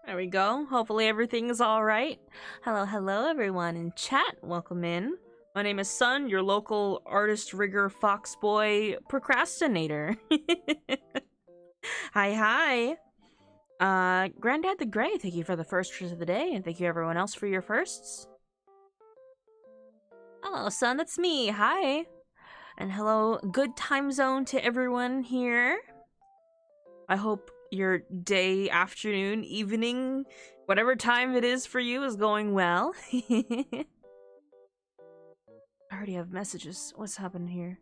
There we go. Hopefully everything's alright. Hello everyone in chat. Welcome in. My name is Sun, your local artist rigger foxboy procrastinator. Hi. Granddad the Grey, thank you for the first of the day, and thank you everyone else for your firsts. Hello, Sun, that's me. Hi. And hello, good time zone to everyone here. I hope your day, afternoon, evening, whatever time it is for you is going well. I already have messages. What's happening here?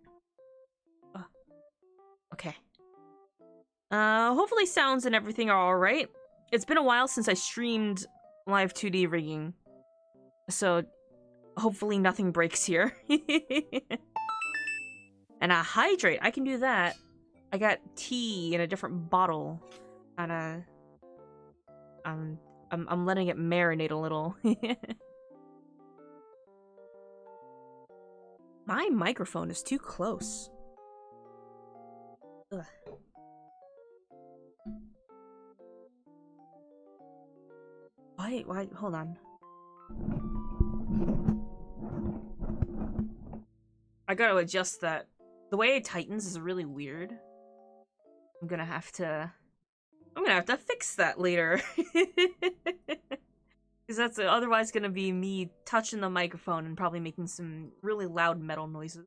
Oh, okay. Hopefully sounds and everything are alright. It's been a while since I streamed live 2D rigging, so hopefully nothing breaks here. And hydrate, I can do that. I got tea in a different bottle. And I'm letting it marinate a little. My microphone is too close. Ugh. Why, hold on. I gotta adjust that. The way it tightens is really weird. I'm gonna have to fix that later. Because that's otherwise gonna be me touching the microphone and probably making some really loud metal noises.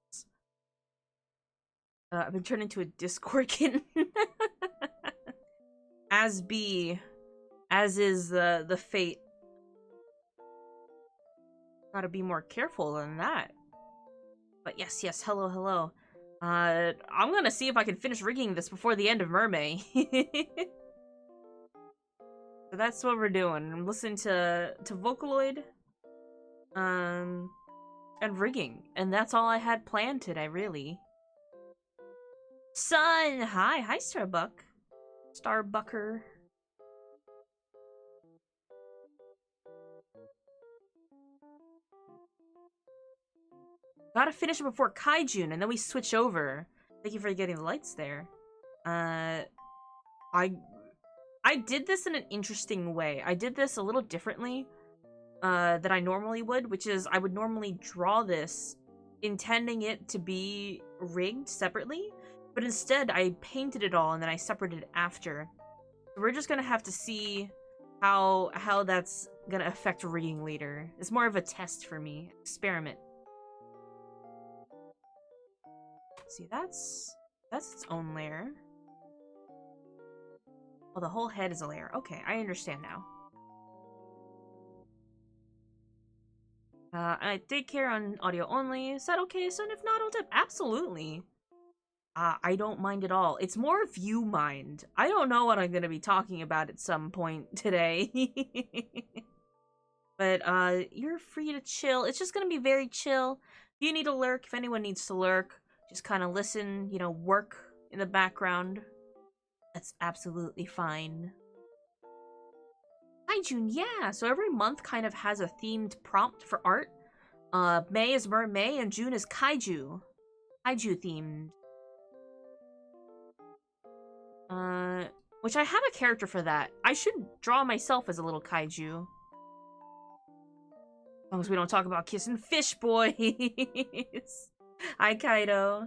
I've been turned into a Discord kitten. As is the fate. Gotta be more careful than that. But yes, hello. I'm gonna see if I can finish rigging this before the end of Mermay. So that's what we're doing. I'm listening to Vocaloid, and rigging, and that's all I had planned today, really. Sun, hi Starbucker. Gotta finish it before Kaijun, and then we switch over. Thank you for getting the lights there. I did this in an interesting way. I did this a little differently than I normally would, which is I would normally draw this intending it to be rigged separately, but instead I painted it all and then I separated it after. So we're just gonna have to see how that's gonna affect rigging later. It's more of a test for me, experiment. See, that's its own layer. Oh, the whole head is a layer. Okay, I understand now. I take care on audio only. Is that okay, son? If not, I'll tip. Absolutely. I don't mind at all. It's more if you mind. I don't know what I'm gonna be talking about at some point today. But, you're free to chill. It's just gonna be very chill. If you need to lurk, if anyone needs to lurk, just kind of listen, you know, work in the background. That's absolutely fine. Hi, June. Yeah, so every month kind of has a themed prompt for art. May is Mermay and June is Kaiju. Kaiju themed. Which I have a character for that. I should draw myself as a little kaiju. As long as we don't talk about kissing fish boys. Hi, Kaido.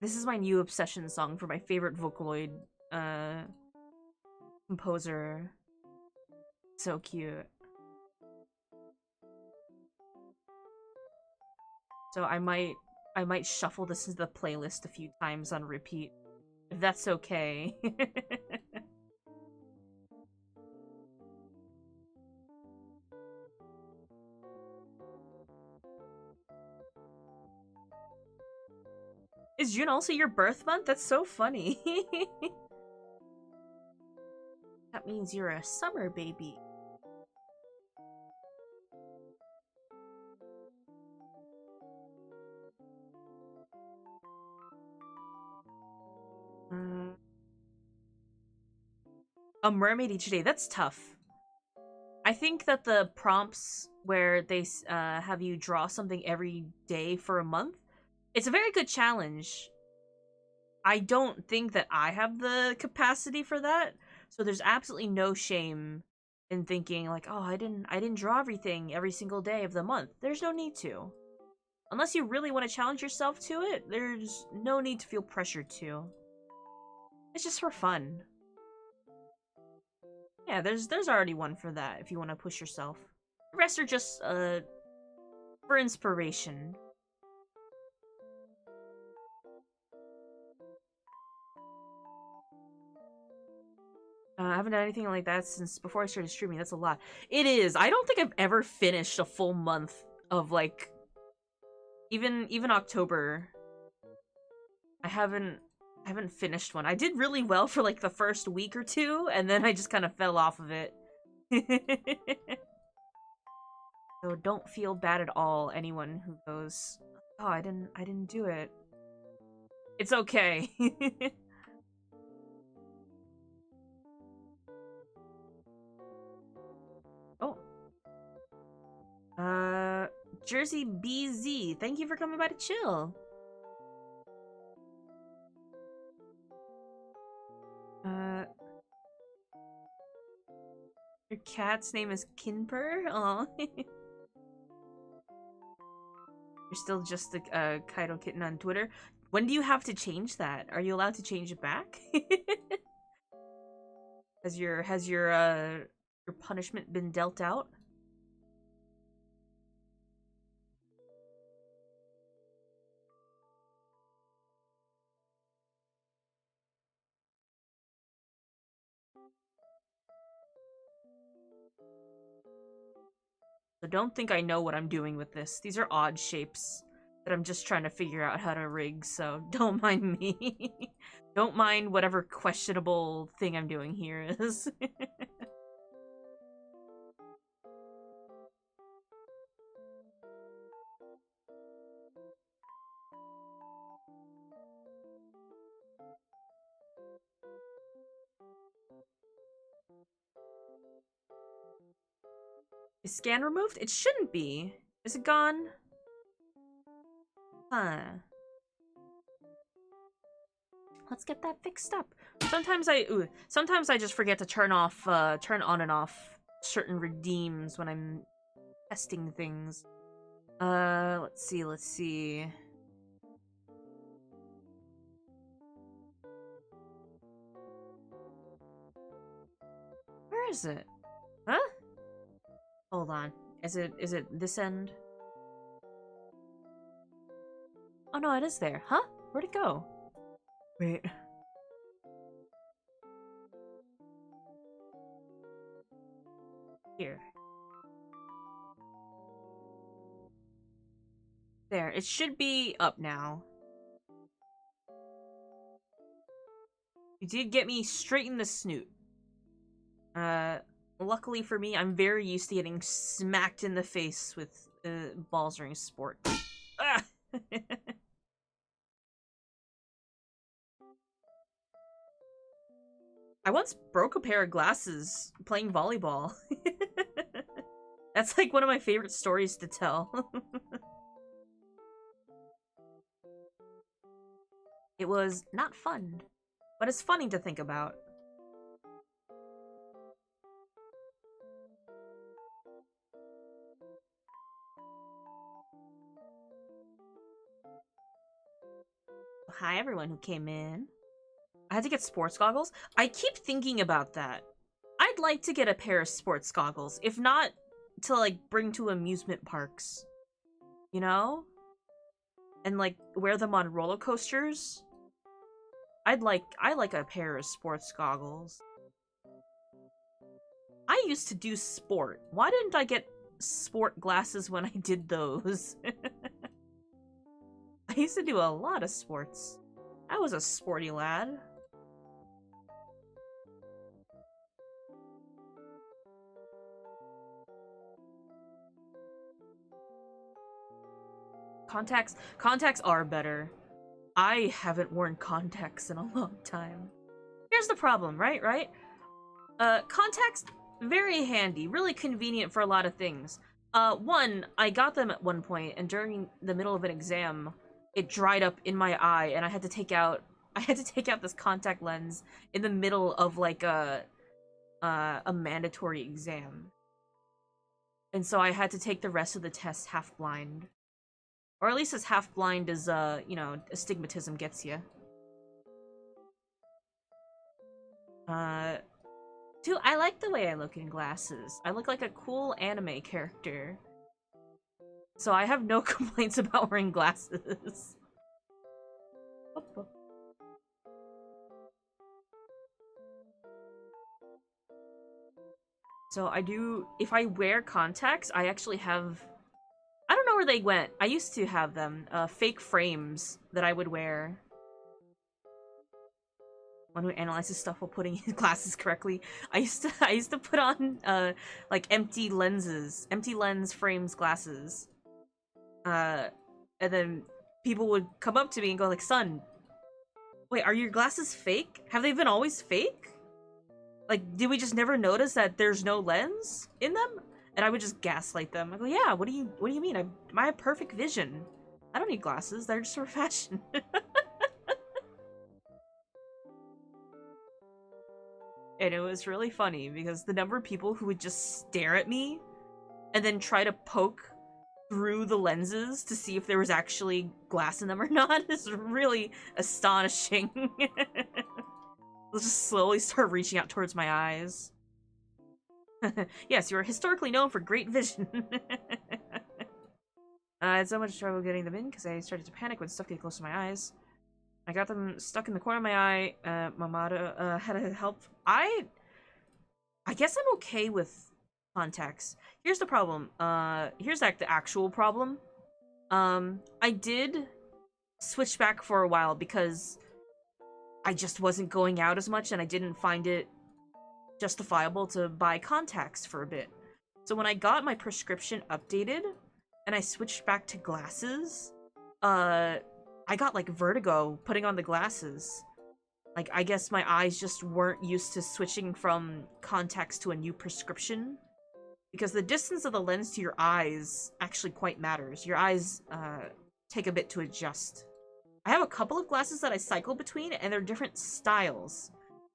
This is my new obsession song for my favorite Vocaloid, composer. So cute. So I might shuffle this into the playlist a few times on repeat, if that's okay. Is June also your birth month? That's so funny. That means you're a summer baby. A mermaid each day. That's tough. I think that the prompts where they have you draw something every day for a month, it's a very good challenge. I don't think that I have the capacity for that. So there's absolutely no shame in thinking like, oh, I didn't draw everything every single day of the month. There's no need to. Unless you really want to challenge yourself to it, there's no need to feel pressured to. It's just for fun. Yeah, there's already one for that if you want to push yourself. The rest are just for inspiration. I haven't done anything like that since before I started streaming. That's a lot. It is. I don't think I've ever finished a full month of like even October. I haven't finished one. I did really well for like the first week or two, and then I just kind of fell off of it. So don't feel bad at all, anyone who goes, "Oh, I didn't do it." It's okay. Oh. Jersey BZ, thank you for coming by to chill. Your cat's name is Kinper? Aw. You're still just a Kaido kitten on Twitter. When do you have to change that? Are you allowed to change it back? Has your punishment been dealt out? So don't think I know what I'm doing with this. These are odd shapes that I'm just trying to figure out how to rig, so don't mind me. Don't mind whatever questionable thing I'm doing here is. Is scan removed? It shouldn't be. Is it gone? Huh. Let's get that fixed up. Sometimes I just forget to turn on and off certain redeems when I'm testing things. Let's see. Where is it? Huh? Hold on. Is it this end? Oh no, it is there. Huh? Where'd it go? Wait. Here. There. It should be up now. You did get me straight in the snoot. Luckily for me, I'm very used to getting smacked in the face with balls during sport. Ah! I once broke a pair of glasses playing volleyball. That's like one of my favorite stories to tell. It was not fun, but it's funny to think about. Hi everyone who came in. I had to get sports goggles. I keep thinking about that. I'd like to get a pair of sports goggles, if not to like bring to amusement parks. You know? And like wear them on roller coasters. I like a pair of sports goggles. I used to do sport. Why didn't I get sport glasses when I did those? I used to do a lot of sports. I was a sporty lad. Contacts are better. I haven't worn contacts in a long time. Here's the problem, right? Contacts, very handy, really convenient for a lot of things. One, I got them at one point, and during the middle of an exam, it dried up in my eye, and I had to take out I had to take out this contact lens in the middle of like a mandatory exam. And so I had to take the rest of the test half blind. Or at least as half blind as you know, astigmatism gets you. Dude, I like the way I look in glasses. I look like a cool anime character. So I have no complaints about wearing glasses. So I do, if I wear contacts, I actually have, I don't know where they went. I used to have them, fake frames that I would wear. One who analyzes stuff while putting his glasses correctly. I used to put on, like empty lens frames glasses. And then people would come up to me and go like, "Son, wait, are your glasses fake? Have they been always fake? Like, did we just never notice that there's no lens in them?" And I would just gaslight them. I go, "Yeah, what do you mean? I have perfect vision. I don't need glasses. They're just for fashion." And it was really funny because the number of people who would just stare at me and then try to poke through the lenses to see if there was actually glass in them or not is really astonishing. They'll just slowly start reaching out towards my eyes. Yes, you are historically known for great vision. I had so much trouble getting them in because I started to panic when stuff got close to my eyes. I got them stuck in the corner of my eye. Mamada had to help. I guess I'm okay with contacts. Here's the problem. Here's like the actual problem. I did switch back for a while because I just wasn't going out as much and I didn't find it justifiable to buy contacts for a bit. So when I got my prescription updated and I switched back to glasses, I got like vertigo putting on the glasses. Like, I guess my eyes just weren't used to switching from contacts to a new prescription. Because the distance of the lens to your eyes actually quite matters. Your eyes take a bit to adjust. I have a couple of glasses that I cycle between, and they're different styles.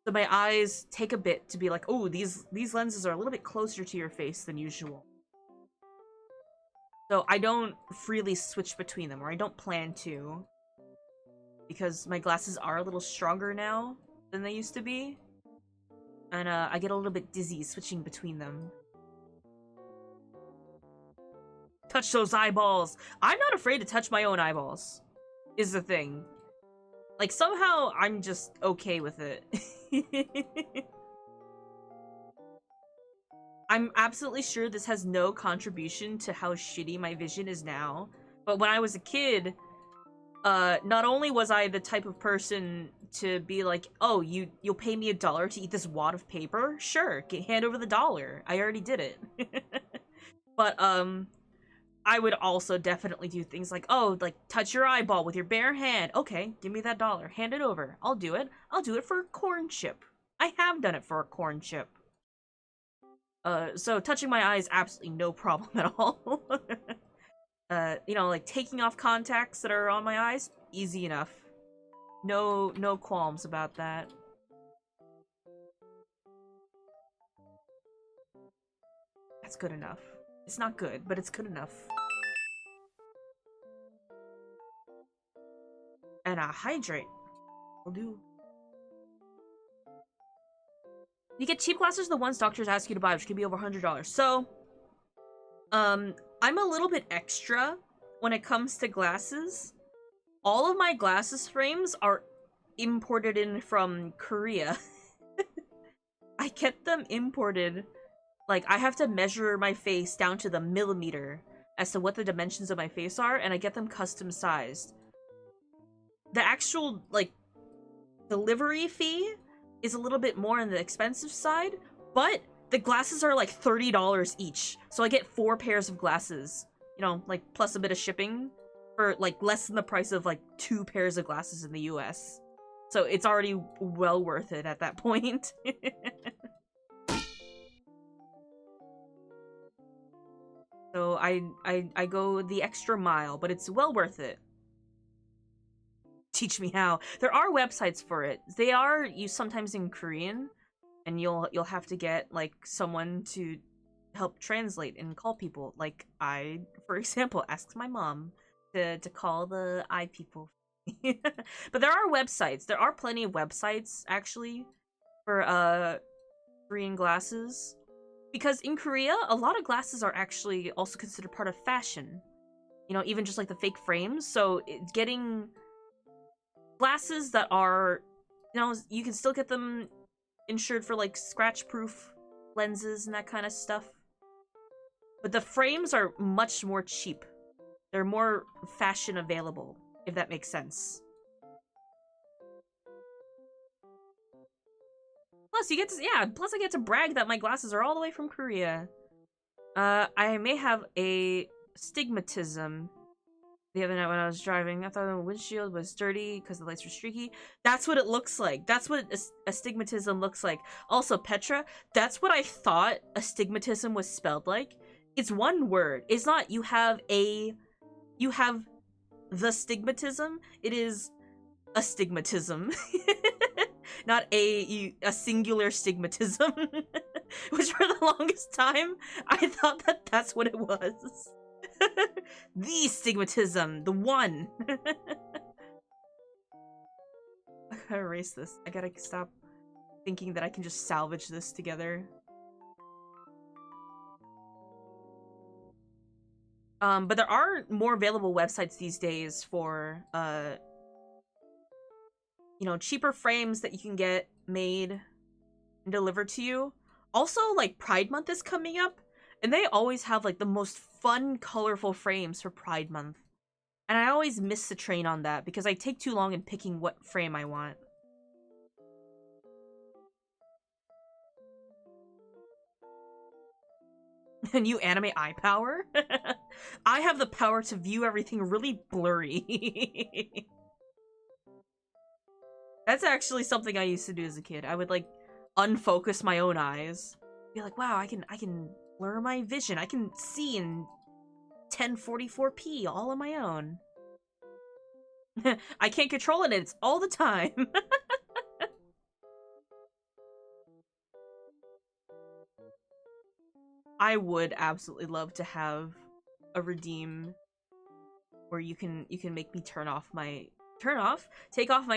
So my eyes take a bit to be like, oh, these lenses are a little bit closer to your face than usual. So I don't freely switch between them, or I don't plan to. Because my glasses are a little stronger now than they used to be. And I get a little bit dizzy switching between them. Touch those eyeballs! I'm not afraid to touch my own eyeballs, is the thing. Like, somehow I'm just okay with it. I'm absolutely sure this has no contribution to how shitty my vision is now. But when I was a kid, not only was I the type of person to be like, oh, you'll pay me $1 to eat this wad of paper? Sure, hand over the dollar. I already did it. But, I would also definitely do things like, oh, like, touch your eyeball with your bare hand. Okay, give me that dollar. Hand it over. I'll do it. I'll do it for a corn chip. I have done it for a corn chip. So touching my eyes, absolutely no problem at all. You know, like, taking off contacts that are on my eyes, easy enough. No qualms about that. That's good enough. It's not good, but it's good enough. And hydrate. Will do. You get cheap glasses, the ones doctors ask you to buy, which can be over $100. So, I'm a little bit extra when it comes to glasses. All of my glasses frames are imported in from Korea. I get them imported. Like, I have to measure my face down to the millimeter as to what the dimensions of my face are, and I get them custom sized. The actual, like, delivery fee is a little bit more on the expensive side, but the glasses are like $30 each. So I get 4 pairs of glasses, you know, like, plus a bit of shipping for, like, less than the price of, like, 2 pairs of glasses in the US. So it's already well worth it at that point. So I go the extra mile, but it's well worth it. Teach me how. There are websites for it. They are used sometimes in Korean, and you'll have to get like someone to help translate and call people. Like I, for example, asked my mom to call the I people. But there are websites. There are plenty of websites actually for Korean glasses. Because in Korea, a lot of glasses are actually also considered part of fashion. You know, even just like the fake frames. So getting glasses that are, you know, you can still get them insured for like scratch-proof lenses and that kind of stuff. But the frames are much more cheap. They're more fashion available, if that makes sense. Plus, you get to, yeah, plus I get to brag that my glasses are all the way from Korea. I may have a stigmatism. The other night when I was driving, I thought the windshield was dirty because the lights were streaky. That's what it looks like. That's what astigmatism looks like. Also, Petra, that's what I thought astigmatism was spelled like. It's one word. It's not you have the stigmatism. It is astigmatism. Not a singular stigmatism. Which for the longest time, I thought that that's what it was. The stigmatism, the one. I gotta erase this. I gotta stop thinking that I can just salvage this together. But there are more available websites these days for, you know, cheaper frames that you can get made and delivered to you. Also, like, Pride Month is coming up, and they always have, like, the most fun, colorful frames for Pride Month. And I always miss the train on that, because I take too long in picking what frame I want. New anime eye power? I have the power to view everything really blurry. That's actually something I used to do as a kid. I would, like, unfocus my own eyes. Be like, wow, I can blur my vision. I can see in 1044p all on my own. I can't control it, it's all the time. I would absolutely love to have a redeem where you can make me take off my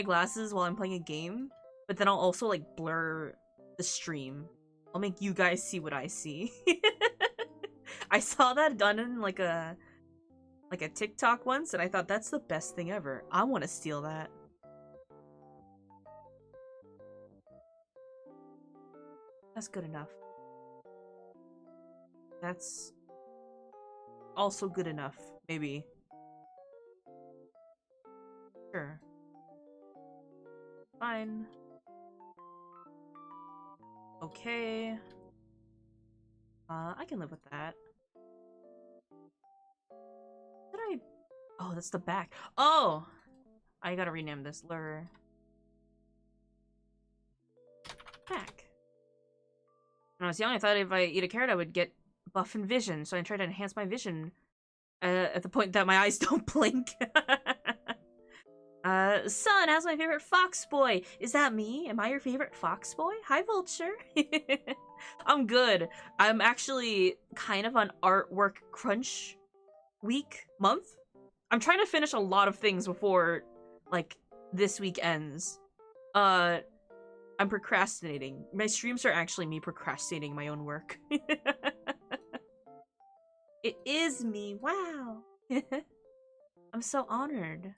glasses while I'm playing a game, but then I'll also like blur the stream. I'll make you guys see what I see. I saw that done in like a TikTok once, and I thought that's the best thing ever. I want to steal that. That's good enough. That's also good enough, maybe. Sure. Fine. Okay. I can live with that. Did I? Oh, that's the back. Oh! I gotta rename this lure. Back. When I was young, I thought if I eat a carrot, I would get buff in vision, so I tried to enhance my vision at the point that my eyes don't blink. Son, how's my favorite fox boy? Is that me? Am I your favorite fox boy? Hi, Vulture. I'm good. I'm actually kind of on artwork crunch month. I'm trying to finish a lot of things before, like, this week ends. I'm procrastinating. My streams are actually me procrastinating my own work. It is me. Wow. I'm so honored.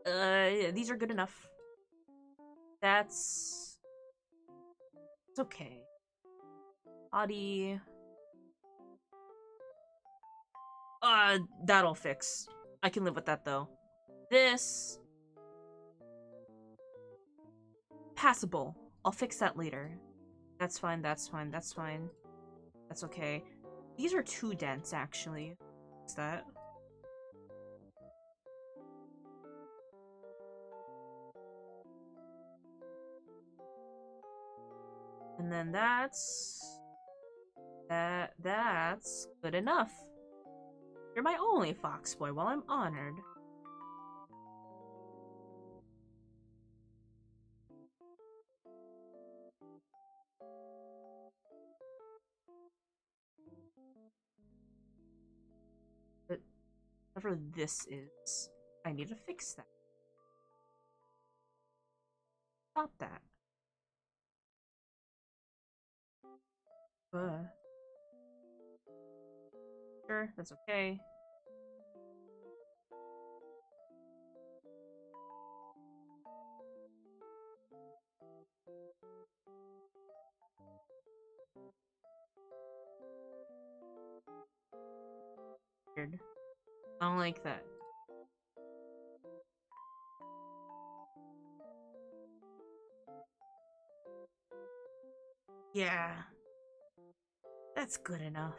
These are good enough. It's okay. Body. That'll fix. I can live with that, though. This. Passable. I'll fix that later. That's fine, that's fine, that's fine. That's okay. These are too dense, actually. What's that? And then that's good enough. You're my only fox boy. Well, I'm honored. But whatever this is, I need to fix that. Stop that. Sure, that's okay. Weird. I don't like that. Yeah. That's good enough.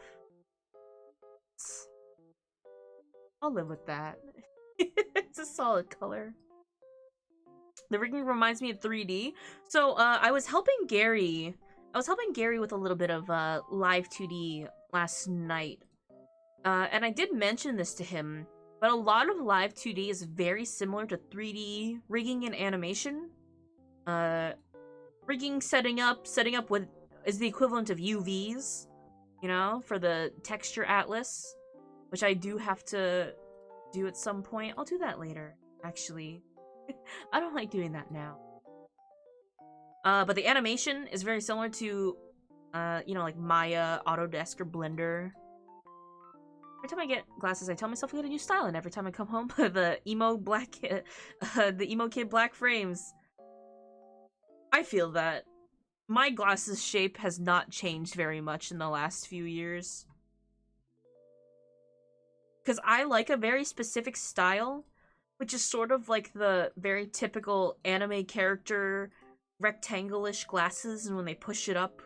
I'll live with that. It's a solid color. The rigging reminds me of 3D. So, I was helping Gary. With a little bit of live 2D last night. And I did mention this to him, but a lot of live 2D is very similar to 3D rigging and animation. Rigging, setting up what is the equivalent of UVs, you know, for the texture atlas, which I do have to do at some point. I'll do that later, actually. I don't like doing that now. But the animation is very similar to, you know, like Maya, Autodesk, or Blender. Every time I get glasses, I tell myself I get a new style, and every time I come home, the emo kid black frames. I feel that. My glasses shape has not changed very much in the last few years. Because I like a very specific style, which is sort of like the very typical anime character rectangle-ish glasses, and when they push it up,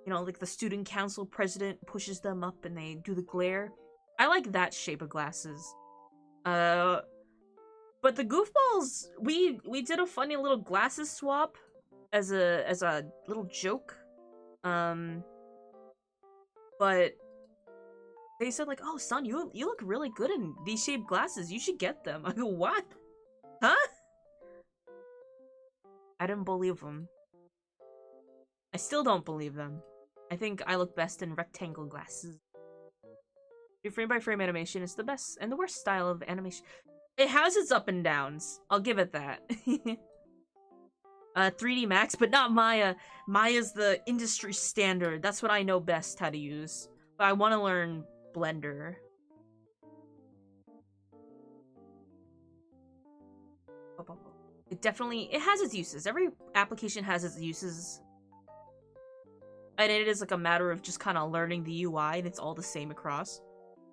you know, like the student council president pushes them up and they do the glare. I like that shape of glasses. But the goofballs, we did a funny little glasses swap as a little joke. But they said like, "Oh, son, you look really good in these shaped glasses. You should get them." I go, "What? Huh?" I didn't believe them. I still don't believe them. I think I look best in rectangle glasses. Your frame-by-frame animation is the best and the worst style of animation. It has its up and downs. I'll give it that. 3D Max, but not Maya. Maya's the industry standard. That's what I know best how to use. But I want to learn Blender. It has its uses. Every application has its uses. And it is like a matter of just kind of learning the UI, and it's all the same across.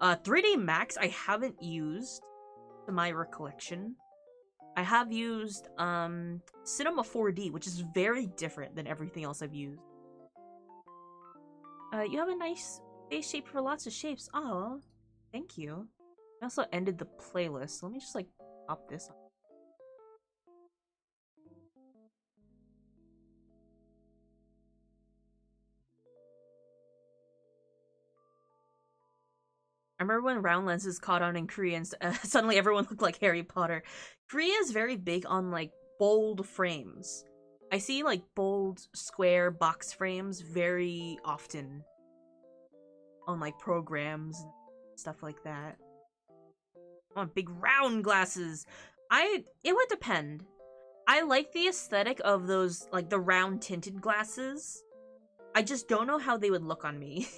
3D Max I haven't used, to my recollection. I have used Cinema 4D, which is very different than everything else I've used. You have a nice face shape for lots of shapes. Oh, thank you. I also ended the playlist. Let me just like pop this on. I remember when round lenses caught on in Korea and suddenly everyone looked like Harry Potter. Korea is very big on like bold frames. I see like bold square box frames very often on like programs and stuff like that. I want big round glasses. It would depend. I like the aesthetic of those, like the round tinted glasses. I just don't know how they would look on me.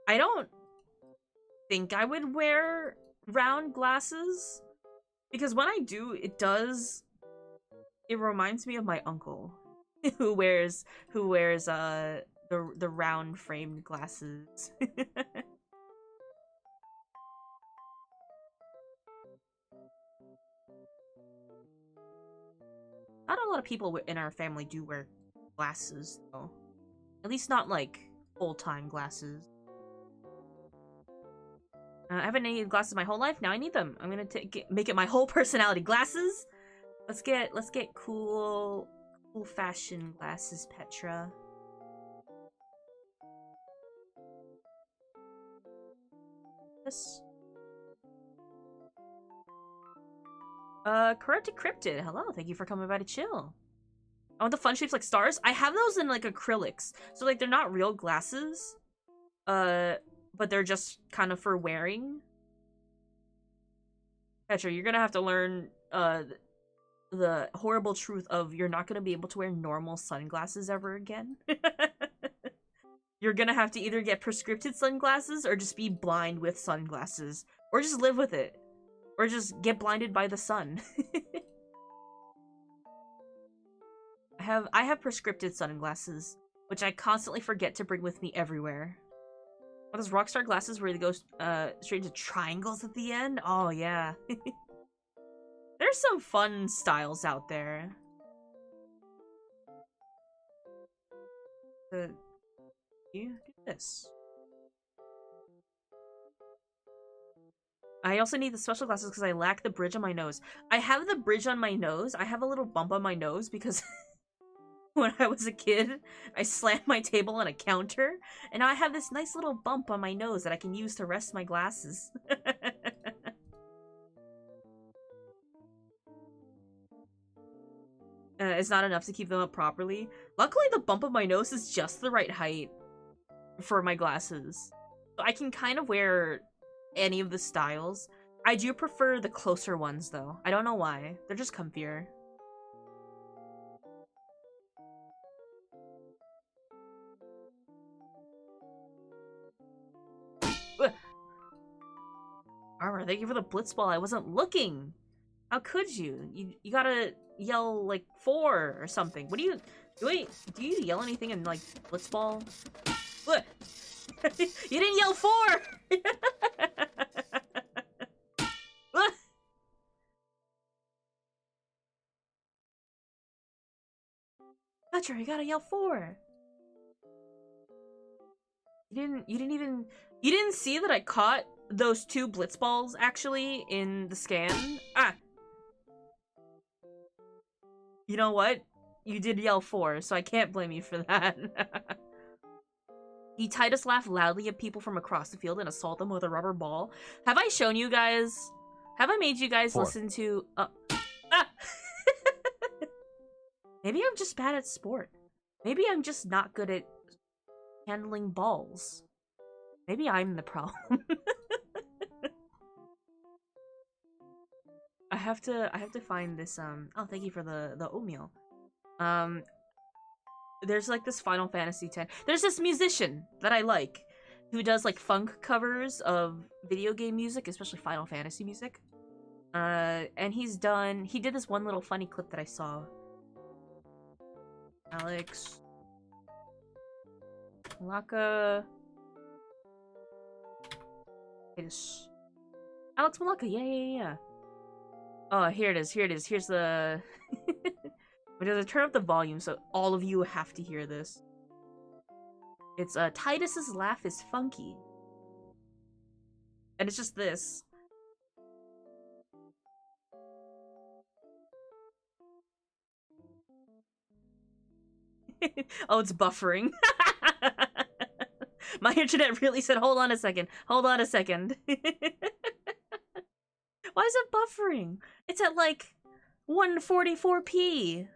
I don't think I would wear round glasses, because when I do, it reminds me of my uncle who wears the round framed glasses. Not a lot of people in our family do wear glasses though. At least not like full-time glasses. I haven't needed glasses my whole life. Now I need them. I'm gonna make it my whole personality. Glasses. Let's get cool fashion glasses, Petra. this. Corrupted Cryptid, hello, thank you for coming by to chill. I want the fun shapes like stars. I have those in like acrylics. So like they're not real glasses. But they're just kind of for wearing. Petra, you're gonna have to learn the horrible truth of you're not gonna be able to wear normal sunglasses ever again. You're gonna have to either get prescripted sunglasses or just be blind with sunglasses. Or just live with it. Or just get blinded by the sun. I have prescripted sunglasses, which I constantly forget to bring with me everywhere. Are those Rockstar glasses where they go straight to triangles at the end? Oh, yeah. There's some fun styles out there. You do this. I also need the special glasses because I lack the bridge on my nose. I have the bridge on my nose. I have a little bump on my nose because when I was a kid, I slammed my table on a counter, and now I have this nice little bump on my nose that I can use to rest my glasses. It's not enough to keep them up properly. Luckily, the bump of my nose is just the right height for my glasses. So I can kind of wear any of the styles. I do prefer the closer ones, though. I don't know why. They're just comfier. Armor, thank you for the blitzball. I wasn't looking. How could you? You gotta yell like 4 or something. What do you do you yell anything in like blitzball? What? You didn't yell 4. Butcher, you gotta yell 4. You didn't see that I caught those 2 blitzballs actually in the scan? Ah. You know what? You did yell 4, so I can't blame you for that. He Titus laugh loudly at people from across the field and assault them with a rubber ball. Have I shown you guys? Have I made you guys 4. listen to... Maybe I'm just bad at sport. Maybe I'm just not good at handling balls. Maybe I'm the problem. I have to find this oh, thank you for the oatmeal. There's like this Final Fantasy X. There's this musician that I like who does like funk covers of video game music, especially Final Fantasy music. And he did this one little funny clip that I saw. Alex Malaka. Alex Malaka, yeah. Oh, here it is. Here's the... I'm gonna turn up the volume so all of you have to hear this. It's, Titus's laugh is funky. And it's just this. Oh, it's buffering. My internet really said, hold on a second. Hold on a second. Why is it buffering? It's at like 144p.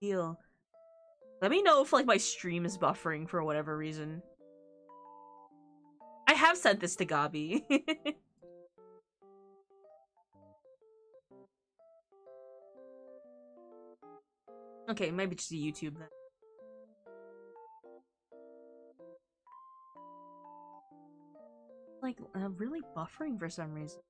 Deal. Let me know if like my stream is buffering for whatever reason. I have sent this to Gabi. Okay, maybe just a YouTube then. Like, really buffering for some reason.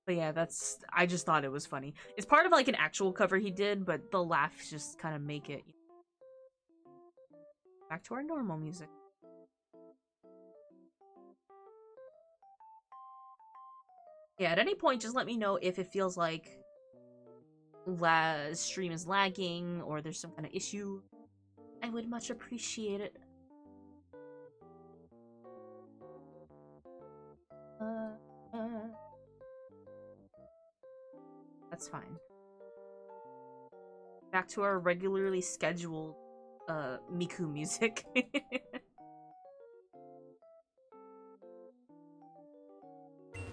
But yeah, I just thought it was funny. It's part of like an actual cover he did, but the laughs just kind of make it. Back to our normal music. Yeah, at any point, just let me know if it feels like stream is lagging or there's some kind of issue. I would much appreciate it. That's fine. Back to our regularly scheduled Miku music.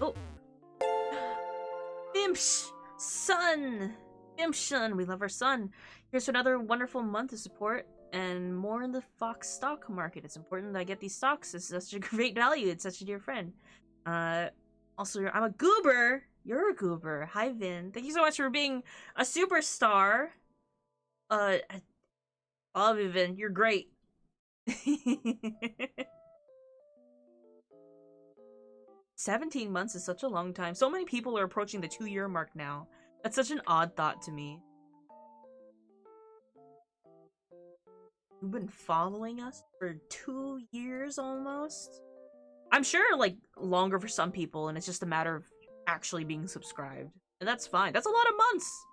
Oh! Bimsh! Sun! Bimshun! We love our son. Here's to another wonderful month of support and more in the Fox stock market. It's important that I get these stocks. It's such a great value. It's such a dear friend. Also, I'm a goober. You're a goober. Hi, Vin. Thank you so much for being a superstar. I love you, Vin. You're great. 17 months is such a long time. So many people are approaching the 2-year mark now. That's such an odd thought to me. You've been following us for 2 years almost? I'm sure, like, longer for some people, and it's just a matter of actually being subscribed. And that's fine. That's a lot of months!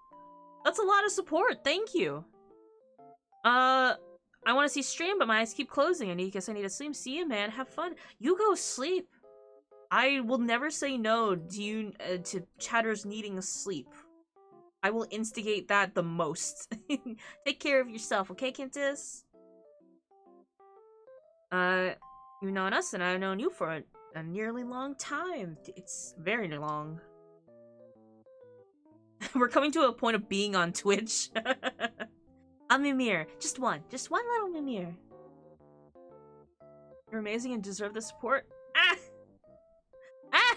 That's a lot of support. Thank you. I want to see stream, but my eyes keep closing. I guess I need to sleep. See you, man. Have fun. You go sleep. I will never say no to you, to chatters needing sleep. I will instigate that the most. Take care of yourself, okay, Kintis? You've known us, and I've known you for a nearly long time. It's very long. We're coming to a point of being on Twitch. A Mimir. Just one little Mimir. You're amazing and deserve the support. Ah! Ah!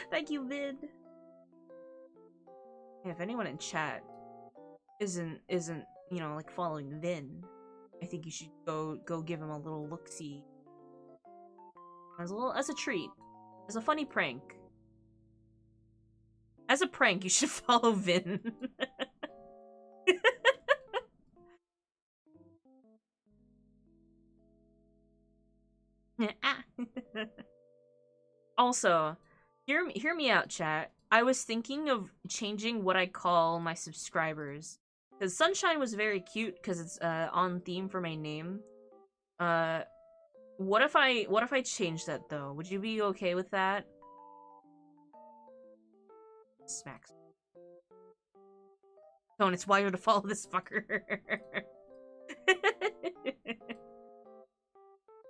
Thank you, Vid. Yeah, if anyone in chat isn't, you know, like following Vin, I think you should go give him a little look-see. As a treat. As a funny prank. As a prank, you should follow Vin. Also, hear me out, chat. I was thinking of changing what I call my subscribers. Because Sunshine was very cute because it's on theme for my name. What if I change that though? Would you be okay with that? Smacks. Tone, it's wiser to follow this fucker.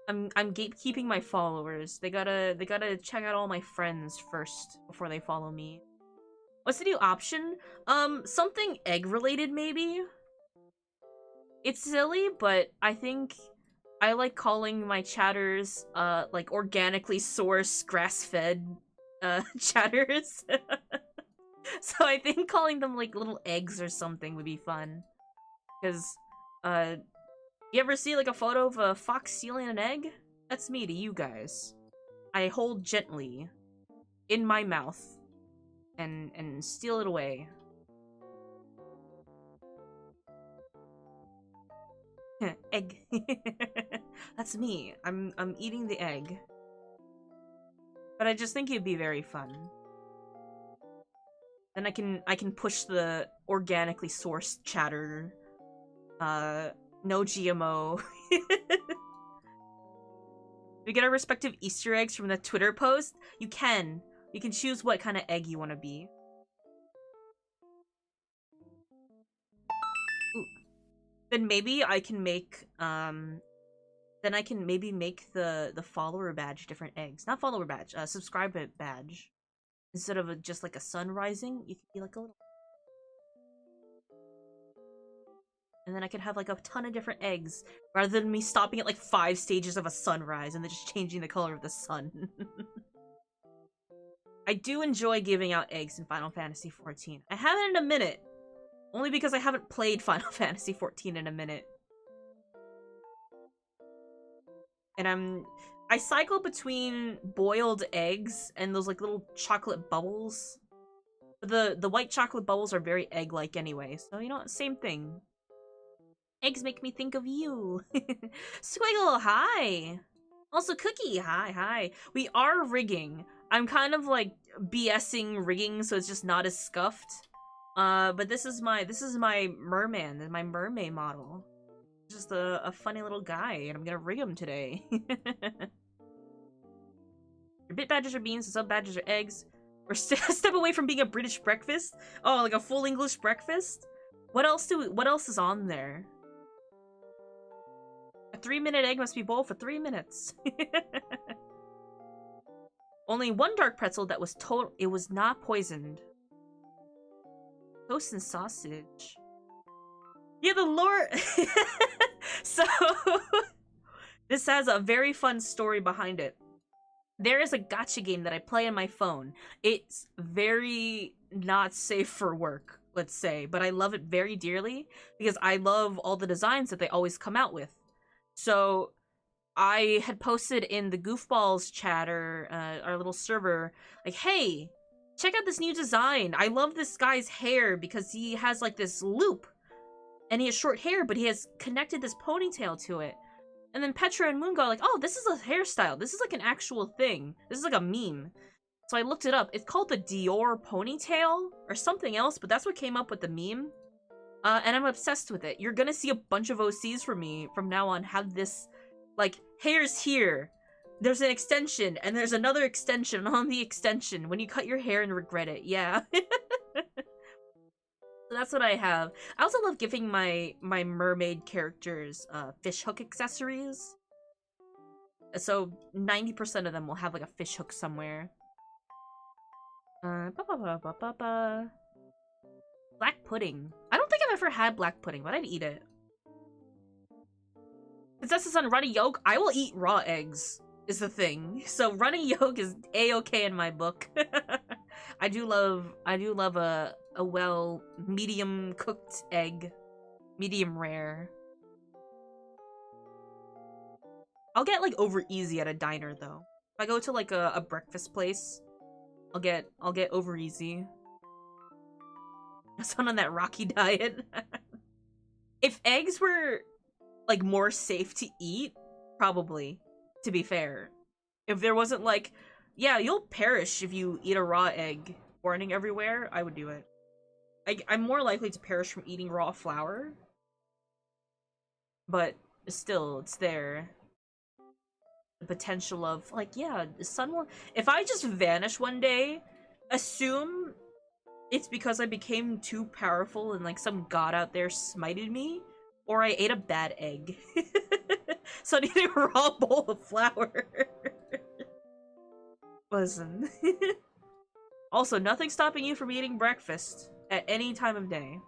I'm gatekeeping my followers. They gotta check out all my friends first before they follow me. What's the new option? Something egg related maybe? It's silly, but I think I like calling my chatters like organically sourced grass-fed chatters. So I think calling them like little eggs or something would be fun. Cause you ever see like a photo of a fox stealing an egg? That's me to you guys. I hold gently in my mouth and steal it away. Egg. That's me. I'm eating the egg. But I just think it'd be very fun. Then I can push the organically sourced chatter. No GMO. We get our respective Easter eggs from the Twitter post. You can choose what kind of egg you want to be. Ooh. Then maybe I can make maybe make the follower badge different eggs. Not follower badge, subscribe badge. Instead of just like a sun rising, you could be like a little. And then I could have like a ton of different eggs, rather than me stopping at like 5 stages of a sunrise and then just changing the color of the sun. I do enjoy giving out eggs in Final Fantasy XIV. I haven't in a minute. Only because I haven't played Final Fantasy XIV in a minute. And I cycle between boiled eggs and those like little chocolate bubbles. The white chocolate bubbles are very egg-like anyway, so you know, same thing. Eggs make me think of you. Squiggle, hi! Also, Cookie, hi. We are rigging. I'm kind of like BSing rigging so it's just not as scuffed. But this is my merman, my Mermay model. Just a funny little guy, and I'm gonna rig him today. Your bit badges are beans, and sub badges are eggs. We're a step away from being a British breakfast. Oh, like a full English breakfast? What else is on there? A 3-minute egg must be boiled for 3 minutes. Only one dark pretzel that was it was not poisoned. Toast and sausage. Yeah, the lore. So, this has a very fun story behind it. There is a gacha game that I play on my phone. It's very not safe for work, let's say, but I love it very dearly because I love all the designs that they always come out with. So, I had posted in the Goofballs chatter, our little server, like, hey, check out this new design. I love this guy's hair because he has like this loop and he has short hair, but he has connected this ponytail to it. And then Petra and Moon go like, oh, this is a hairstyle. This is like an actual thing. This is like a meme. So I looked it up. It's called the Dior ponytail or something else, but that's what came up with the meme. And I'm obsessed with it. You're gonna see a bunch of OCs from me from now on have this, like, hair's here. There's an extension, and there's another extension on the extension when you cut your hair and regret it. Yeah. So that's what I have. I also love giving my mermaid characters fishhook accessories. So 90% of them will have like a fishhook somewhere. Black pudding. I don't think I've ever had black pudding, but I'd eat it. Princess on runny yolk. I will eat raw eggs, is the thing. So runny yolk is a-okay in my book. I do love a well medium cooked egg. Medium rare. I'll get like over easy at a diner though. If I go to like a breakfast place, I'll get over easy. Someone on that Rocky diet. If eggs were like more safe to eat, probably, to be fair. If there wasn't like, yeah, you'll perish if you eat a raw egg warning everywhere, I would do it. I'm more likely to perish from eating raw flour. But still, it's there. The potential of, like, yeah, the sun will... If I just vanish one day, assume it's because I became too powerful and, like, some god out there smited me, or I ate a bad egg. So I need a raw bowl of flour. Listen. Also, nothing stopping you from eating breakfast at any time of day.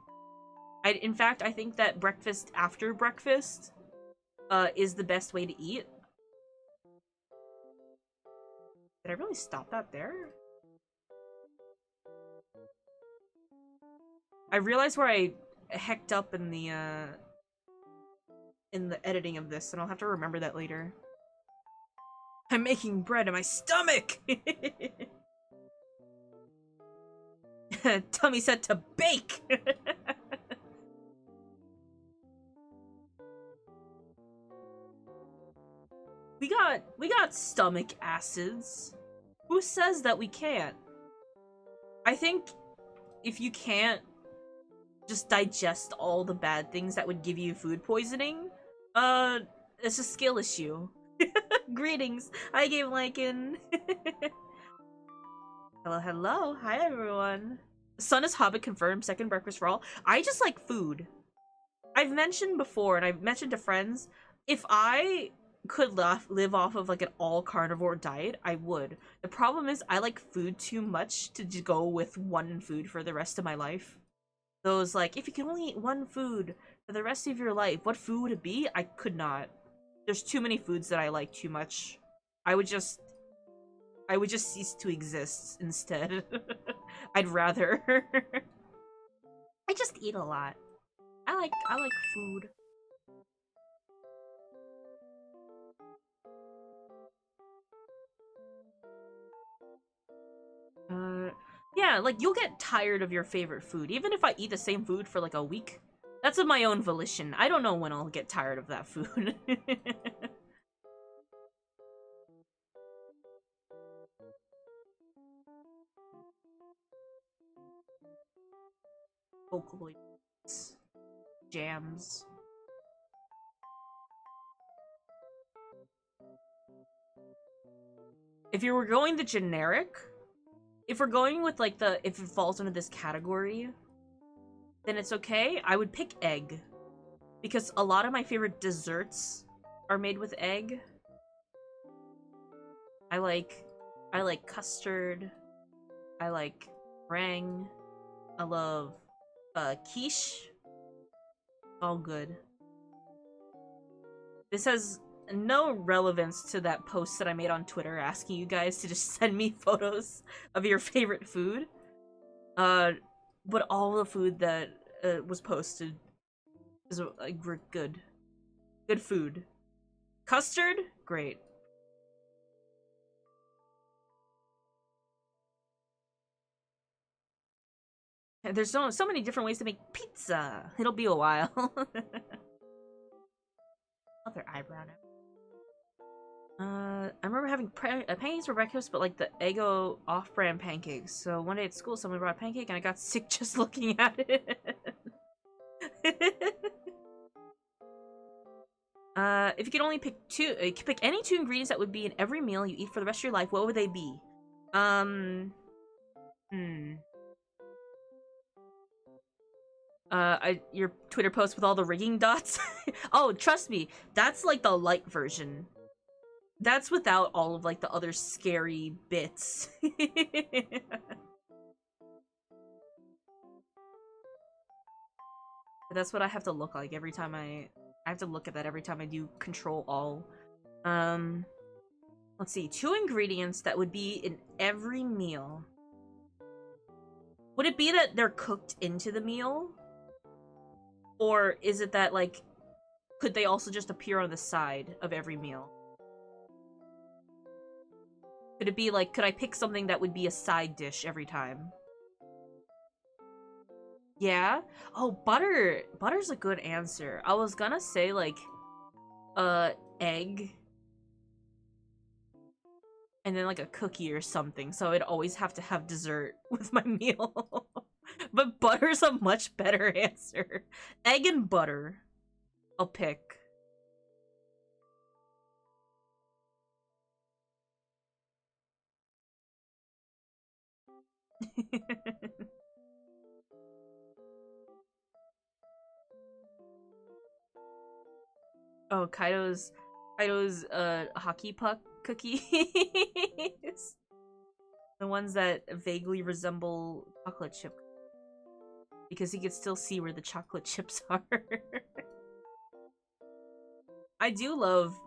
In fact, I think that breakfast after breakfast is the best way to eat. Did I really stop that there? I realized where I hecked up in the editing of this, and I'll have to remember that later. I'm making bread in my stomach! Tummy set to bake! We got stomach acids. Who says that we can't? I think if you can't just digest all the bad things that would give you food poisoning, it's a skill issue. Greetings. Hi, Game Lycan. Hello, hello. Hi, everyone. Sun is Hobbit confirmed. Second breakfast for all. I just like food. I've mentioned before, and I've mentioned to friends, if I could live off of like an all carnivore diet, I would. The problem is I like food too much to just go with one food for the rest of my life. Those like, if you can only eat one food for the rest of your life, what food would it be? I could not. There's too many foods that I like too much. I would just cease to exist instead. I'd rather. I just eat a lot. I like food. Yeah, like, you'll get tired of your favorite food. Even if I eat the same food for, like, a week. That's of my own volition. I don't know when I'll get tired of that food. Vocaloids. Jams. If you were going the generic... If we're going with, like, if it falls under this category, then it's okay. I would pick egg. Because a lot of my favorite desserts are made with egg. I like custard. I like meringue. I love quiche. All good. This has no relevance to that post that I made on Twitter asking you guys to just send me photos of your favorite food. But all the food that was posted is good. Good food. Custard? Great. And there's so many different ways to make pizza. It'll be a while. Other eyebrow now. I remember having pancakes for breakfast, but like the Eggo off-brand pancakes. So one day at school, someone brought a pancake, and I got sick just looking at it. If you could only pick you could pick any 2 ingredients that would be in every meal you eat for the rest of your life, what would they be? Your Twitter post with all the rigging dots? Oh, trust me, that's like the light version. That's without all of like the other scary bits. That's what I have to look like every time I have to look at that every time I do Control All. Let's see, 2 ingredients that would be in every meal. Would it be that they're cooked into the meal? Or is it that, like, could they also just appear on the side of every meal? Could it be, like, could I pick something that would be a side dish every time? Yeah? Oh, butter! Butter's a good answer. I was gonna say, like, egg. And then, like, a cookie or something, so I'd always have to have dessert with my meal. But butter's a much better answer. Egg and butter. I'll pick. Oh, Kaido's hockey puck cookies. The ones that vaguely resemble chocolate chip. Because he can still see where the chocolate chips are. I do love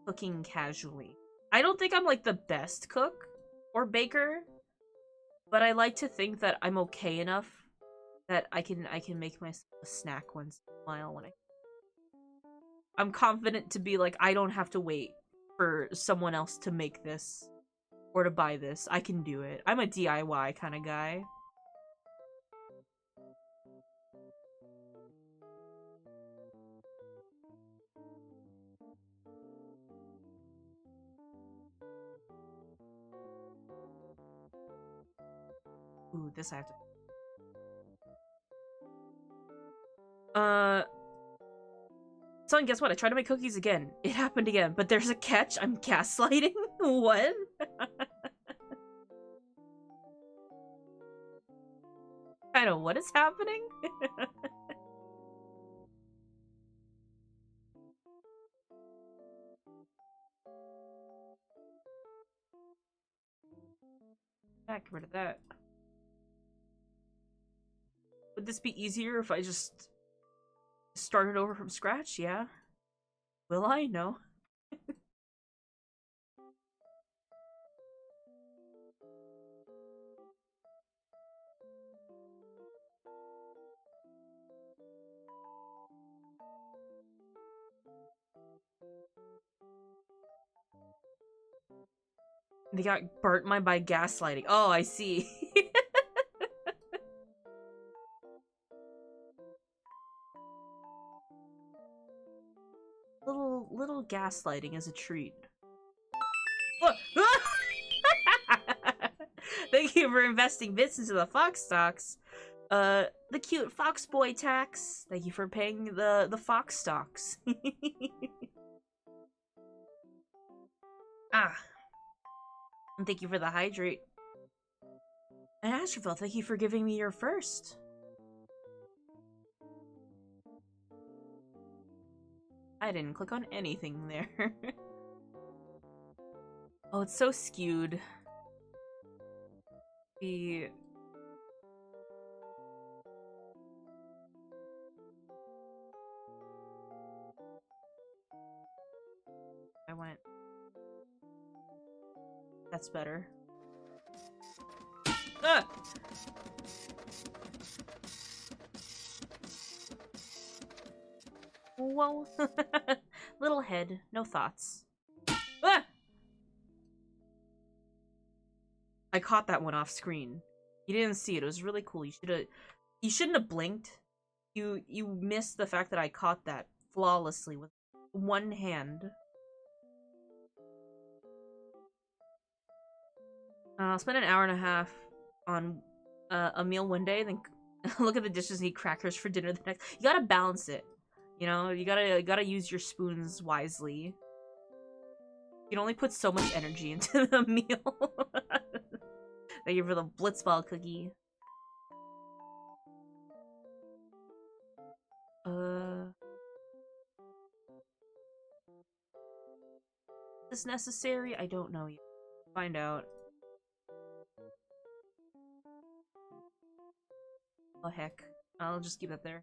cooking casually. I don't think I'm like the best cook or baker, but I like to think that I'm okay enough that I can make myself a snack once in a while when I'm confident to be like, I don't have to wait for someone else to make this or to buy this. I can do it. I'm a DIY kind of guy. Ooh, this I have to... So guess what? I tried to make cookies again. It happened again, but there's a catch. I'm gaslighting? What? I know what is happening? Get rid of that. Would this be easier if I just started over from scratch? Yeah. Will I? No. They got burnt by gaslighting. Oh, I see. little gaslighting is a treat. Thank you for investing bits into the fox stocks. The cute fox boy tax. Thank you for paying the fox stocks. Ah. And thank you for the hydrate. And Astrophil, thank you for giving me your first. I didn't click on anything there. Oh, it's so skewed. The... I went... That's better. Ah! Whoa. Little head, no thoughts. Ah! I caught that one off screen. You didn't see it. It was really cool. You shouldn't have blinked. You missed the fact that I caught that flawlessly with one hand. I'll spend an hour and a half on a meal one day, then look at the dishes and eat crackers for dinner the next. You gotta balance it. You know, you gotta use your spoons wisely. You can only put so much energy into the meal. Thank you for the blitzball cookie. Is this necessary? I don't know yet. Find out. Oh heck. I'll just keep that there.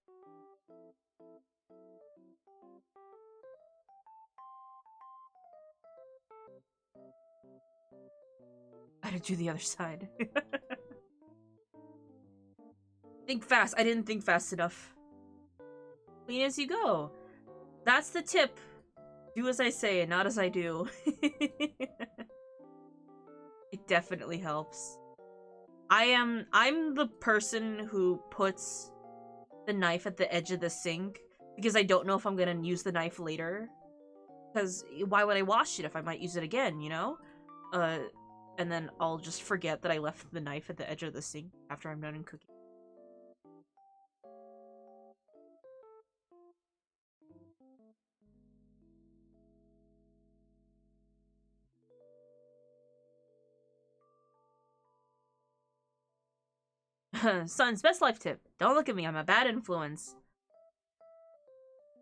I had to do the other side. Think fast. I didn't think fast enough. Clean as you go. That's the tip. Do as I say and not as I do. It definitely helps. I'm the person who puts the knife at the edge of the sink because I don't know if I'm gonna use the knife later. Because why would I wash it if I might use it again, you know? And then I'll just forget that I left the knife at the edge of the sink after I'm done cooking. Son's best life tip. Don't look at me, I'm a bad influence.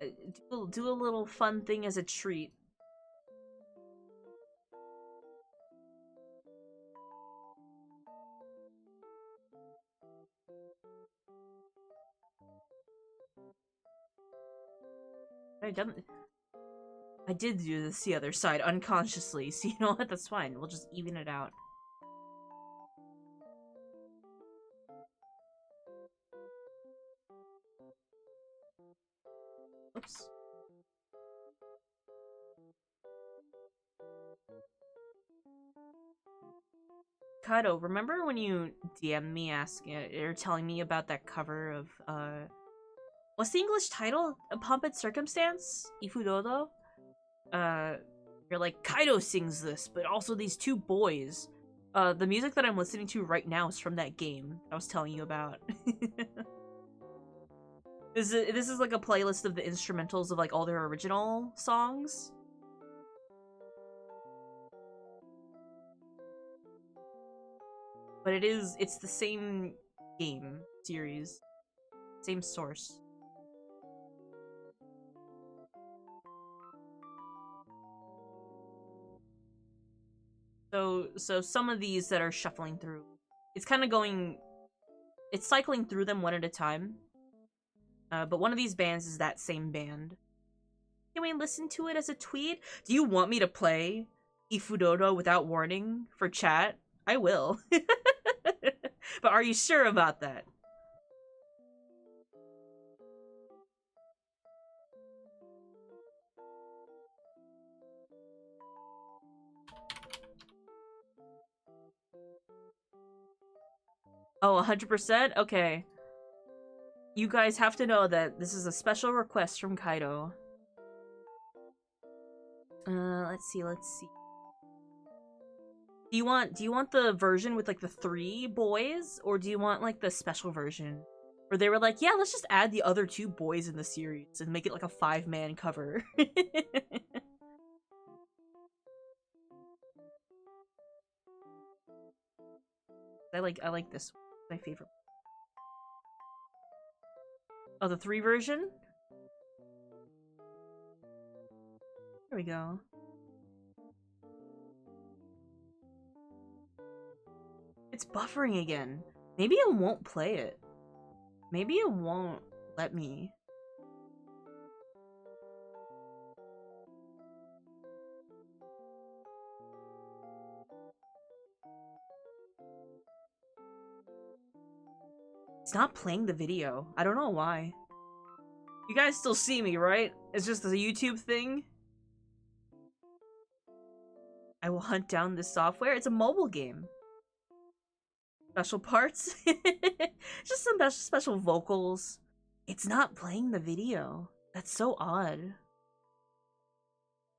Do a little fun thing as a treat. I did do this the other side unconsciously, so you know what? That's fine. We'll just even it out. Oops. Kado, remember when you DM'd me asking or telling me about that cover of what's the English title? A Pumped Circumstance? Ifudodo? You're like, Kaido sings this, but also these two boys. The music that I'm listening to right now is from that game I was telling you about. This is like a playlist of the instrumentals of like all their original songs. But it's the same game series. Same source. So some of these that are shuffling through, it's kind of going, it's cycling through them one at a time. But one of these bands is that same band. Can we listen to it as a tweet? Do you want me to play Ifudodo without warning for chat? I will. But are you sure about that? Oh, 100%? Okay. You guys have to know that this is a special request from Kaido. Let's see. Do you want the version with like the 3 boys, or do you want like the special version where they were like, yeah, let's just add the other 2 boys in the series and make it like a 5-man cover? I like this one. My favorite. Oh, the 3 version? There we go. It's buffering again. Maybe it won't play it. Maybe it won't let me. It's not playing the video. I don't know why. You guys still see me, right? It's just a YouTube thing. I will hunt down this software. It's a mobile game. Special parts. Just some special vocals. It's not playing the video. That's so odd.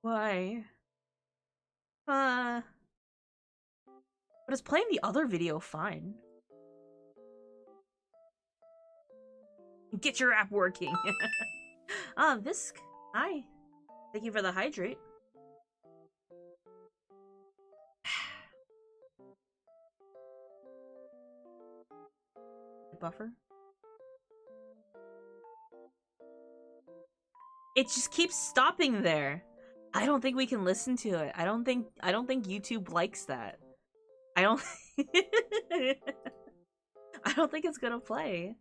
Why? But it's playing the other video fine. Get your app working. Visk. Hi. Thank you for the hydrate. Buffer. It just keeps stopping there. I don't think we can listen to it. I don't think YouTube likes that. I don't I don't think it's gonna play.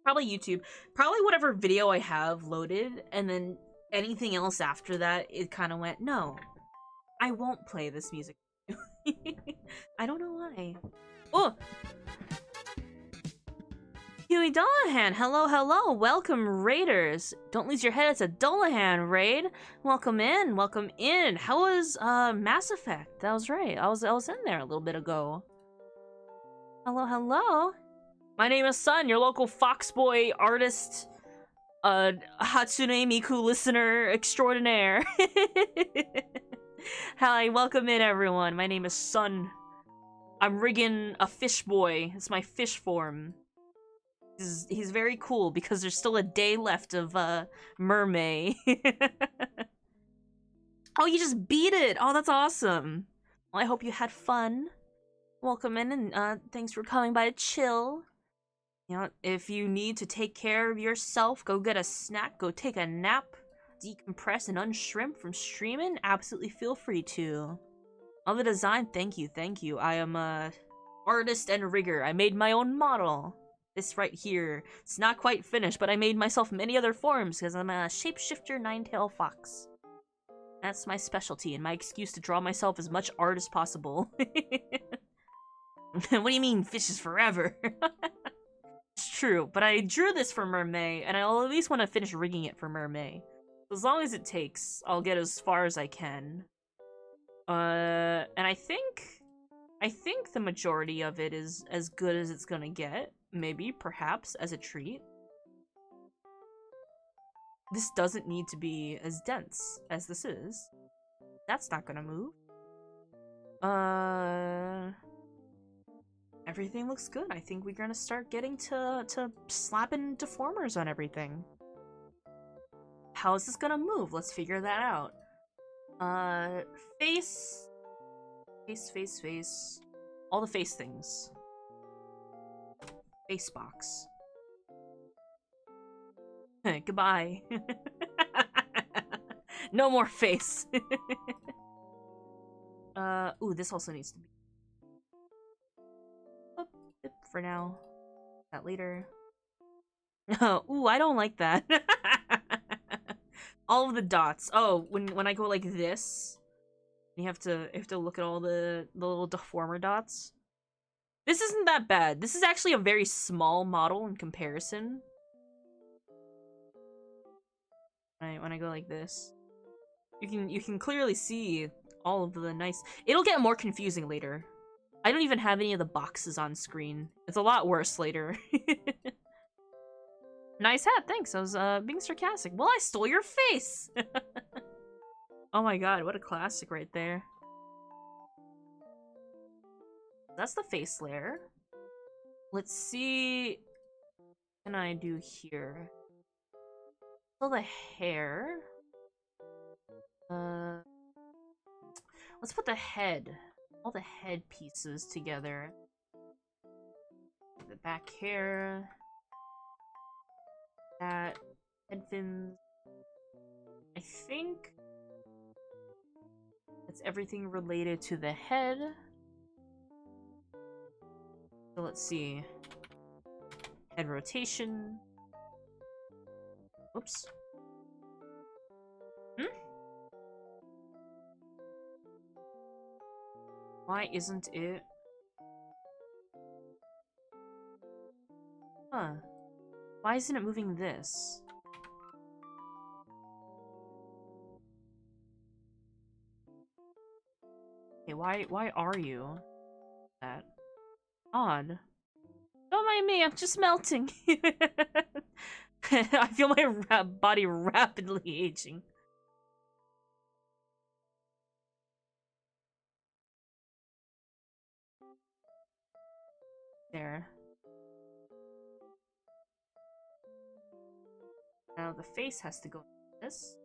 Probably YouTube. Probably whatever video I have loaded, and then anything else after that, it kind of went, no, I won't play this music. I don't know why. Oh! Huey Dullahan, hello, hello, welcome raiders. Don't lose your head, it's a Dullahan raid. Welcome in, welcome in. How was Mass Effect? That was right. I was in there a little bit ago. Hello, hello. My name is Sun, your local Foxboy artist, Hatsune Miku listener extraordinaire. Hi, welcome in everyone. My name is Sun. I'm rigging a fish boy. It's my fish form. He's very cool because there's still a day left of Mermay. Oh, you just beat it! Oh, that's awesome. Well, I hope you had fun. Welcome in and thanks for coming by to chill. You know, if you need to take care of yourself, go get a snack, go take a nap, decompress and unshrimp from streaming, absolutely feel free to. All the design, thank you. I am a artist and rigger. I made my own model. This right here. It's not quite finished, but I made myself many other forms because I'm a shapeshifter nine-tailed fox. That's my specialty and my excuse to draw myself as much art as possible. What do you mean, fishes forever? It's true, but I drew this for Mermay, and I'll at least want to finish rigging it for Mermay. As long as it takes, I'll get as far as I can. And I think the majority of it is as good as it's gonna get. Maybe, perhaps, as a treat. This doesn't need to be as dense as this is. That's not gonna move. Everything looks good. I think we're gonna start getting to slapping deformers on everything. How is this gonna move? Let's figure that out. Face. All the face things. Face box. Goodbye. No more face. Ooh, this also needs to be for now. That later. Ooh, I don't like that. All of the dots. Oh, when I go like this, you have to look at all the little deformer dots. This isn't that bad. This is actually a very small model in comparison. When I go like this, you can clearly see all of the nice. It'll get more confusing later. I don't even have any of the boxes on screen. It's a lot worse later. Nice hat, thanks. I was being sarcastic. Well, I stole your face. Oh my god, what a classic right there. That's the face layer. Let's see. What can I do here? So the hair. Let's put the head. All the head pieces together. The back hair. That head fins. I think that's everything related to the head. So let's see. Head rotation. Oops. Hmm? Why isn't it? Huh. Why isn't it moving this? Okay, why are you that? Odd. Don't mind me, I'm just melting. I feel my body rapidly aging. There. Now the face has to go like this.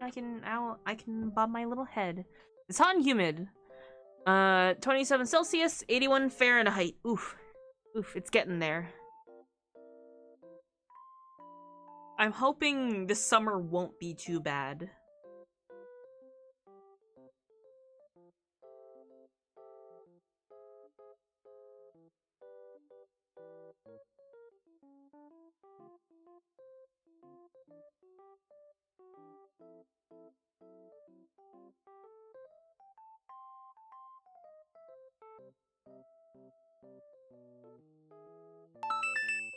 I can bob my little head. It's hot and humid. 27 Celsius, 81 Fahrenheit. Oof. Oof, it's getting there. I'm hoping this summer won't be too bad.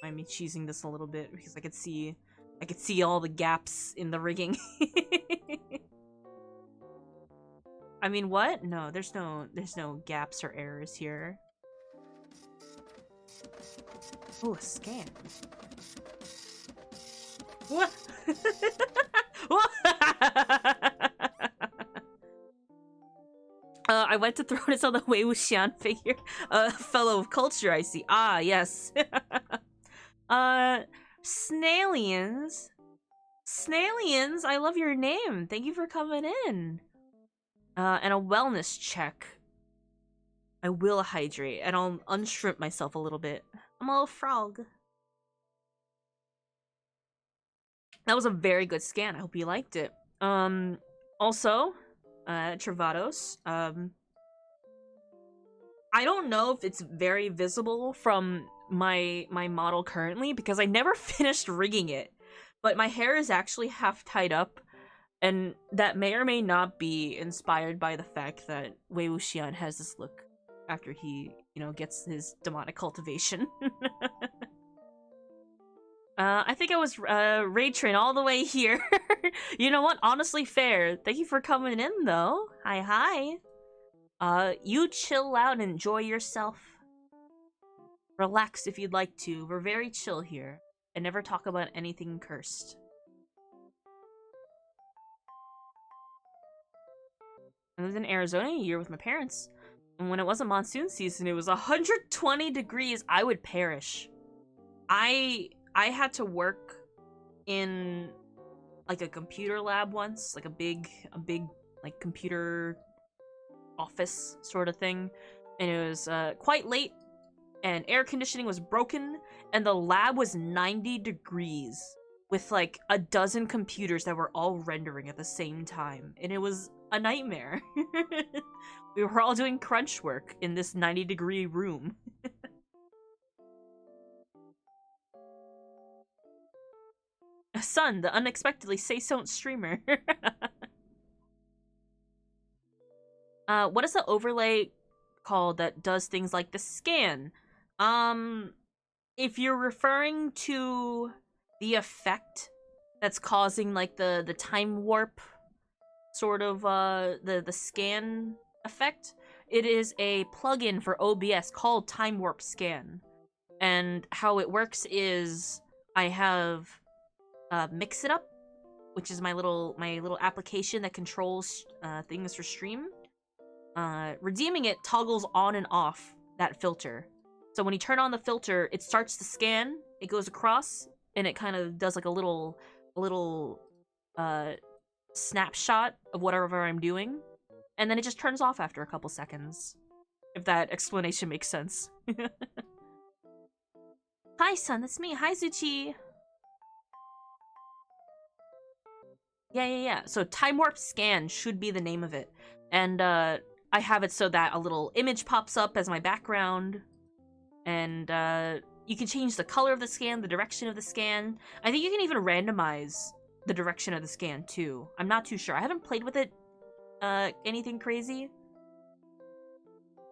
Mind me cheesing this a little bit because I could see all the gaps in the rigging. I mean, what? No, there's no gaps or errors here. Oh, a scan. What? I went to throw this on the Wei Wuxian figure. Fellow of culture, I see. Ah, yes. Snailians. Snailians, I love your name. Thank you for coming in. And a wellness check. I will hydrate, and I'll unshrimp myself a little bit. I'm a little frog. That was a very good scan. I hope you liked it. Also, Travados, I don't know if it's very visible from my model currently because I never finished rigging it, but my hair is actually half tied up, and that may or may not be inspired by the fact that Wei Wuxian has this look after he, gets his demonic cultivation. I think I was raid train all the way here. You know what? Honestly, fair. Thank you for coming in, though. Hi. You chill out and enjoy yourself. Relax if you'd like to. We're very chill here. And never talk about anything cursed. I lived in Arizona a year with my parents. And when it wasn't monsoon season, it was 120 degrees. I would perish. I had to work in like a computer lab once, like a big like computer office sort of thing, and it was quite late, and air conditioning was broken, and the lab was 90 degrees with like a dozen computers that were all rendering at the same time, and it was a nightmare. We were all doing crunch work in this 90-degree room. Son, the unexpectedly say-so streamer. What is the overlay called that does things like the scan? If you're referring to the effect that's causing like the time warp sort of the scan effect, it is a plugin for OBS called Time Warp Scan. And how it works is I have Mix It Up, which is my little application that controls things for stream. Redeeming it toggles on and off that filter. So when you turn on the filter, it starts to scan, it goes across, and it kind of does like a little snapshot of whatever I'm doing, and then it just turns off after a couple seconds. If that explanation makes sense. Hi, son, that's me. Hi, Zuchi. Yeah. So time warp scan should be the name of it. And I have it so that a little image pops up as my background. And you can change the color of the scan, the direction of the scan. I think you can even randomize the direction of the scan too. I'm not too sure. I haven't played with it anything crazy.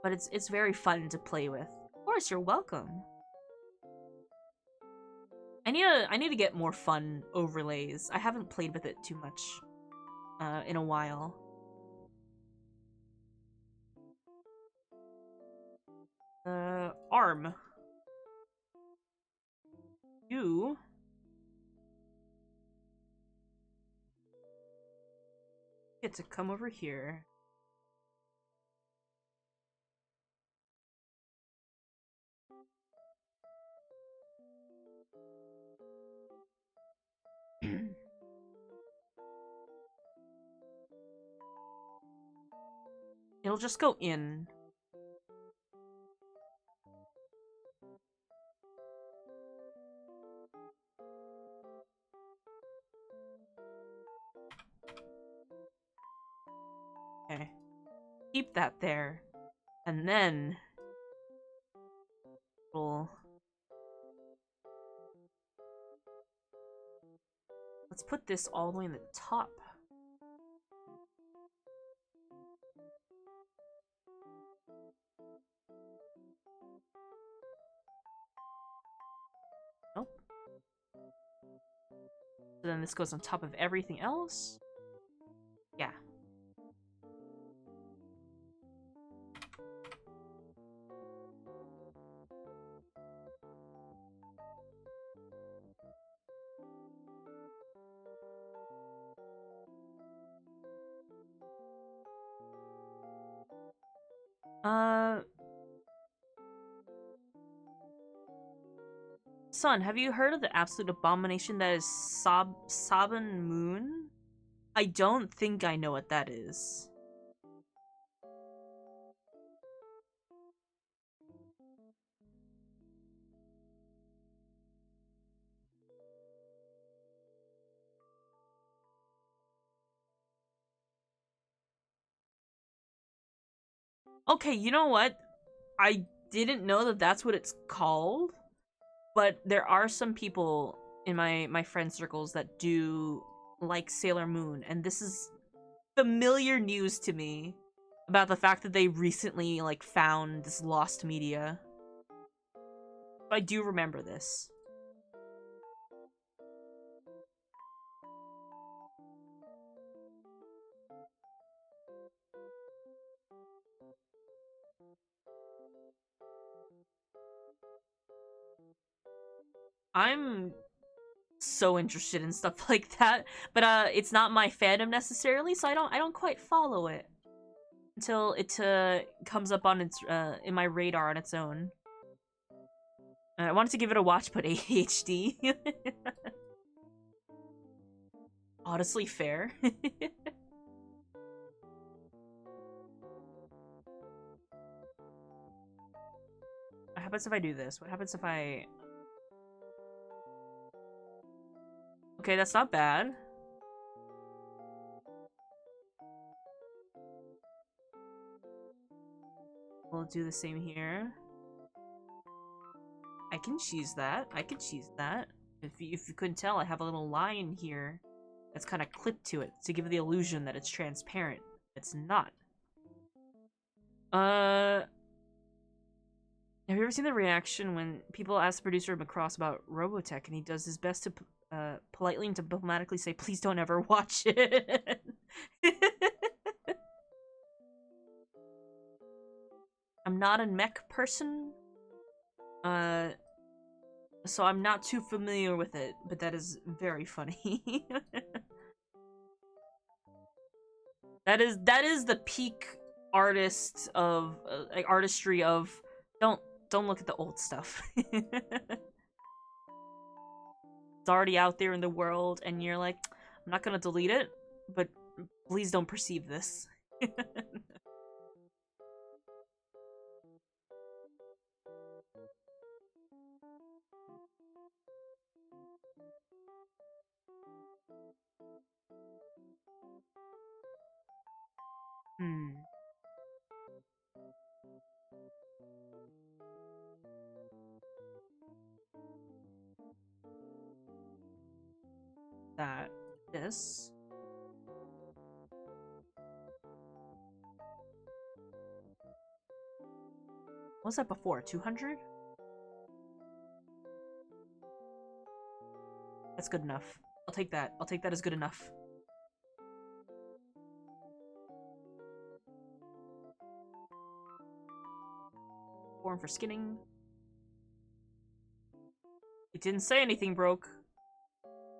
But it's very fun to play with. Of course, you're welcome. I need to get more fun overlays. I haven't played with it too much in a while. Arm. You get to come over here. It'll just go in. Okay. Keep that there. And then we'll... Let's put this all the way in the top. Nope. So then this goes on top of everything else. Yeah. Son, have you heard of the absolute abomination that is Saban Moon? I don't think I know what that is. Okay, you know what? I didn't know that that's what it's called, but there are some people in my friend circles that do like Sailor Moon, and this is familiar news to me about the fact that they recently like found this lost media. I do remember this. I'm so interested in stuff like that, but it's not my fandom necessarily, so I don't quite follow it until it comes up on its in my radar on its own. I wanted to give it a watch, but ADHD. Honestly, fair. What happens if I do this? What happens if I... Okay, that's not bad. We'll do the same here. I can cheese that. I can cheese that. If you couldn't tell, I have a little line here that's kind of clipped to it to give the illusion that it's transparent. It's not. Have you ever seen the reaction when people ask the producer of Macross about Robotech and he does his best to politely and diplomatically say, please don't ever watch it? I'm not a mech person, so I'm not too familiar with it, but that is very funny. That is the peak artist of like artistry of don't look at the old stuff. It's already out there in the world, and you're like, I'm not gonna delete it, but please don't perceive this. Hmm. That. This. What was that before? 200? That's good enough. I'll take that. I'll take that as good enough. Form for skinning. It didn't say anything broke.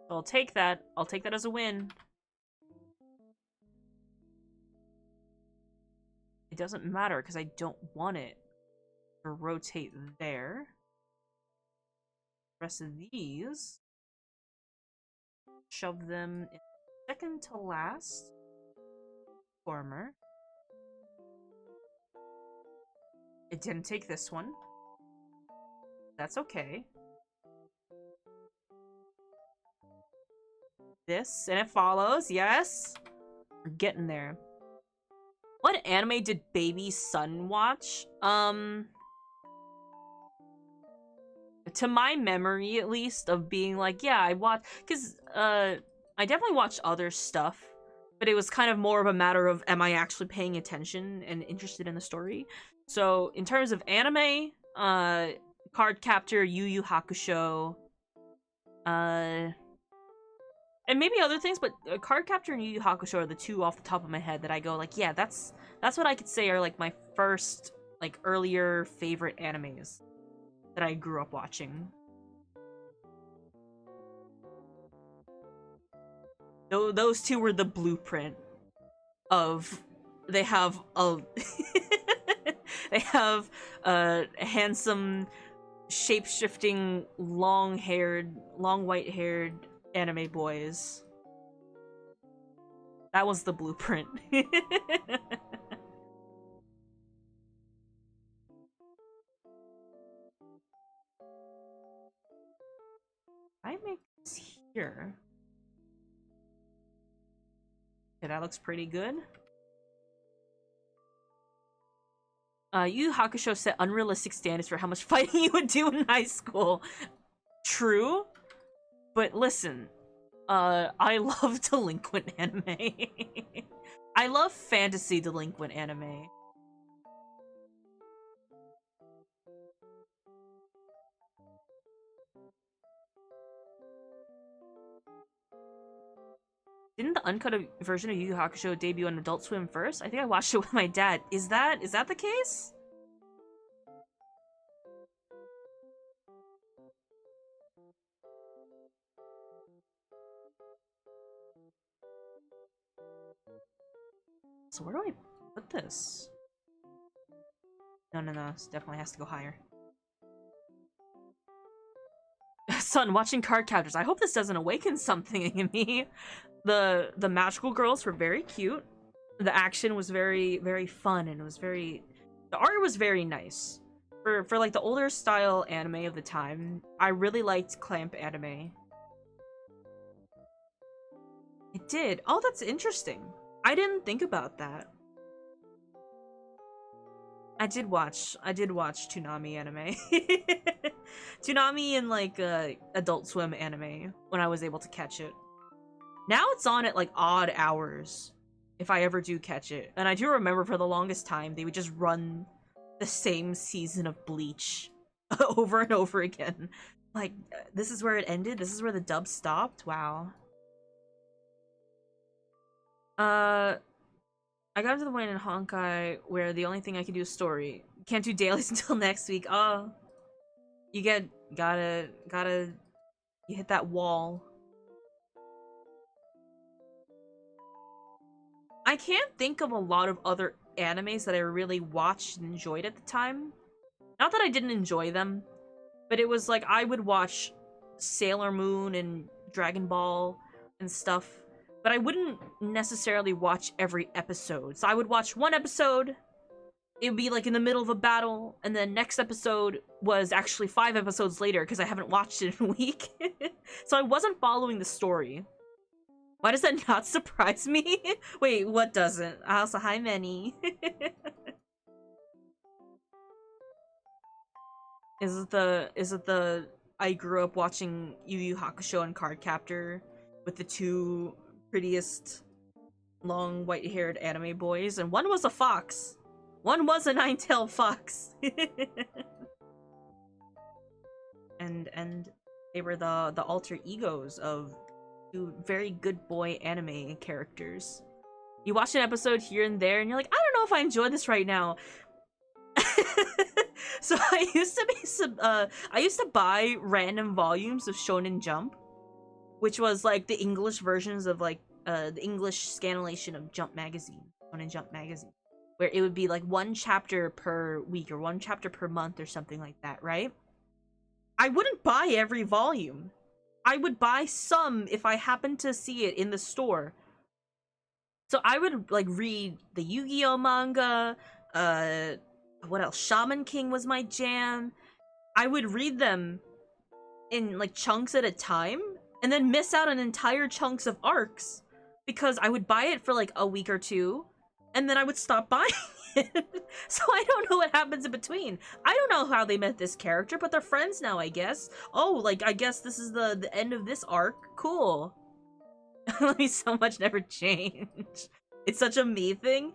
So I'll take that. I'll take that as a win. It doesn't matter because I don't want it to rotate there. The rest of these, shove them in second to last. Former. It didn't take this one. That's okay. This, and it follows, yes. We're getting there. What anime did Baby Son watch? To my memory, at least, of being like, yeah, I watched, because, I definitely watched other stuff, but it was kind of more of a matter of, am I actually paying attention and interested in the story? So, in terms of anime, Card Captor, Yu Yu Hakusho, and maybe other things, but Card Captor and Yu Yu Hakusho are the two off the top of my head that I go, like, yeah, that's what I could say are, like, my first, like, earlier favorite animes that I grew up watching. Those two were the blueprint of... They have a... they have handsome, shape-shifting, long white-haired anime boys. That was the blueprint. I make this here. Okay, that looks pretty good. Yu Yu Hakusho set unrealistic standards for how much fighting you would do in high school. True, but listen, I love delinquent anime. I love fantasy delinquent anime. Didn't the uncut version of Yu Yu Hakusho debut on Adult Swim first? I think I watched it with my dad. Is that the case? So where do I put this? No, this definitely has to go higher. Son, watching card captors. I hope this doesn't awaken something in me. The magical girls were very cute. The action was very, very fun, and it was very... The art was very nice. For like the older style anime of the time, I really liked Clamp anime. It did. Oh, that's interesting. I didn't think about that. I did watch Toonami anime. Toonami and like Adult Swim anime when I was able to catch it. Now it's on at like odd hours if I ever do catch it. And I do remember for the longest time they would just run the same season of Bleach over and over again. Like, this is where it ended? This is where the dub stopped? Wow. I got to the point in Honkai where the only thing I can do is story. Can't do dailies until next week. Oh. You gotta, you hit that wall. I can't think of a lot of other animes that I really watched and enjoyed at the time. Not that I didn't enjoy them, but it was like I would watch Sailor Moon and Dragon Ball and stuff, but I wouldn't necessarily watch every episode. So I would watch one episode, it would be like in the middle of a battle, and then next episode was actually 5 episodes later because I haven't watched it in a week. So I wasn't following the story. Why does that not surprise me? Wait, what doesn't? Also, hi, Manny. Is it the I grew up watching Yu Yu Hakusho and Cardcaptor with the two prettiest long white-haired anime boys, and one was a fox. One was a nine-tailed fox. and they were the alter egos of two very good boy anime characters. You watch an episode here and there, and you're like, I don't know if I enjoy this right now. So I used to buy random volumes of Shonen Jump, which was like the English versions of like the English scanlation of Jump magazine, Shonen Jump magazine, where it would be like one chapter per week or one chapter per month or something like that, right? I wouldn't buy every volume. I would buy some if I happened to see it in the store. So I would like read the Yu-Gi-Oh manga, what else? Shaman King was my jam. I would read them in like chunks at a time and then miss out on entire chunks of arcs because I would buy it for like a week or two and then I would stop buying it. So I don't know what happens in between. I don't know how they met this character, but they're friends now, I guess. Oh, like I guess this is the end of this arc. Cool. Let me so much never change. It's such a me thing.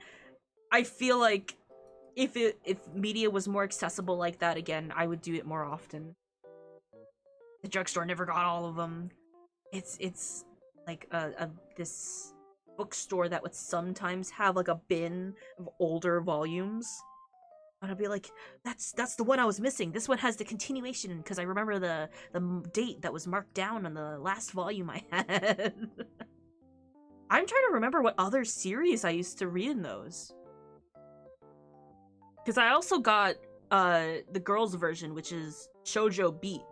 I feel like if media was more accessible like that again, I would do it more often. The drugstore never got all of them. It's like this bookstore that would sometimes have like a bin of older volumes. And I'd be like, that's the one I was missing. This one has the continuation because I remember the date that was marked down on the last volume I had. I'm trying to remember what other series I used to read in those. Because I also got the girls' version, which is Shoujo Beat.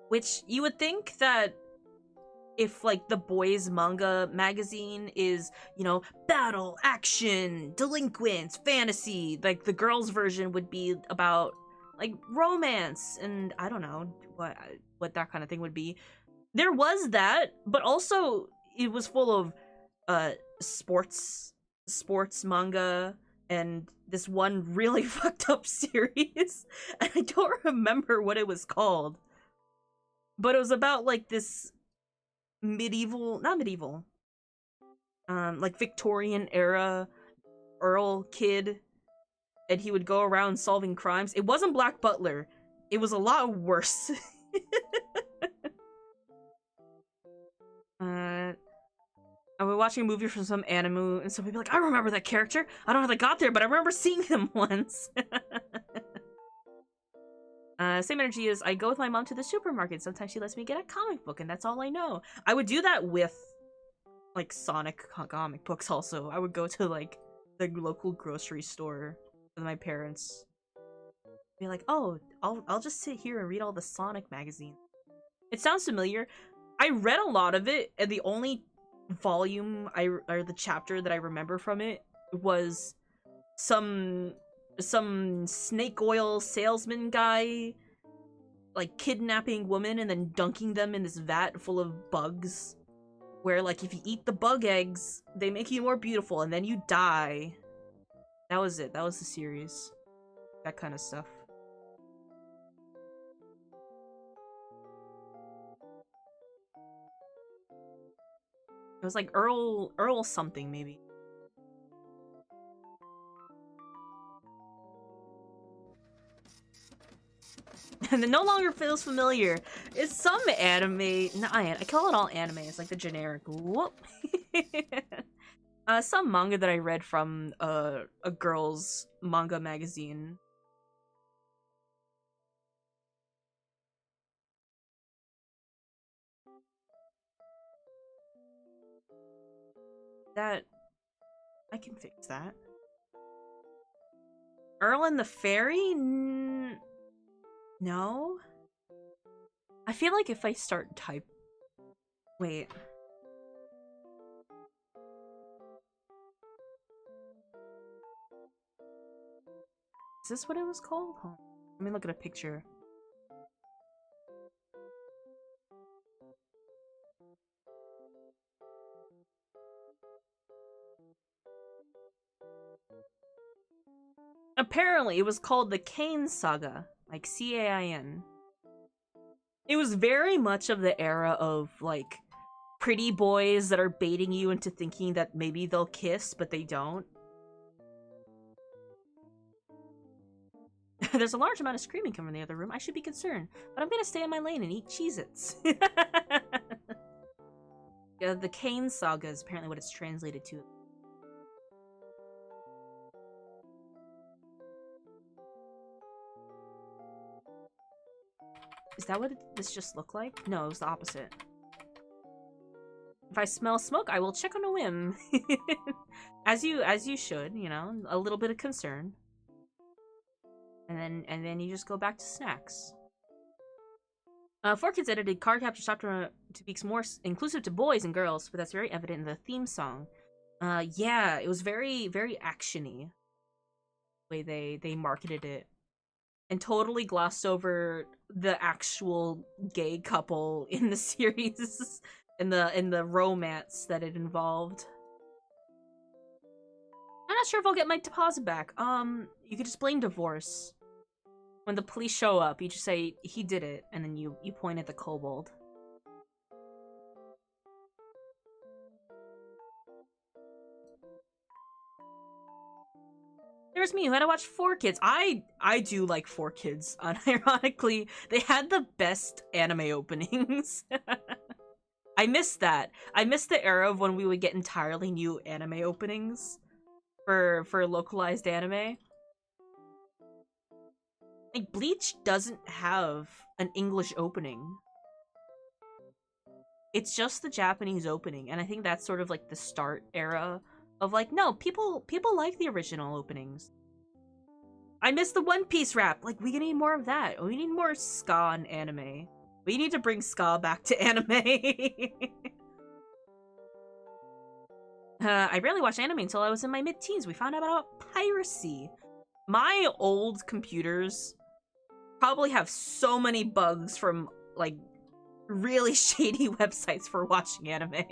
Which you would think that if like the boys manga magazine is, you know, battle, action, delinquents, fantasy, like the girls version would be about like romance and I don't know what that kind of thing would be. There was that, but also it was full of sports manga and this one really fucked up series and I don't remember what it was called. But it was about like this not medieval, like Victorian era Earl kid, and he would go around solving crimes. It wasn't Black Butler. It was a lot worse. I was watching a movie from some anime, and some people like, I remember that character. I don't know how they got there, but I remember seeing them once. Same energy as I go with my mom to the supermarket. Sometimes she lets me get a comic book, and that's all I know. I would do that with, like, Sonic comic books also. I would go to, like, the local grocery store with my parents. Be like, oh, I'll just sit here and read all the Sonic magazines. It sounds familiar. I read a lot of it, and the only volume or the chapter that I remember from it was some snake oil salesman guy like kidnapping women and then dunking them in this vat full of bugs where like if you eat the bug eggs they make you more beautiful and then you die. That was it. That was the series. That kind of stuff. It was like Earl something maybe. And it no longer feels familiar. It's some anime. No, I call it all anime. It's like the generic. Whoop. Some manga that I read from a girl's manga magazine. That I can fix that. Earl and the Fairy? No. I feel like if I start type. Wait. Is this what it was called? Hold on. Let me look at a picture. Apparently, it was called the Cain Saga, like Cain. It was very much of the era of, like, pretty boys that are baiting you into thinking that maybe they'll kiss, but they don't. There's a large amount of screaming coming from the other room. I should be concerned, but I'm gonna stay in my lane and eat Cheez-Its. Yeah, the Cain Saga is apparently what it's translated to. Is that what this just looked like? No, it was the opposite. If I smell smoke, I will check on a whim. as you should, you know, a little bit of concern. And then you just go back to snacks. 4Kids edited card capture software to be more inclusive to boys and girls, but that's very evident in the theme song. Yeah, it was very, very actiony. The way they marketed it. And totally glossed over the actual gay couple in the series and the romance that it involved. I'm not sure if I'll get my deposit back. You could just blame divorce. When the police show up, you just say he did it, and then you point at the kobold. There's me who had to watch 4Kids. I do like 4Kids, unironically. They had the best anime openings. I miss that. I miss the era of when we would get entirely new anime openings for localized anime. Like, Bleach doesn't have an English opening. It's just the Japanese opening, and I think that's sort of like the start era of, like, no, people like the original openings. I miss the One Piece rap. Like, we need more of that. We need more ska in anime. We need to bring ska back to anime. I rarely watched anime until I was in my mid-teens. We found out about piracy. My old computers probably have so many bugs from, like, really shady websites for watching anime.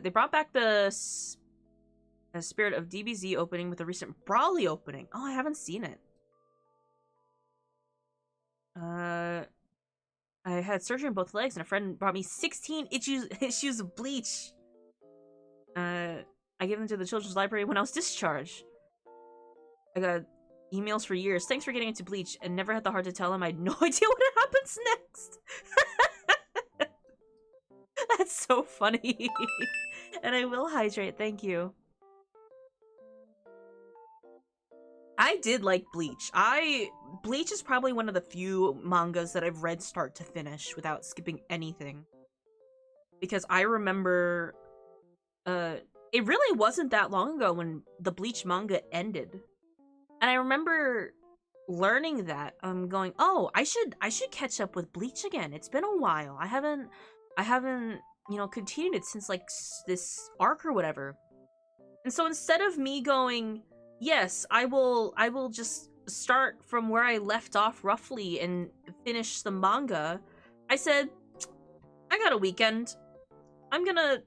They brought back the Spirit of DBZ opening with a recent Brawly opening. Oh, I haven't seen it. I had surgery on both legs, and a friend brought me 16 issues of Bleach. I gave them to the children's library when I was discharged. I got emails for years. Thanks for getting into Bleach, and never had the heart to tell him I had no idea what happens next. That's so funny. And I will hydrate, thank you. I did like Bleach. Bleach is probably one of the few mangas that I've read start to finish without skipping anything. Because I remember, it really wasn't that long ago when the Bleach manga ended. And I remember learning that, going, oh, I should catch up with Bleach again. It's been a while. I haven't, you know, continued it since, like, this arc or whatever. And so instead of me going, yes, I will just start from where I left off roughly and finish the manga, I said, I got a weekend. I'm gonna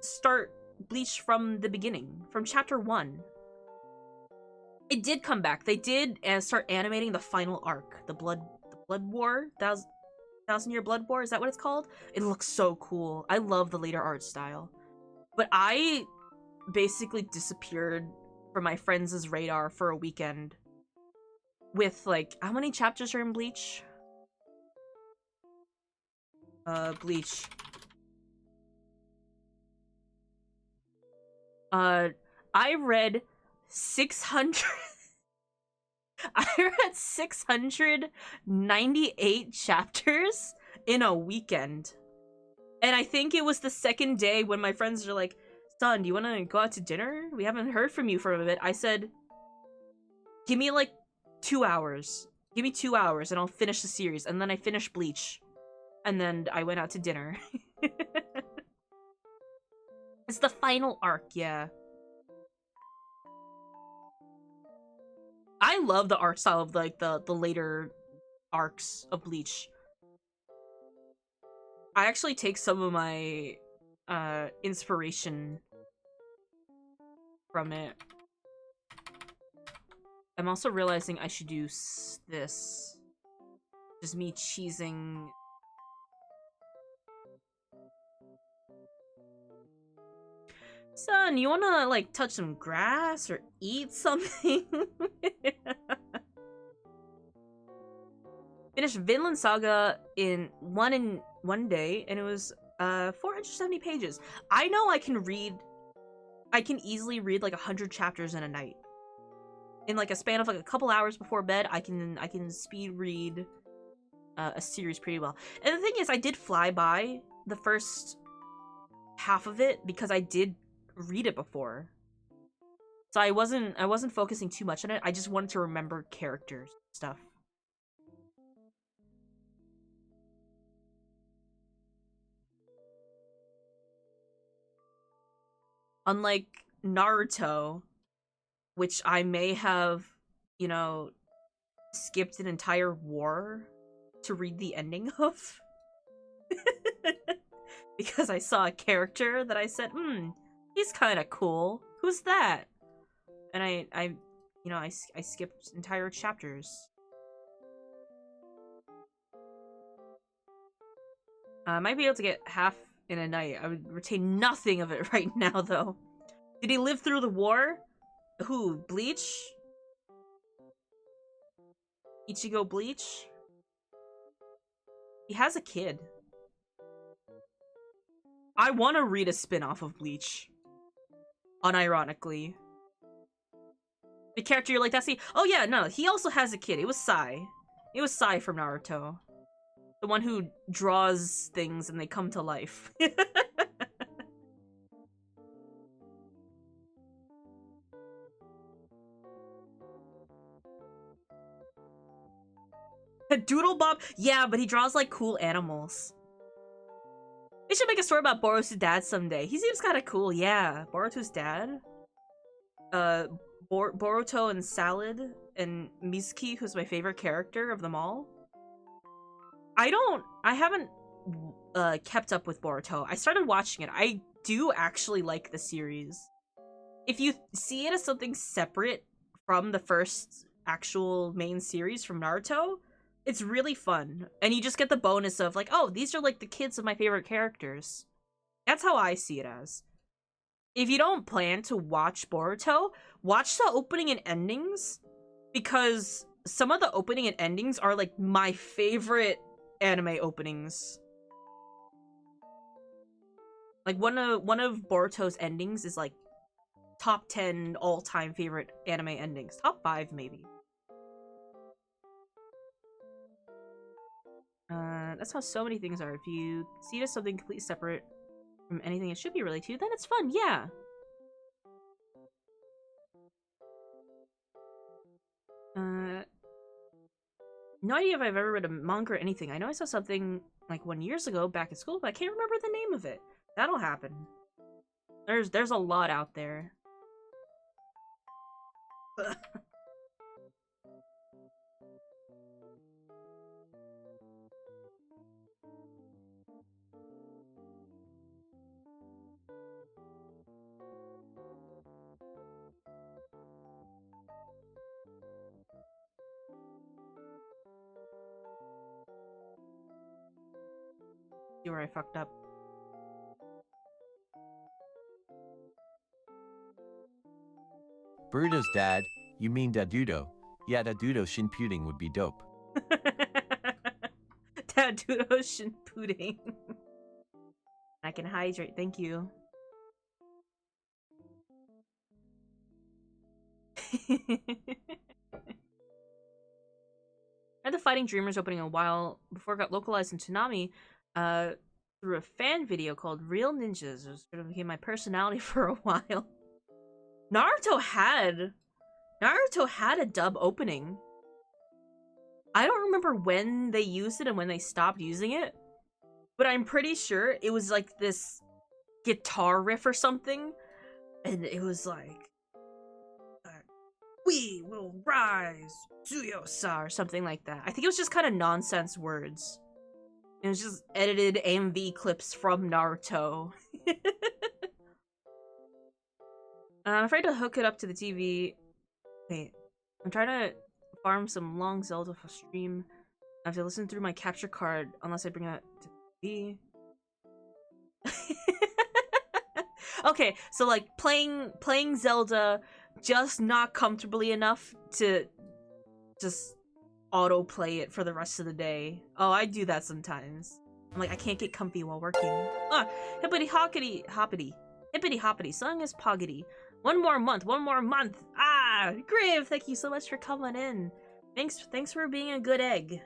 start Bleach from the beginning, from chapter 1. It did come back. They did start animating the final arc, the Blood War, Thousand-Year Blood War. Is that what it's called? It looks so cool. I love the later art style. But I basically disappeared from my friends' radar for a weekend with, like, how many chapters are in Bleach? Bleach. I read 600 I read 698 chapters in a weekend. And I think it was the second day when my friends are like, son, do you want to go out to dinner? We haven't heard from you for a bit. I said, give me like 2 hours. Give me 2 hours and I'll finish the series. And then I finished Bleach. And then I went out to dinner. It's the final arc, yeah. I love the art style of, like, the later arcs of Bleach. I actually take some of my inspiration from it. I'm also realizing I should do this. Just me cheesing. Son, you wanna, like, touch some grass or eat something? Finished Vinland Saga in one day, and it was 470 pages. I know I can easily read like 100 chapters in a night. In like a span of like a couple hours before bed, I can speed read a series pretty well. And the thing is, I did fly by the first half of it because I did read it before. So I wasn't focusing too much on it. I just wanted to remember characters stuff. Unlike Naruto, which I may have, you know, skipped an entire war to read the ending of. Because I saw a character that I said, he's kind of cool. Who's that? And I skipped entire chapters. I might be able to get half in a night. I would retain nothing of it right now, though. Did he live through the war? Who? Bleach? Ichigo Bleach? He has a kid. I want to read a spin-off of Bleach. Unironically. The character you're like, that's he. Oh yeah, no, he also has a kid. It was Sai. It was Sai from Naruto. The one who draws things and they come to life. Doodle Bob? Yeah, but he draws like cool animals. They should make a story about Boruto's dad someday. He seems kind of cool, yeah. Boruto's dad? Boruto and Salad and Mizuki, who's my favorite character of them all. I haven't kept up with Boruto. I started watching it. I do actually like the series. If you see it as something separate from the first actual main series from Naruto, it's really fun. And you just get the bonus of like, oh, these are like the kids of my favorite characters. That's how I see it as. If you don't plan to watch Boruto, watch the opening and endings, because some of the opening and endings are like my favorite anime openings. Like one of Boruto's endings is like top 10 all-time favorite anime endings. Top 5 maybe. That's how so many things are. If you see it as something completely separate from anything it should be related to, then it's fun, yeah. No idea if I've ever read a manga or anything. I know I saw something like 1 year ago back at school, but I can't remember the name of it. That'll happen. There's a lot out there. See where I fucked up. Burrito's dad, you mean Dadudo. Yeah, Dadudo shin pudding would be dope. Dadudo shin pudding. I can hydrate, thank you. I had the Fighting Dreamers opening a while before it got localized in Toonami through a fan video called Real Ninjas. It sort of became my personality for a while. Naruto had a dub opening. I don't remember when they used it and when they stopped using it, but I'm pretty sure it was like this guitar riff or something, and it was like, we will rise, Tsuyosa, or something like that. I think it was just kind of nonsense words. It was just edited AMV clips from Naruto. I'm afraid to hook it up to the TV. Wait, I'm trying to farm some long Zelda for stream. I have to listen through my capture card unless I bring it to the TV. Okay, so like playing Zelda just not comfortably enough to just autoplay it for the rest of the day. Oh, I do that sometimes. I'm like, I can't get comfy while working. Ah, hippity hoppity hoppity. Hippity hoppity, song is poggity. One more month. Ah, Griv, thank you so much for coming in. Thanks for being a good egg.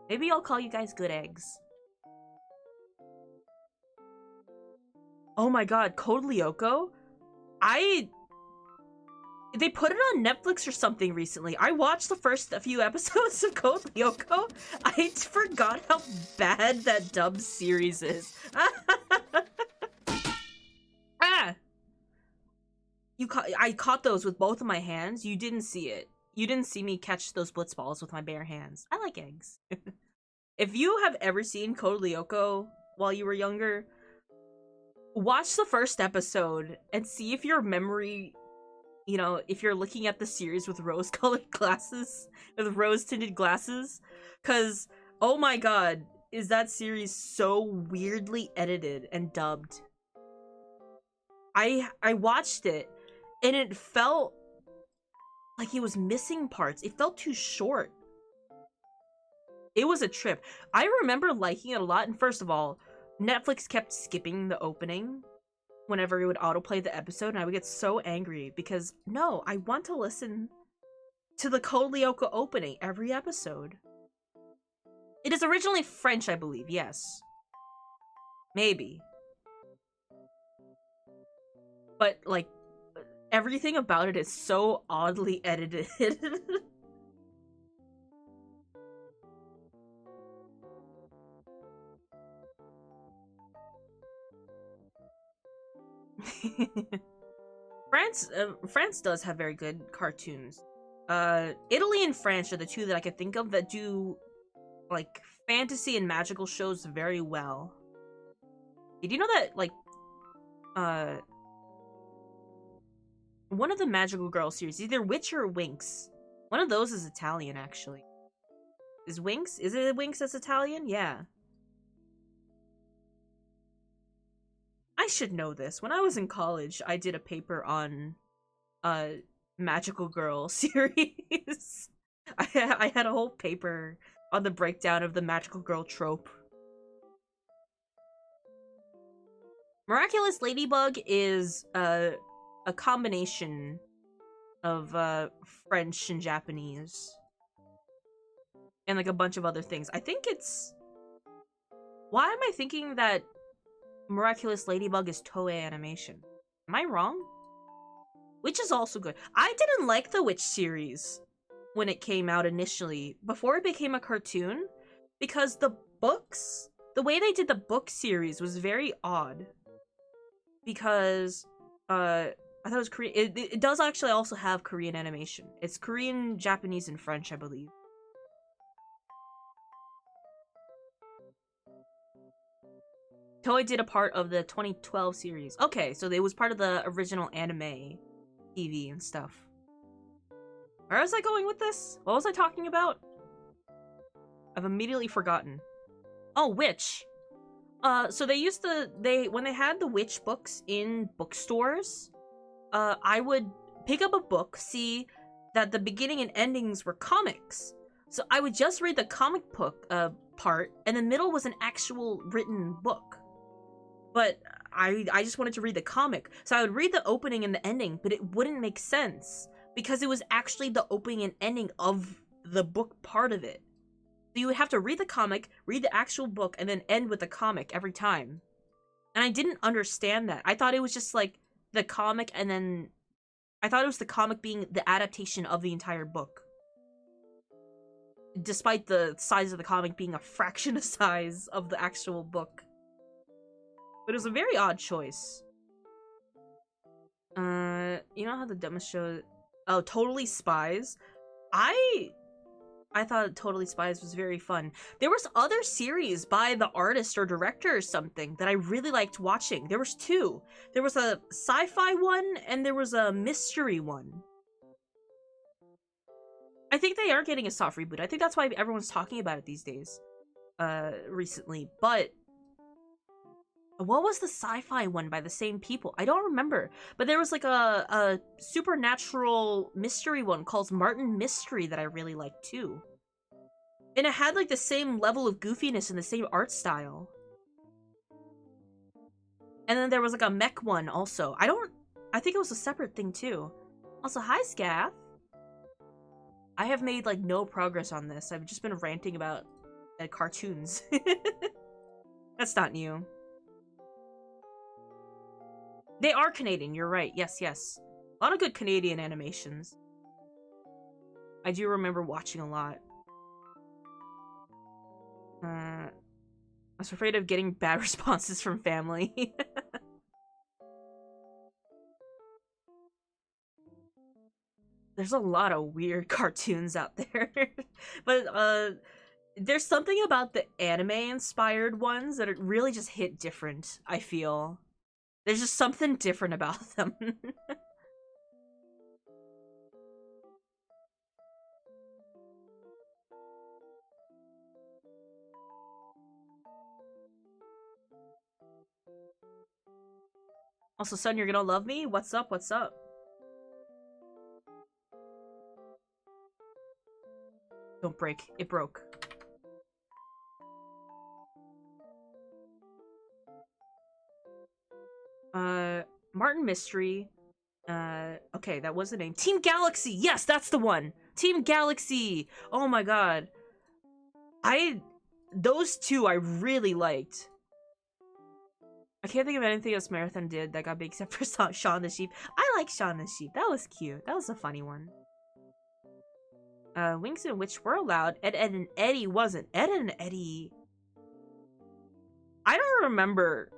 Maybe I'll call you guys good eggs. Oh my god, Code Lyoko? They put it on Netflix or something recently. I watched the first few episodes of Code Lyoko. I forgot how bad that dub series is. Ah! I caught those with both of my hands. You didn't see it. You didn't see me catch those blitz balls with my bare hands. I like eggs. If you have ever seen Code Lyoko while you were younger, watch the first episode and see if your memory, you know, if you're looking at the series with rose-colored glasses, with rose-tinted glasses, because, oh my god, is that series so weirdly edited and dubbed. I watched it, and it felt like it was missing parts. It felt too short. It was a trip. I remember liking it a lot, and first of all, Netflix kept skipping the opening whenever it would autoplay the episode, and I would get so angry because, no, I want to listen to the Code Lyoko opening every episode. It is originally French, I believe, yes. Maybe. But, like, everything about it is so oddly edited. France does have very good cartoons. Italy and France are the two that I could think of that do, like, fantasy and magical shows very well. Did you know that, like, one of the Magical Girl series, either Witch or Winx, one of those is Italian, actually. Is it Winx that's Italian? Yeah. I should know this. When I was in college, I did a paper on Magical Girl series. I had a whole paper on the breakdown of the Magical Girl trope. Miraculous Ladybug is a combination of French and Japanese. And like a bunch of other things. I think it's... Why am I thinking that Miraculous Ladybug is Toei Animation? Am I wrong? Witch is also good. I didn't like the Witch series when it came out initially, before it became a cartoon, because the books, the way they did the book series was very odd. Because, I thought it was Korean. It does actually also have Korean animation. It's Korean, Japanese, and French, I believe. Toei did a part of the 2012 series. Okay, so it was part of the original anime TV and stuff. Where was I going with this? What was I talking about? I've immediately forgotten. Oh, Witch. So when they had the Witch books in bookstores, I would pick up a book, see that the beginning and endings were comics. So I would just read the comic book part, and the middle was an actual written book. But I just wanted to read the comic. So I would read the opening and the ending, but it wouldn't make sense because it was actually the opening and ending of the book part of it. So you would have to read the comic, read the actual book, and then end with the comic every time. And I didn't understand that. I thought it was just like the comic and then... I thought it was the comic being the adaptation of the entire book. Despite the size of the comic being a fraction of size of the actual book. But it was a very odd choice. You know how the dumbest show... Oh, Totally Spies? I I thought Totally Spies was very fun. There was other series by the artist or director or something that I really liked watching. There was two. There was a sci-fi one and there was a mystery one. I think they are getting a soft reboot. I think that's why everyone's talking about it these days. Recently. But what was the sci-fi one by the same people? I don't remember. But there was like a supernatural mystery one called Martin Mystery that I really liked too. And it had like the same level of goofiness and the same art style. And then there was like a mech one also. I think it was a separate thing too. Also, hi Scath. I have made like no progress on this. I've just been ranting about cartoons. That's not new. They are Canadian, you're right. Yes, yes. A lot of good Canadian animations. I do remember watching a lot. I was afraid of getting bad responses from family. There's a lot of weird cartoons out there. But, there's something about the anime-inspired ones that it really just hit different, I feel. There's just something different about them. Also, son, you're gonna love me? What's up? What's up? Don't break. It broke. Martin Mystery. Okay, that was the name. Team Galaxy! Yes, that's the one! Team Galaxy! Oh my god. Those two I really liked. I can't think of anything else Marathon did that got big except for Shaun the Sheep. I like Shaun the Sheep. That was cute. That was a funny one. Wings and Witch were allowed. Ed, Ed, and Eddie wasn't. Ed and Eddie... I don't remember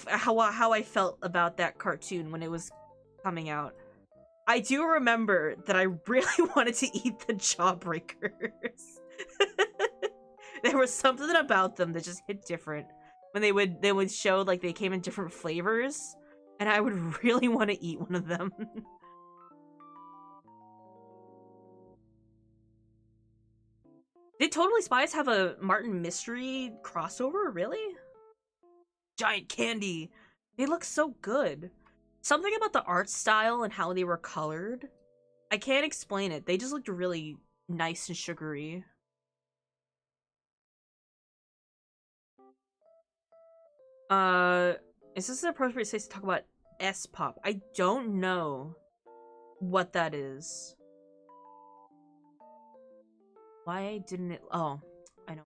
how I felt about that cartoon when it was coming out. I do remember that I really wanted to eat the Jawbreakers. There was something about them that just hit different. When they would show like they came in different flavors, and I would really want to eat one of them. Did Totally Spies have a Martin Mystery crossover? Really? Giant candy. They look so good. Something about the art style and how they were colored. I can't explain it. They just looked really nice and sugary. Is this an appropriate place to talk about S-pop? I don't know what that is. Why didn't it? Oh, I know.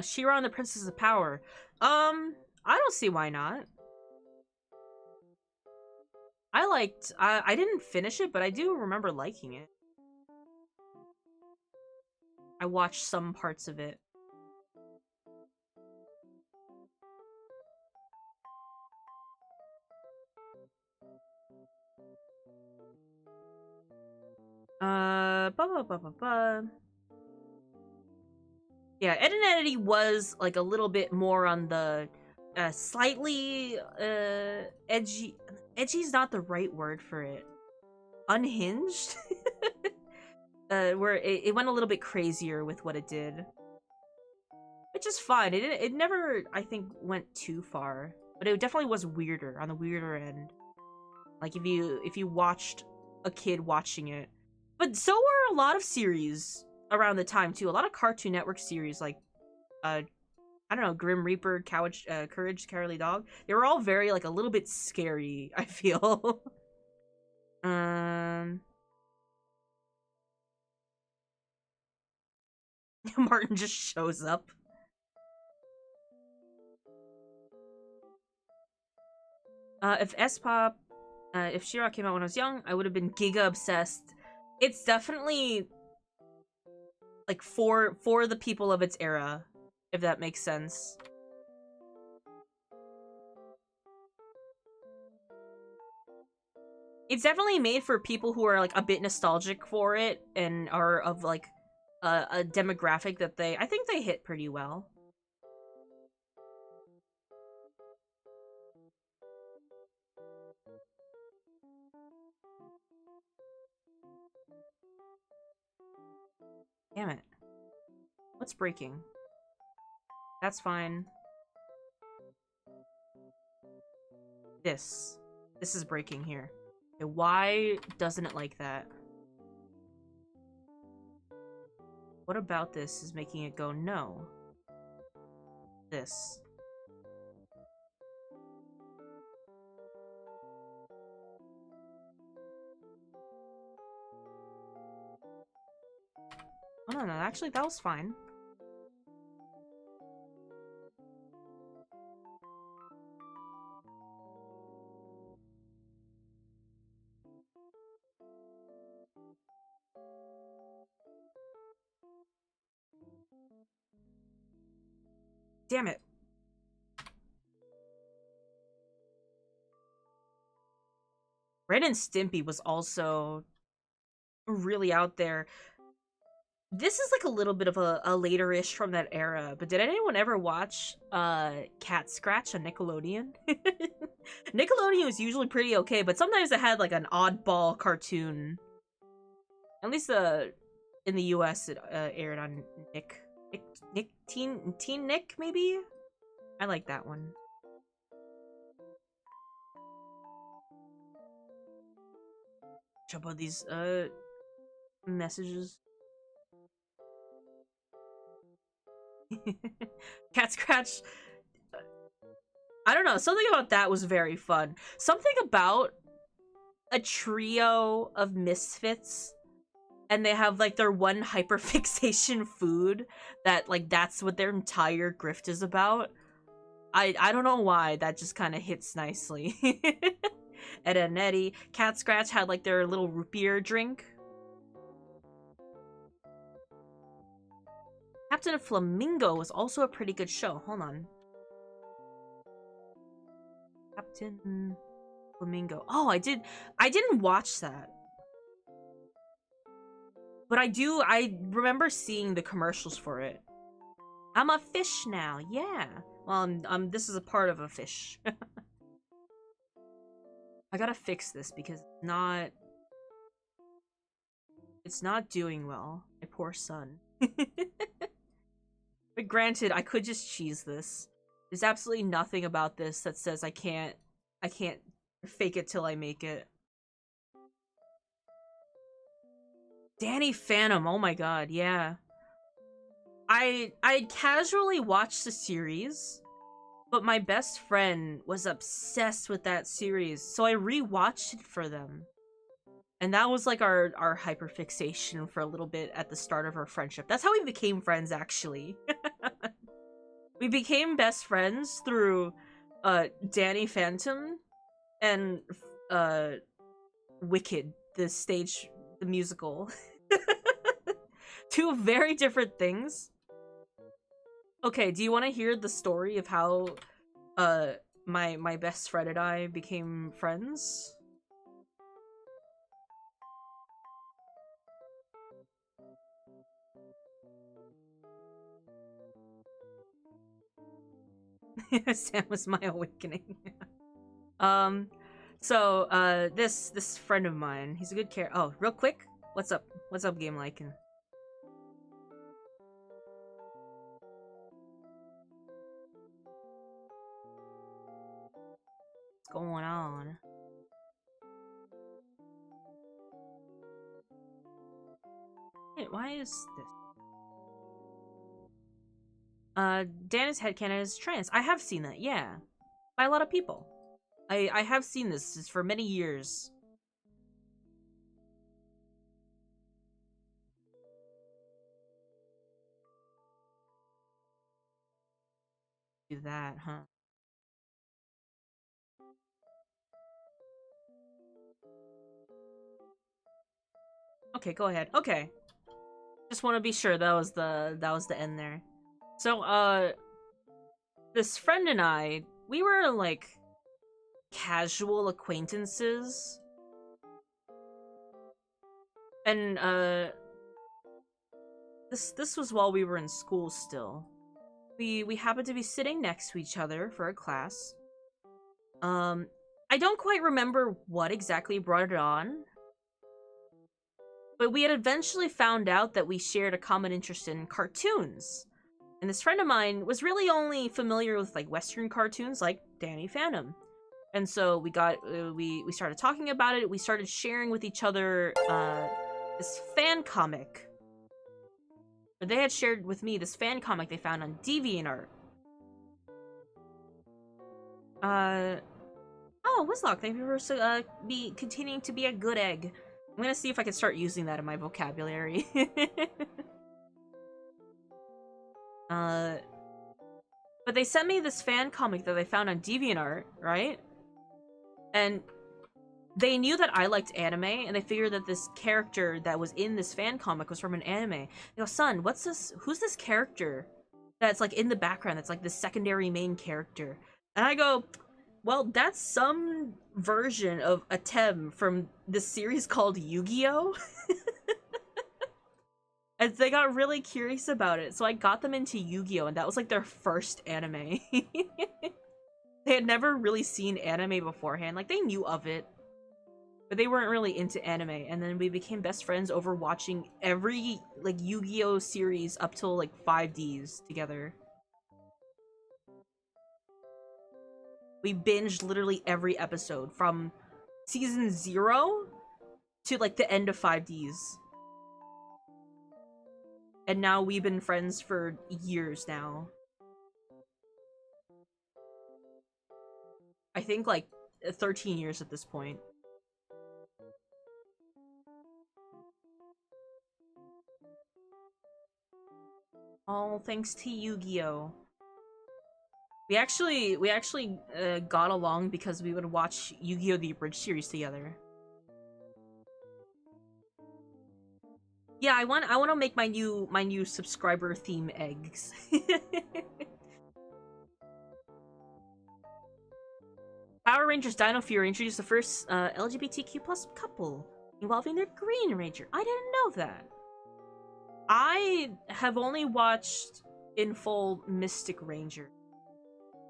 She-Ra and the Princess of Power. I don't see why not. I didn't finish it, but I do remember liking it. I watched some parts of it. Yeah, Ed and Eddie was like a little bit more on the slightly edgy. Edgy's not the right word for it. Unhinged? Where it went a little bit crazier with what it did. Which is fine. It never, I think, went too far. But it definitely was weirder, on the weirder end. Like if you watched a kid watching it. But so were a lot of series around the time too. A lot of Cartoon Network series like I don't know, Grim Reaper, Courage, Cowardly Dog. They were all very like a little bit scary, I feel. Martin just shows up. If S-pop, if She-Ra came out when I was young, I would have been giga obsessed. It's definitely like for the people of its era, if that makes sense. It's definitely made for people who are like a bit nostalgic for it and are of like a demographic that I think they hit pretty well. Damn it. What's breaking? That's fine. This. This is breaking here. Okay, why doesn't it like that? What about this is making it go no? This. Oh, no, actually, that was fine. Damn it. Ren and Stimpy was also really out there. This is like a little bit of a later-ish from that era, but did anyone ever watch Cat Scratch on Nickelodeon? Nickelodeon was usually pretty okay, but sometimes it had like an oddball cartoon. At least in the US it aired on Teen Nick maybe? I like that one. Jump on these messages. Cat Scratch. I don't know. Something about that was very fun. Something about a trio of misfits, and they have like their one hyperfixation food that like that's what their entire grift is about. I don't know why that just kind of hits nicely. Ed and Eddie, Cat Scratch had like their little root beer drink. Captain Flamingo was also a pretty good show. Hold on. Captain Flamingo. Oh, I didn't watch that. But I remember seeing the commercials for it. I'm a fish now. Yeah. Well, this is a part of a fish. I gotta fix this because it's not doing well. My poor son. But granted, I could just cheese this. There's absolutely nothing about this that says I can't fake it till I make it. Danny Phantom, oh my god, yeah. I casually watched the series, but my best friend was obsessed with that series, so I rewatched it for them. And that was like our hyperfixation for a little bit at the start of our friendship. That's how we became friends, actually. We became best friends through Danny Phantom and Wicked, the musical. Two very different things. Okay, do you want to hear the story of how my best friend and I became friends? Sam was my awakening. um, so this friend of mine, he's a good character. Oh, real quick, what's up? What's up, Game Lycan? What's going on? Wait, why is this? Dan is headcanon is trans. I have seen that, yeah. By a lot of people. I have seen this for many years. Do that, huh? Okay, go ahead. Okay. Just want to be sure that was the end there. So, this friend and I, we were like casual acquaintances. And this was while we were in school still. We happened to be sitting next to each other for a class. I don't quite remember what exactly brought it on, but we had eventually found out that we shared a common interest in cartoons. And this friend of mine was really only familiar with like Western cartoons like Danny Phantom. And so we got we started talking about it. We started sharing with each other this fan comic. Or they had shared with me this fan comic they found on DeviantArt. Oh, Whizlock, thank you for be continuing to be a good egg. I'm gonna see if I can start using that in my vocabulary. But they sent me this fan comic that they found on DeviantArt, right? And they knew that I liked anime, and they figured that this character that was in this fan comic was from an anime. They go, son, what's this? Who's this character that's like in the background? That's like the secondary main character. And I go, well, that's some version of a Tem from this series called Yu-Gi-Oh! And they got really curious about it, so I got them into Yu-Gi-Oh! And that was like their first anime. They had never really seen anime beforehand. Like, they knew of it, but they weren't really into anime. And then we became best friends over watching every, like, Yu-Gi-Oh! Series up till, like, 5Ds together. We binged literally every episode from season 0 to, like, the end of 5Ds. And now we've been friends for years now. I think, like, 13 years at this point. All thanks to Yu-Gi-Oh! We actually got along because we would watch Yu-Gi-Oh! The Abridged series together. Yeah, I want to make my new subscriber theme eggs. Power Rangers Dino Fury introduced the first LGBTQ plus couple involving their Green Ranger. I didn't know that. I have only watched in full Mystic Ranger.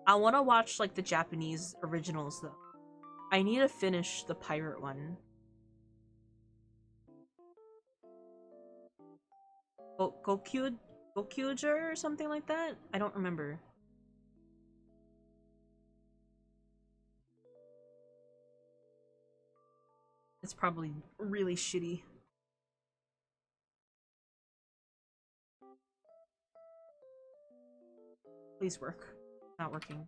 I want to watch like the Japanese originals though. I need to finish the pirate one. Gokyuger or something like that? I don't remember. It's probably really shitty. Please work. Not working.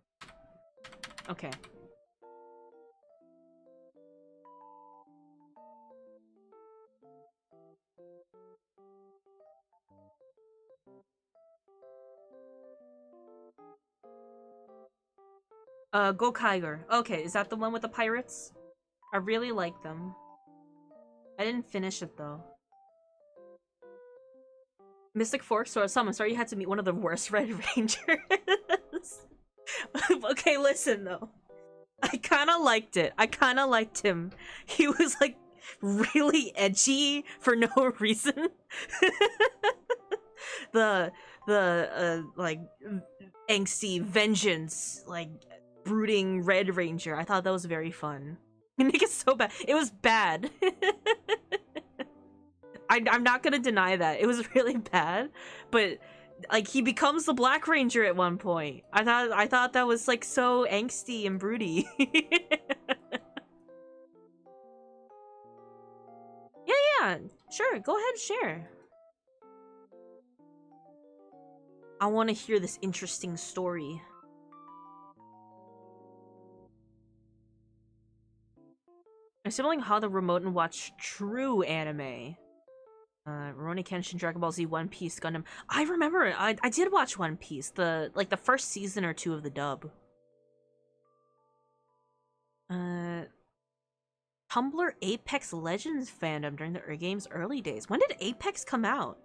Okay. Gokaiger. Okay, is that the one with the pirates? I really like them. I didn't finish it though. Mystic Force or Summon. Sorry you had to meet one of the worst Red Rangers. Okay, listen though. I kind of liked it. I kind of liked him. He was like really edgy for no reason. the like angsty vengeance like brooding Red Ranger. I thought that was very fun. Nick is so bad. It was bad. I'm not gonna deny that. It was really bad, but like he becomes the Black Ranger at one point. I thought that was like so angsty and broody. Yeah, sure. Go ahead and share. I want to hear this interesting story. My sibling had the remote and watched true anime. Rurouni Kenshin, Dragon Ball Z, One Piece, Gundam. I remember it. I did watch One Piece, the first season or two of the dub. Tumblr Apex Legends fandom during the game's early days. When did Apex come out?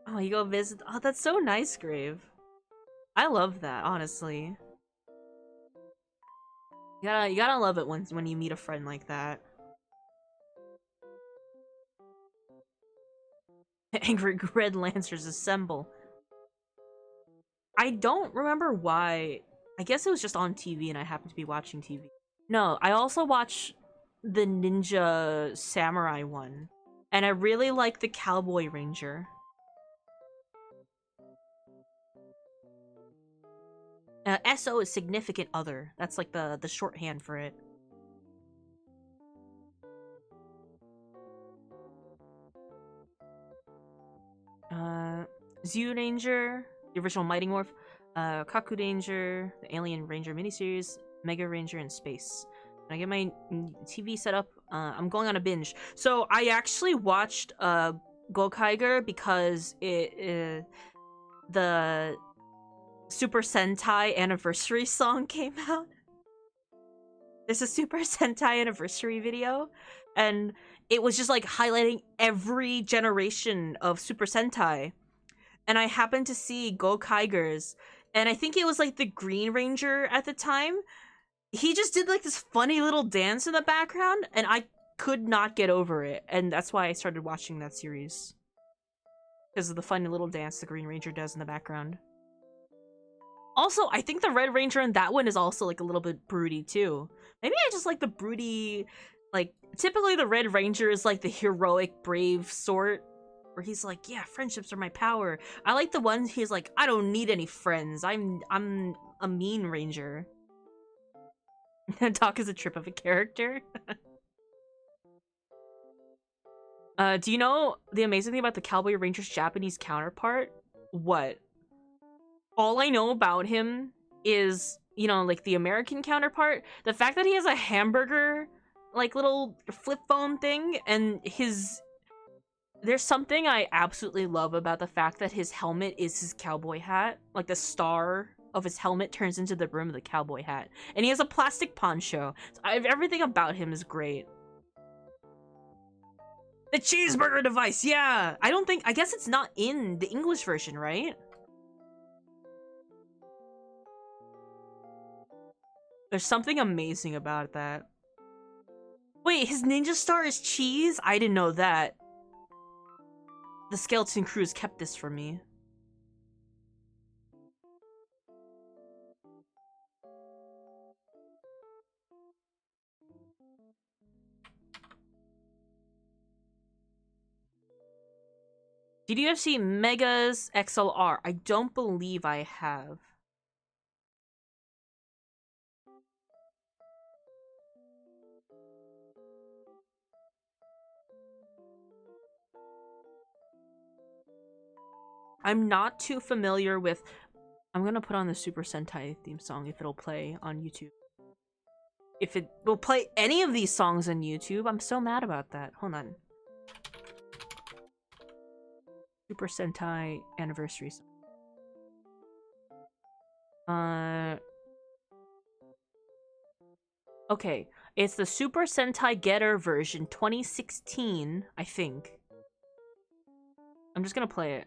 Oh, you go visit. Oh, that's so nice, Grave. I love that, honestly. You gotta love it when you meet a friend like that. Angry Red Lancers assemble. I don't remember why. I guess it was just on TV and I happened to be watching TV. No, I also watch the Ninja Samurai one. And I really like the Cowboy Ranger. SO is significant other. That's like the shorthand for it. Zoo Ranger, the original Mighty Morph, Kaku Ranger, the Alien Ranger miniseries, Mega Ranger, and Space. When I get my TV set up, I'm going on a binge. So I actually watched Gokaiger because the Super Sentai anniversary song came out. There's a Super Sentai anniversary video, and it was just like highlighting every generation of Super Sentai. And I happened to see Gokaiger's, and I think it was like the Green Ranger at the time. He just did like this funny little dance in the background, and I could not get over it. And that's why I started watching that series. Because of the funny little dance the Green Ranger does in the background. Also, I think the Red Ranger in that one is also like a little bit broody too. Maybe I just like the broody, like typically the Red Ranger is like the heroic, brave sort, where he's like, yeah, friendships are my power. I like the ones he's like, I don't need any friends. I'm a mean ranger. Talk is a trip of a character. Do you know the amazing thing about the Cowboy Ranger's Japanese counterpart? What? All I know about him is, you know, like the American counterpart, the fact that he has a hamburger, like little flip phone thing, and there's something I absolutely love about the fact that his helmet is his cowboy hat. Like the star of his helmet turns into the brim of the cowboy hat. And he has a plastic poncho. So everything about him is great. The cheeseburger device, yeah! I guess it's not in the English version, right? There's something amazing about that. Wait, his ninja star is cheese? I didn't know that. The Skeleton Crews kept this from me. Did you ever see Megas XLR? I don't believe I have. I'm not too familiar with... I'm gonna put on the Super Sentai theme song if it'll play on YouTube. If it will play any of these songs on YouTube, I'm so mad about that. Hold on. Super Sentai anniversary song. Okay, it's the Super Sentai Getter version 2016, I think. I'm just gonna play it.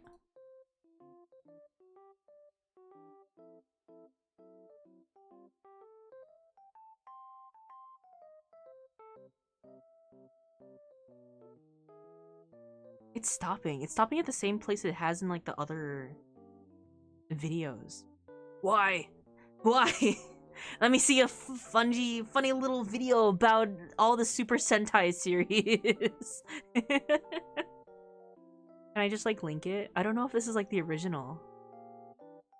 It's stopping. It's stopping at the same place it has in like the other videos. Why? Why? Let me see a funny little video about all the Super Sentai series. Can I just like link it? I don't know if this is like the original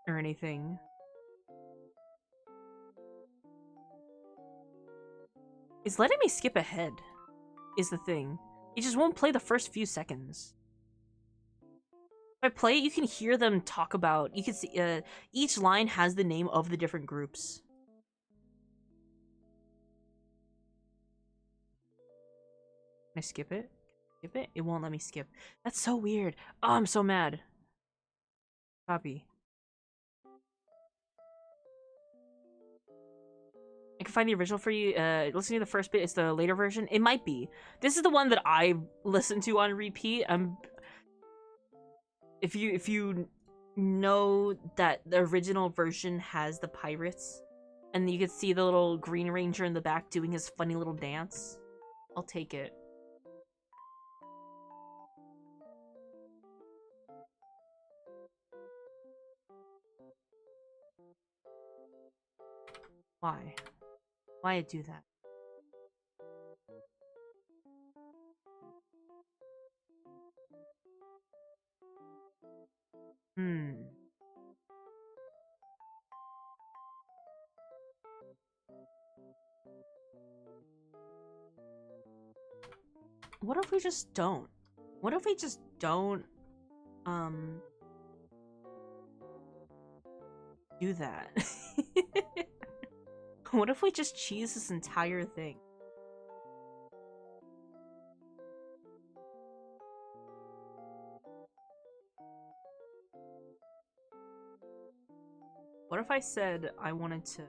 or anything. It's letting me skip ahead, is the thing. It just won't play the first few seconds. If I play it, you can hear them talk about... You can see... each line has the name of the different groups. Can I skip it? Skip it? It won't let me skip. That's so weird. Oh, I'm so mad. Copy. can find the original for you. Listen to the first bit. It's the later version. It might be. This is the one that I listened to on repeat. If you know that the original version has the pirates, and you could see the little Green Ranger in the back doing his funny little dance, I'll take it. Why? Why do that? What if we just don't? What if we just don't, do that? What if we just cheese this entire thing? What if I said I wanted to...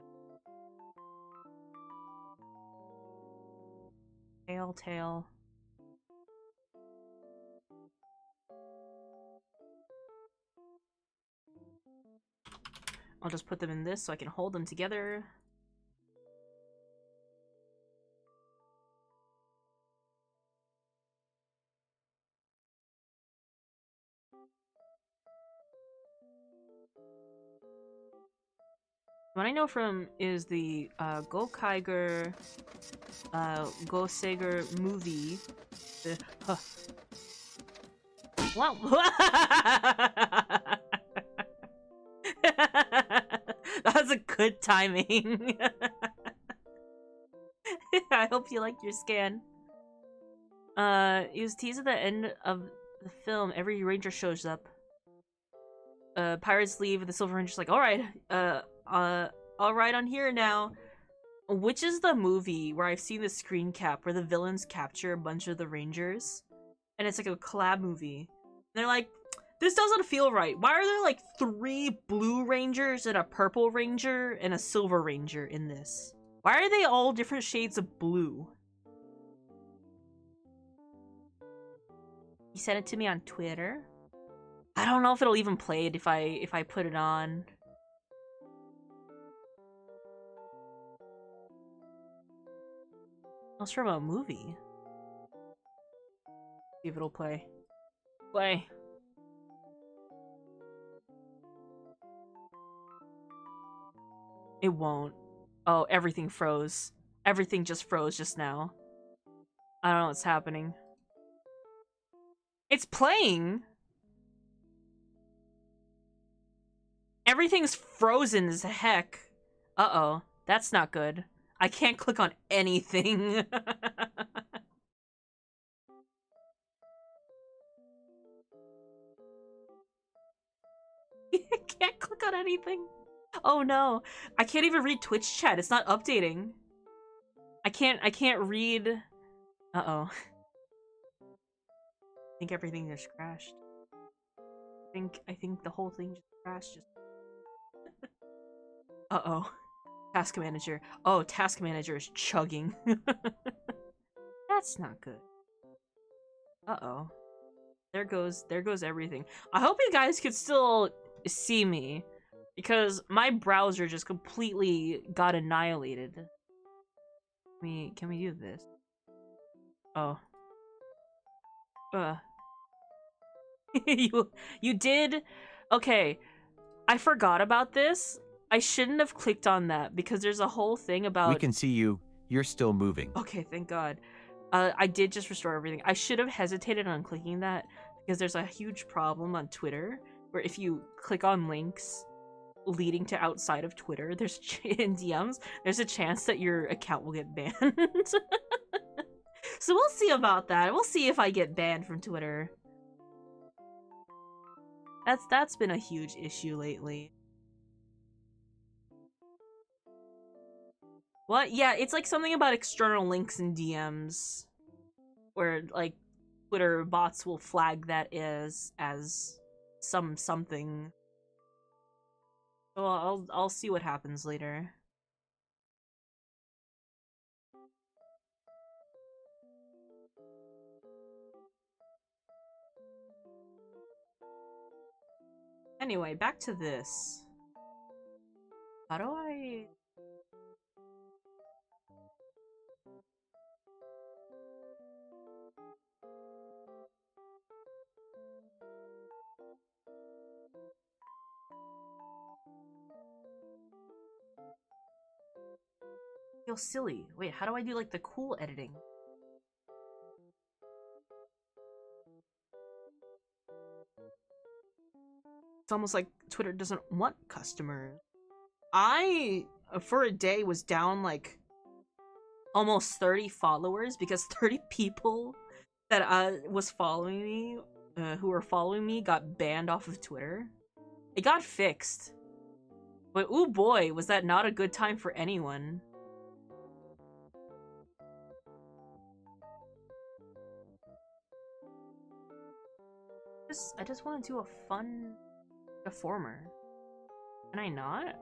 Tail. I'll just put them in this so I can hold them together. What I know from is the Go Kiger, Go Sager movie. What? That was a good timing. I hope you liked your scan. It was teased at the end of the film. Every ranger shows up. Pirates leave, and the Silver Ranger's like, alright, alright on here now. Which is the movie where I've seen the screen cap where the villains capture a bunch of the rangers? And it's like a collab movie. They're like, this doesn't feel right. Why are there like 3 blue rangers and a purple ranger and a silver ranger in this? Why are they all different shades of blue? You sent it to me on Twitter? I don't know if it'll even play it if I put it on. It's from a movie. See if it'll play. Play. It won't. Oh, everything froze. Everything just froze just now. I don't know what's happening. It's playing! Everything's frozen as heck. Uh-oh. That's not good. I can't click on anything. I can't click on anything. Oh no. I can't even read Twitch chat. It's not updating. I can't read. Uh-oh. I think everything just crashed. I think the whole thing just crashed. Uh-oh. Task manager. Oh, task manager is chugging. That's not good. Uh-oh. There goes everything. I hope you guys could still see me, because my browser just completely got annihilated. Can we do this? Oh. You did? Okay. I forgot about this. I shouldn't have clicked on that because there's a whole thing about... We can see you. You're still moving. Okay, thank God. I did just restore everything. I should have hesitated on clicking that because there's a huge problem on Twitter where if you click on links leading to outside of Twitter, there's in DMs, there's a chance that your account will get banned. So we'll see about that. We'll see if I get banned from Twitter. That's been a huge issue lately. What? Yeah, it's like something about external links and DMs, where like Twitter bots will flag that as something. So I'll see what happens later. Anyway, back to this. How do I... feel silly. Wait, how do I do like the cool editing? It's almost like Twitter doesn't want customers. I, for a day, was down like almost 30 followers because 30 people that was following me, who were following me, got banned off of Twitter. It got fixed. But ooh boy, was that not a good time for anyone. I just want to do a fun performer. Can I not?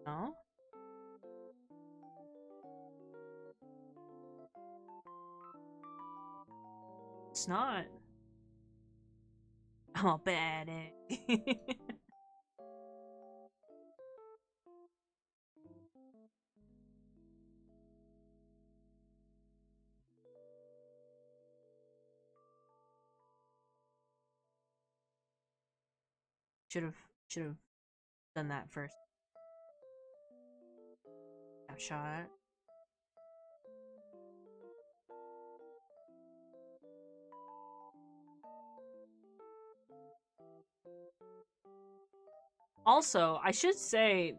No? It's not. I'm a bad egg. should have done that first. Snapshot. Also, I should say,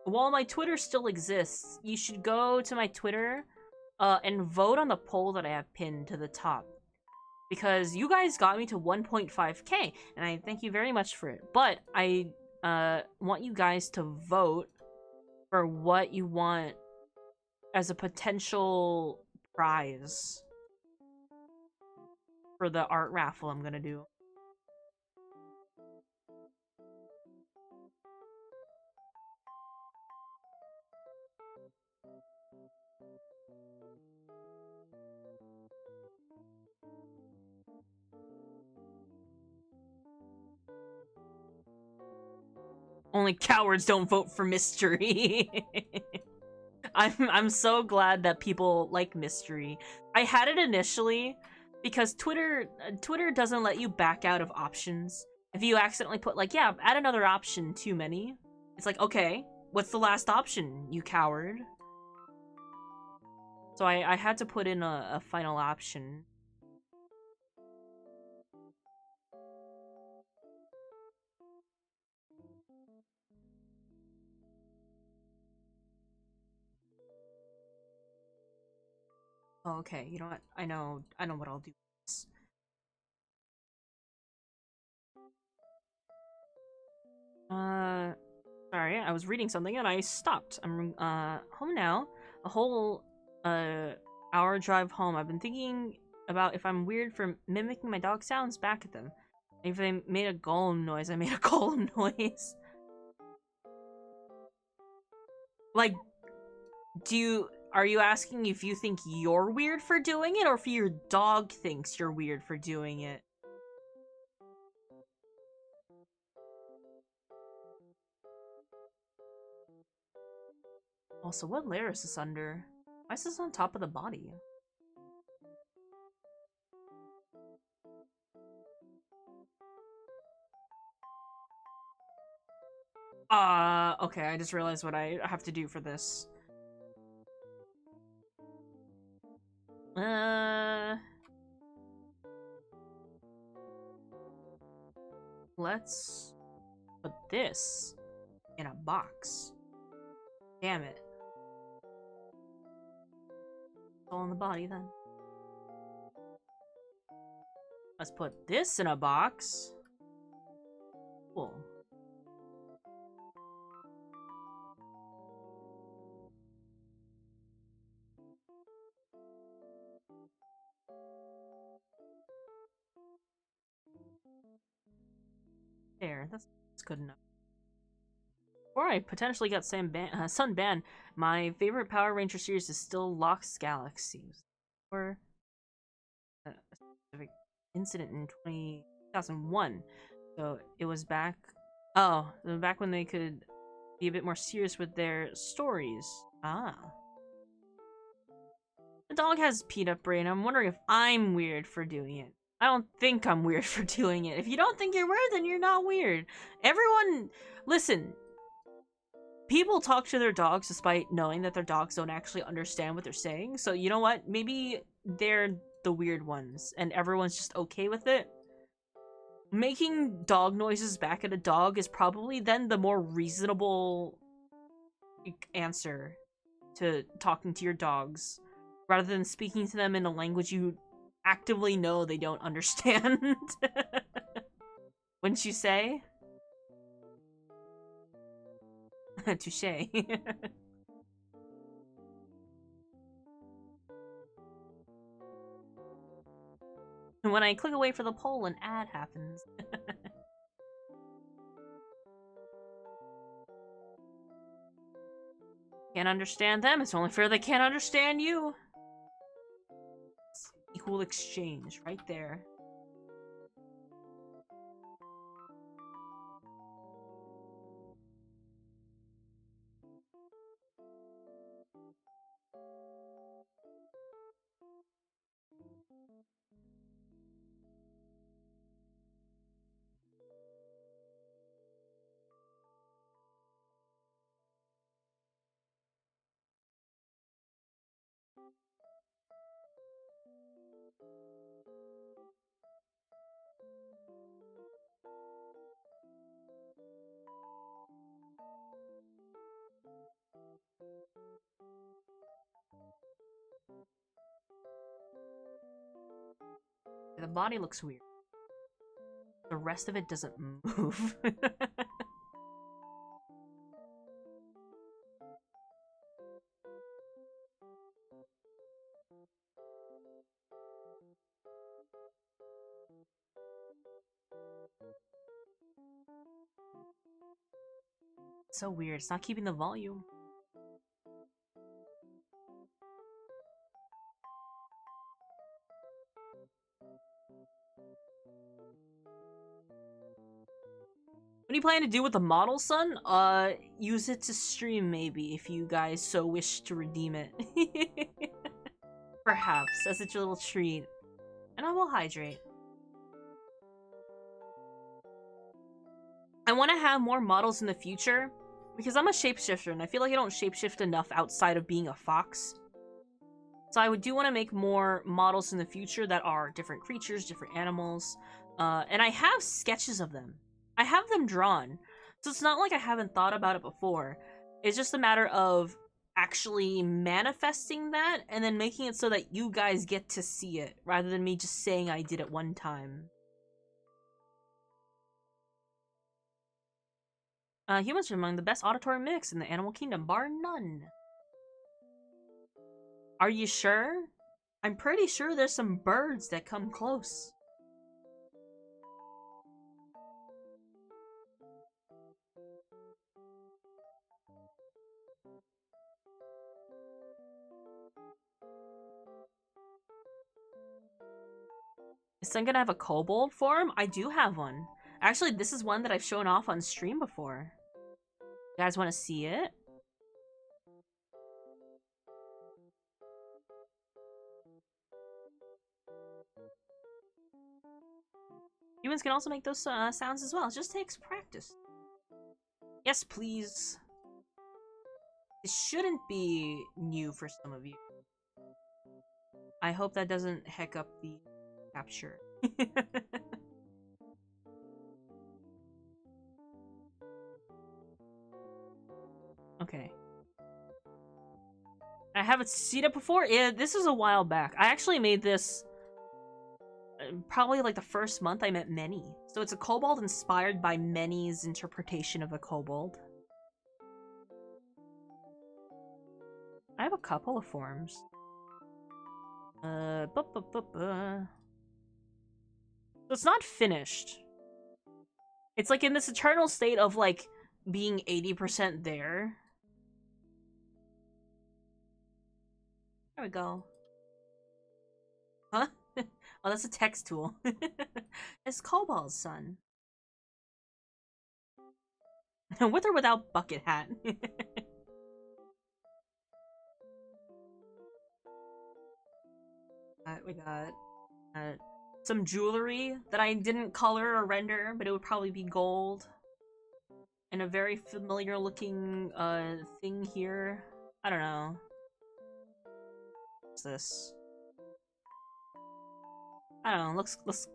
while my Twitter still exists, you should go to my Twitter and vote on the poll that I have pinned to the top. Because you guys got me to 1.5k, and I thank you very much for it. But I want you guys to vote for what you want as a potential prize for the art raffle I'm gonna do. Only cowards don't vote for mystery. I'm so glad that people like mystery. I had it initially because Twitter doesn't let you back out of options. If you accidentally put like, yeah, add another option too many, it's like, okay, what's the last option, you coward? So I had to put in a final option. Oh, okay, you know what? I know what I'll do. Sorry, I was reading something and I stopped. I'm home now. A whole hour drive home. I've been thinking about if I'm weird for mimicking my dog sounds back at them. If they made a golem noise, I made a golem noise. Like, are you asking if you think you're weird for doing it, or if your dog thinks you're weird for doing it? Also, what layer is this under? Why is this on top of the body? Okay, I just realized what I have to do for this. Let's put this in a box. Damn it. It's all in the body then. Let's put this in a box. Cool. There, that's good enough. Before I potentially get Sun banned, my favorite Power Ranger series is still Lox Galaxies. Or a specific incident in 2001. So it was back. Oh, it was back when they could be a bit more serious with their stories. Ah. The dog has peanut brain. I'm wondering if I'm weird for doing it. I don't think I'm weird for doing it. If you don't think you're weird, then you're not weird. Everyone, listen. People talk to their dogs despite knowing that their dogs don't actually understand what they're saying. So you know what? Maybe they're the weird ones and everyone's just okay with it. Making dog noises back at a dog is probably then the more reasonable answer to talking to your dogs, rather than speaking to them in a language you actively know they don't understand. Wouldn't you say? Touche. When I click away for the poll, an ad happens. Can't understand them, it's only fair they can't understand you. Equal exchange, right there. The body looks weird. The rest of it doesn't move. So weird, it's not keeping the volume. What do you plan to do with the model, son? Use it to stream, maybe, if you guys so wish to redeem it. Perhaps, as it's your little treat. And I will hydrate. I want to have more models in the future, because I'm a shapeshifter, and I feel like I don't shapeshift enough outside of being a fox. So I do want to make more models in the future that are different creatures, different animals, and I have sketches of them. I have them drawn, so it's not like I haven't thought about it before. It's just a matter of actually manifesting that and then making it so that you guys get to see it, rather than me just saying I did it one time. Humans are among the best auditory mix in the animal kingdom, bar none. Are you sure? I'm pretty sure there's some birds that come close. Is Sun gonna have a kobold form? I do have one. Actually, this is one that I've shown off on stream before. You guys want to see it? Humans can also make those sounds as well. It just takes practice. Yes, please. This shouldn't be new for some of you. I hope that doesn't heck up the capture. Okay. I haven't seen it before? Yeah, this is a while back. I actually made this probably like the first month I met Many. So it's a kobold inspired by Many's interpretation of a kobold. I have a couple of forms. So it's not finished. It's like in this eternal state of like being 80% there. There we go. Huh? Oh, that's a text tool. It's Kobold's son. With or without bucket hat? We got some jewelry that I didn't color or render, but it would probably be gold. And a very familiar looking thing here. I don't know. What's this? I don't know, looks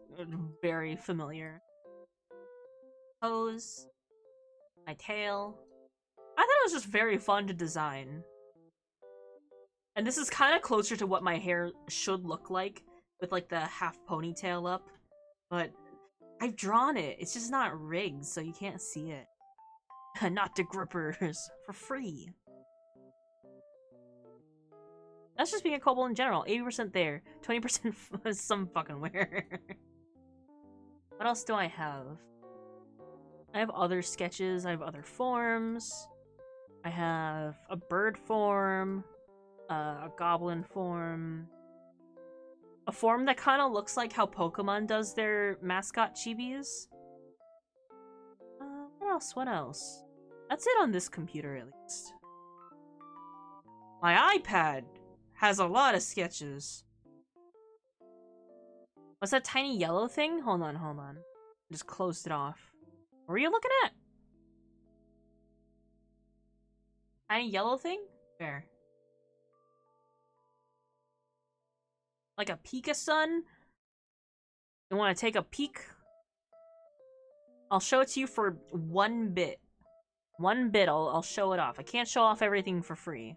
very familiar. Hose. My tail. I thought it was just very fun to design. And this is kind of closer to what my hair should look like, with like the half ponytail up. But I've drawn it. It's just not rigged, so you can't see it. Not to grippers. For free. That's just being a kobold in general. 80% there. 20% some fucking where. What else do I have? I have other sketches. I have other forms. I have a bird form. A goblin form. A form that kind of looks like how Pokemon does their mascot chibis. What else? What else? That's it on this computer, at least. My iPad has a lot of sketches. What's that tiny yellow thing? Hold on, hold on. Just closed it off. What were you looking at? Tiny yellow thing? Where? Like a Pika sun? You want to take a peek? I'll show it to you for 1 bit. 1 bit, I'll show it off. I can't show off everything for free.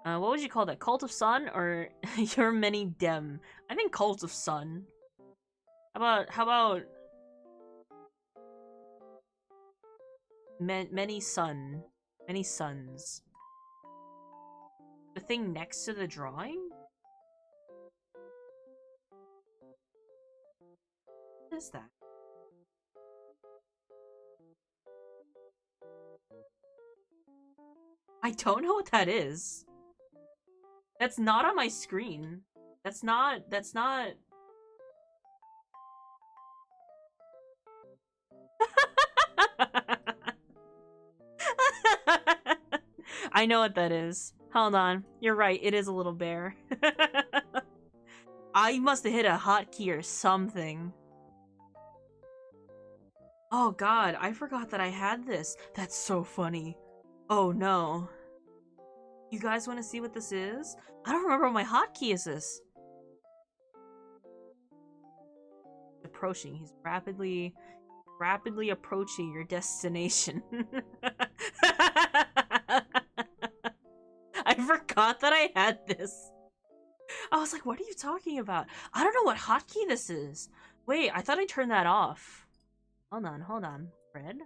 What would you call that? Cult of Sun or Your Many Dem? I think Cult of Sun. How about Many Sun? Many Suns. The thing next to the drawing? What is that? I don't know what that is. That's not on my screen. That's not... I know what that is. Hold on. You're right, it is a little bear. I must have hit a hotkey or something. Oh god, I forgot that I had this. That's so funny. Oh no. You guys want to see what this is? I don't remember what my hotkey is this. Approaching. He's rapidly approaching your destination. I forgot that I had this. I was like, what are you talking about? I don't know what hotkey this is. Wait, I thought I turned that off. Hold on. Red?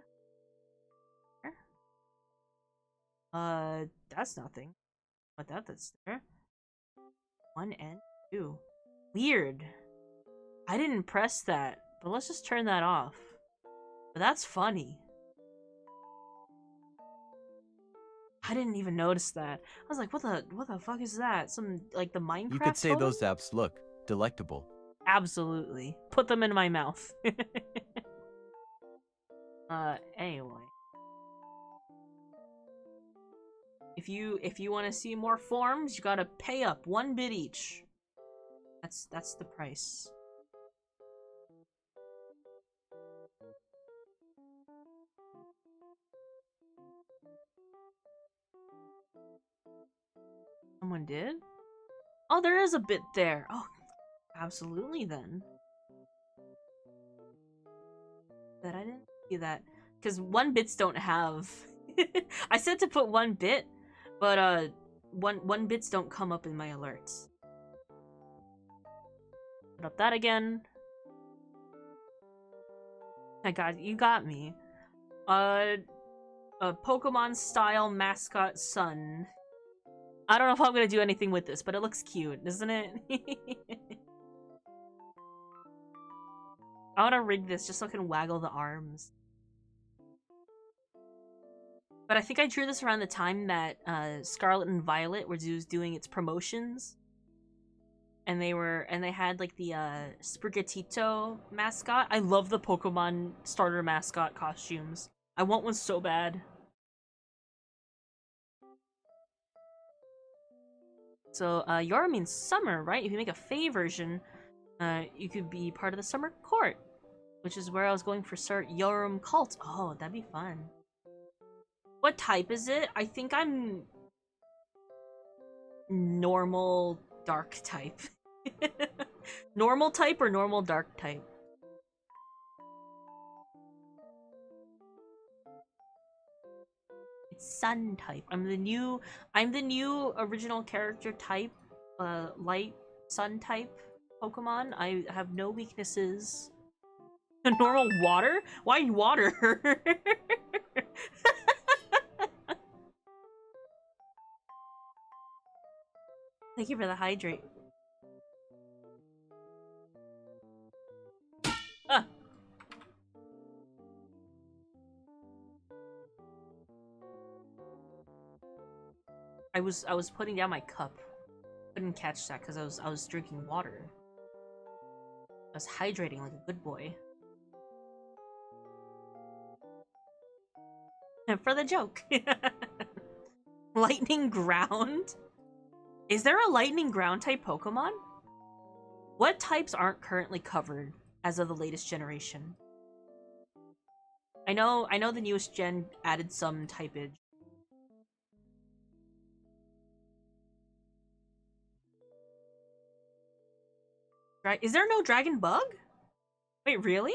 That's nothing. What that's there? 1 and 2. Weird. I didn't press that, but let's just turn that off. But that's funny. I didn't even notice that. I was like, what the fuck is that? Some, like, the Minecraft You could say photo? those apps look delectable. Absolutely. Put them in my mouth. Anyway. If you want to see more forms, you gotta pay up 1 bit each. That's the price. Someone did? Oh, there is a bit there. Oh, absolutely then. That I didn't see that. Because 1 bits don't have... I said to put 1 bit, but 1 bits don't come up in my alerts. Put up that again. I got you got me. A Pokemon style mascot sun. I don't know if I'm gonna do anything with this, but it looks cute, doesn't it? I wanna rig this just so I can waggle the arms. But I think I drew this around the time that Scarlet and Violet was doing its promotions. and they had like the Sprigatito mascot. I love the Pokemon starter mascot costumes. I want one so bad. So Yora means summer, right? If you make a Fae version, you could be part of the summer court, which is where I was going for Sir Yoram Cult. Oh, that'd be fun. What type is it? I think I'm normal dark type. Normal type or normal dark type? It's sun type. I'm the new original character type, light sun type Pokemon. I have no weaknesses. Normal water? Why water? Thank you for the hydrate. Ah. I was putting down my cup. Couldn't catch that because I was drinking water. I was hydrating like a good boy. For the joke. Lightning ground? Is there a lightning ground type Pokemon? What types aren't currently covered as of the latest generation? I know the newest gen added some typage. Is there no dragon bug? Wait, really?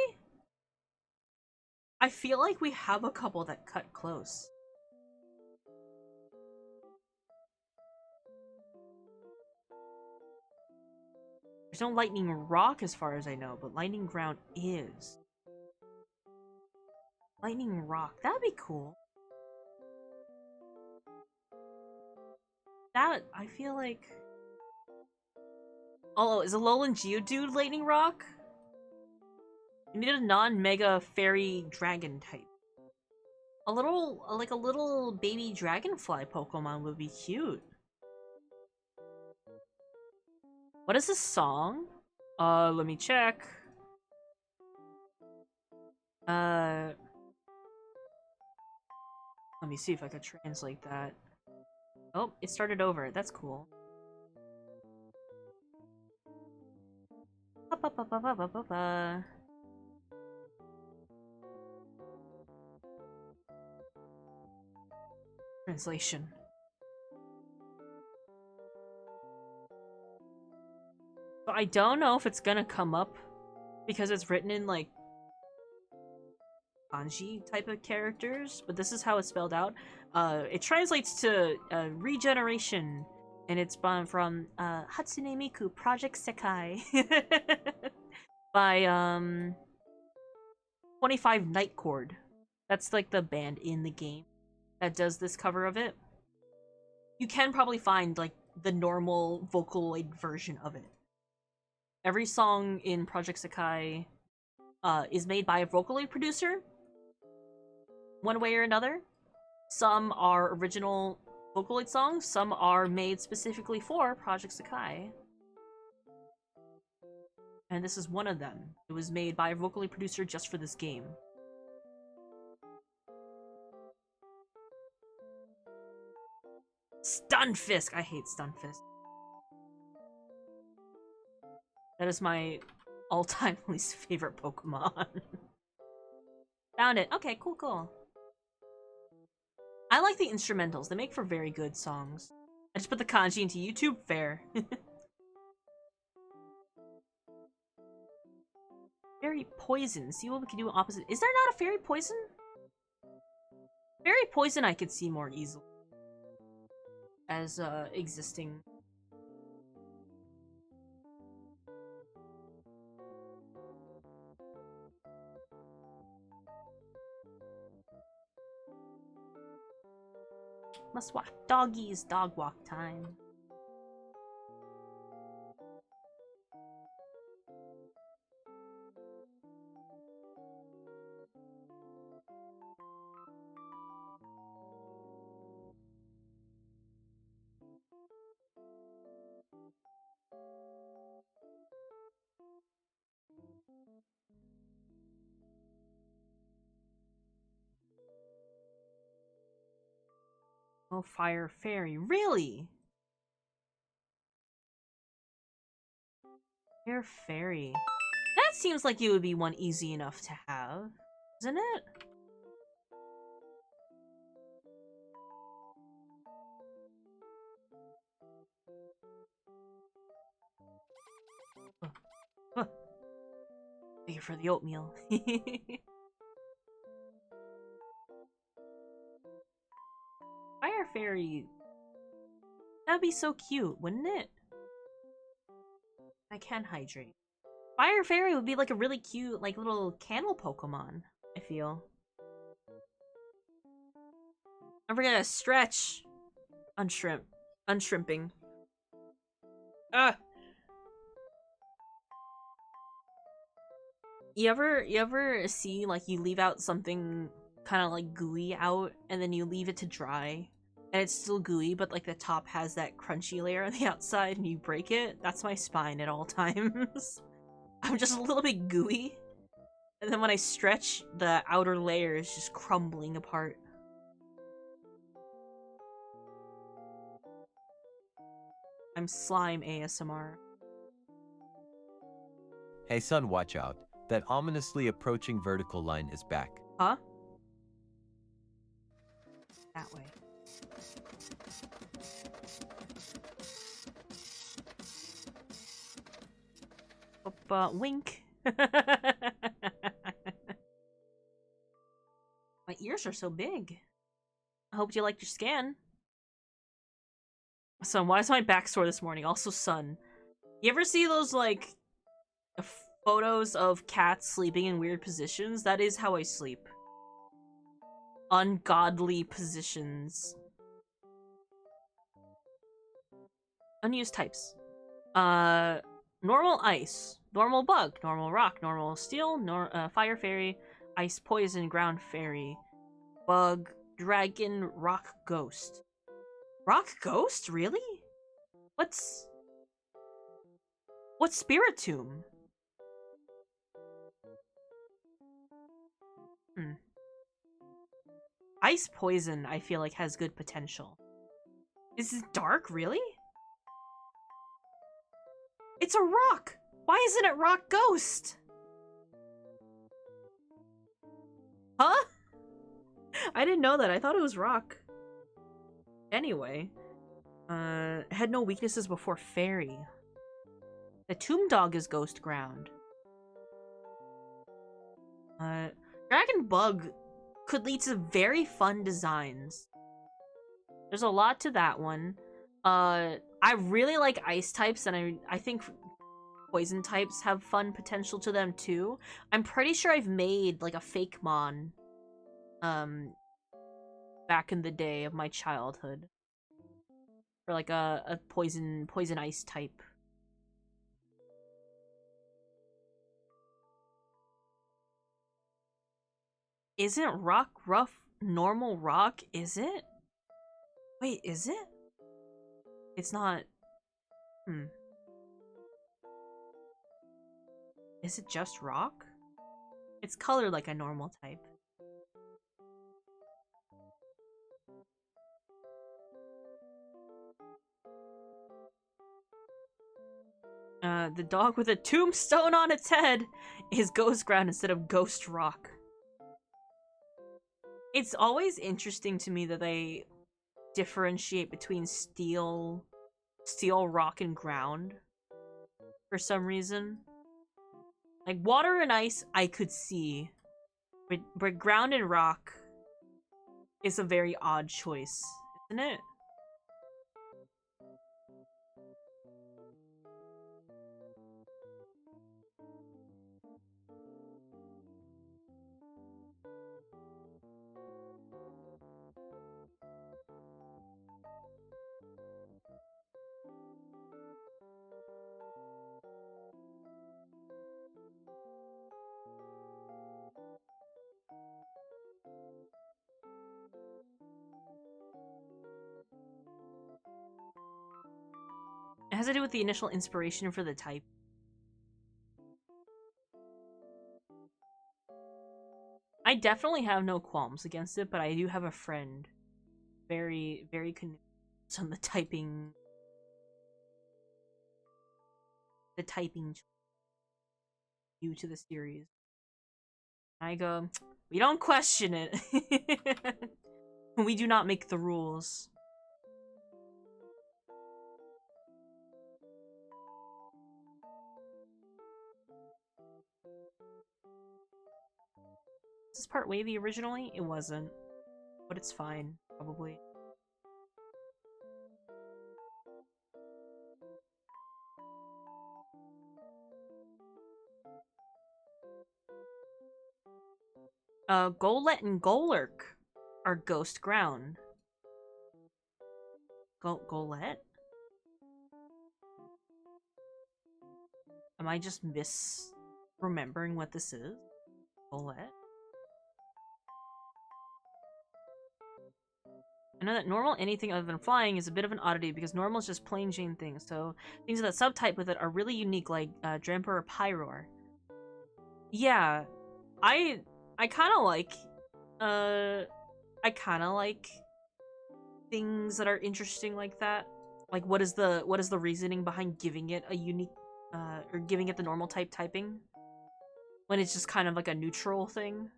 I feel like we have a couple that cut close. There's no lightning rock as far as I know, but lightning ground is. Lightning rock, that'd be cool. That, I feel like... Oh, is Alolan Geodude lightning rock? You need a non-mega fairy dragon type. A little baby dragonfly Pokemon would be cute. What is this song? Let me check. Let me see if I could translate that. Oh, it started over. That's cool. Translation. So I don't know if it's gonna come up because it's written in like kanji type of characters, but this is how it's spelled out. It translates to regeneration, and it's from Hatsune Miku Project Sekai by 25 Night Chord. That's like the band in the game that does this cover of it. You can probably find like the normal Vocaloid version of it. Every song in Project Sekai is made by a Vocaloid producer, one way or another. Some are original Vocaloid songs, some are made specifically for Project Sekai. And this is one of them. It was made by a Vocaloid producer just for this game. Stunfisk! I hate Stunfisk. That is my all-time least favorite Pokemon. Found it. Okay, cool, cool. I like the instrumentals. They make for very good songs. I just put the kanji into YouTube. Fair. Fairy poison. See what we can do opposite. Is there not a fairy poison? Fairy poison I could see more easily as existing. Must walk doggies, dog walk time. Oh, Fire Fairy. Really? Fire Fairy. That seems like it would be one easy enough to have, isn't it? Huh. Thank you for the oatmeal. Fire Fairy. That'd be so cute, wouldn't it? I can hydrate. Fire Fairy would be like a really cute, like, little candle Pokemon, I feel. I'm gonna stretch. Unshrimp. Unshrimping. Ah! You ever see, like, you leave out something kind of like gooey out, and then you leave it to dry, and it's still gooey, but like the top has that crunchy layer on the outside, and you break it? That's my spine at all times. I'm just a little bit gooey, and then when I stretch, the outer layer is just crumbling apart. I'm slime ASMR. Hey son, watch out. That ominously approaching vertical line is back. Huh? That way. Wink. My ears are so big. I hope you liked your scan. Son, why is my back sore this morning? Also, sun. You ever see those, like, photos of cats sleeping in weird positions? That is how I sleep. Ungodly positions. Unused types. Normal ice. Normal bug. Normal rock. Normal steel. Fire fairy. Ice poison. Ground fairy. Bug. Dragon. Rock ghost. Rock ghost? Really? What's Spiritomb? Ice poison, I feel like, has good potential. Is this dark, really? It's a rock! Why isn't it rock ghost? Huh? I didn't know that. I thought it was rock. Anyway. Had no weaknesses before fairy. The tomb dog is ghost ground. Dragon bug could lead to very fun designs. There's a lot to that one. I really like ice types, and I think poison types have fun potential to them too. I'm pretty sure I've made like a fake mon back in the day of my childhood. For like a poison ice type. Isn't rock rough normal rock, is it? Wait, is it? It's not. Is it just rock? It's colored like a normal type. The dog with a tombstone on its head is ghost ground instead of ghost rock. It's always interesting to me that they differentiate between steel, rock, and ground. For some reason. Like, water and ice, I could see. But ground and rock is a very odd choice, isn't it? It has to do with the initial inspiration for the type. I definitely have no qualms against it, but I do have a friend very, very confused on the typing due to the series. I go, we don't question it. We do not make the rules. Is this part wavy originally? It wasn't. But it's fine, probably. Golet and Golurk are ghost ground. Golet? Am I just misremembering what this is? Golet? I know that normal anything other than flying is a bit of an oddity because normal is just plain Jane things, so things that subtype with it are really unique, like Dramper or Pyroar. Yeah, I kind of like I kind of like things that are interesting like that. Like what is the reasoning behind giving it a unique or giving it the normal typing when it's just kind of like a neutral thing?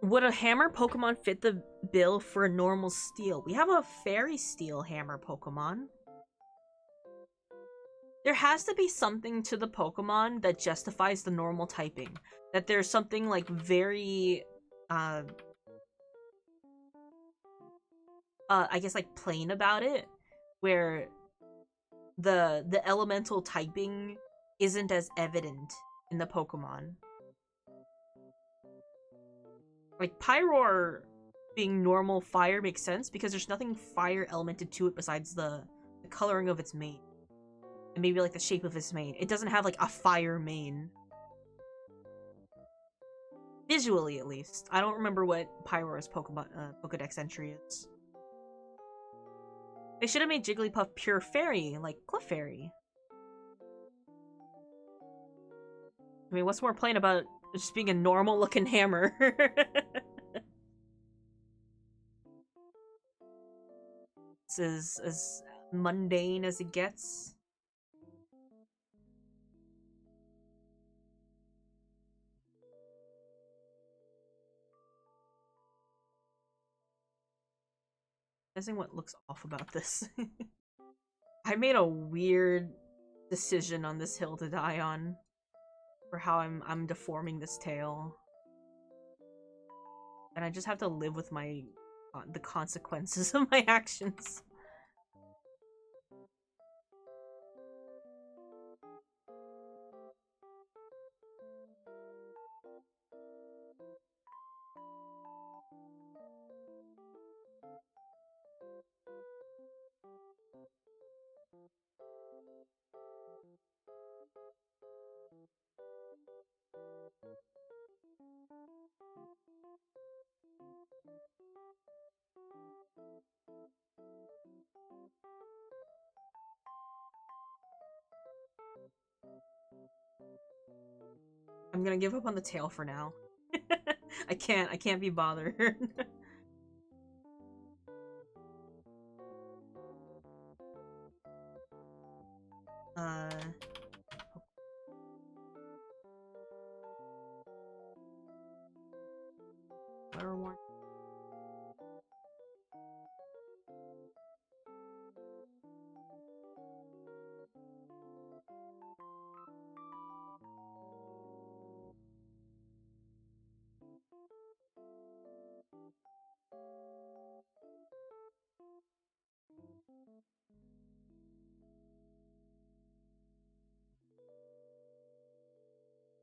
Would a hammer Pokemon fit the bill for a normal steel? We have a fairy steel hammer Pokemon. There has to be something to the Pokemon that justifies the normal typing. That there's something like very I guess like plain about it, where the elemental typing isn't as evident in the Pokemon. Like Pyroar being normal fire makes sense because there's nothing fire elemented to it besides the coloring of its mane. And maybe like the shape of its mane. It doesn't have like a fire mane. Visually, at least. I don't remember what Pyroar's Pokedex entry is. They should have made Jigglypuff pure fairy, like Clefairy. I mean, what's more plain about just being a normal looking hammer? It's as mundane as it gets. Guessing what looks off about this. I made a weird decision on this hill to die on for how I'm deforming this tail. And I just have to live with the consequences of my actions. I'm gonna give up on the tail for now. I can't be bothered. Waterworn.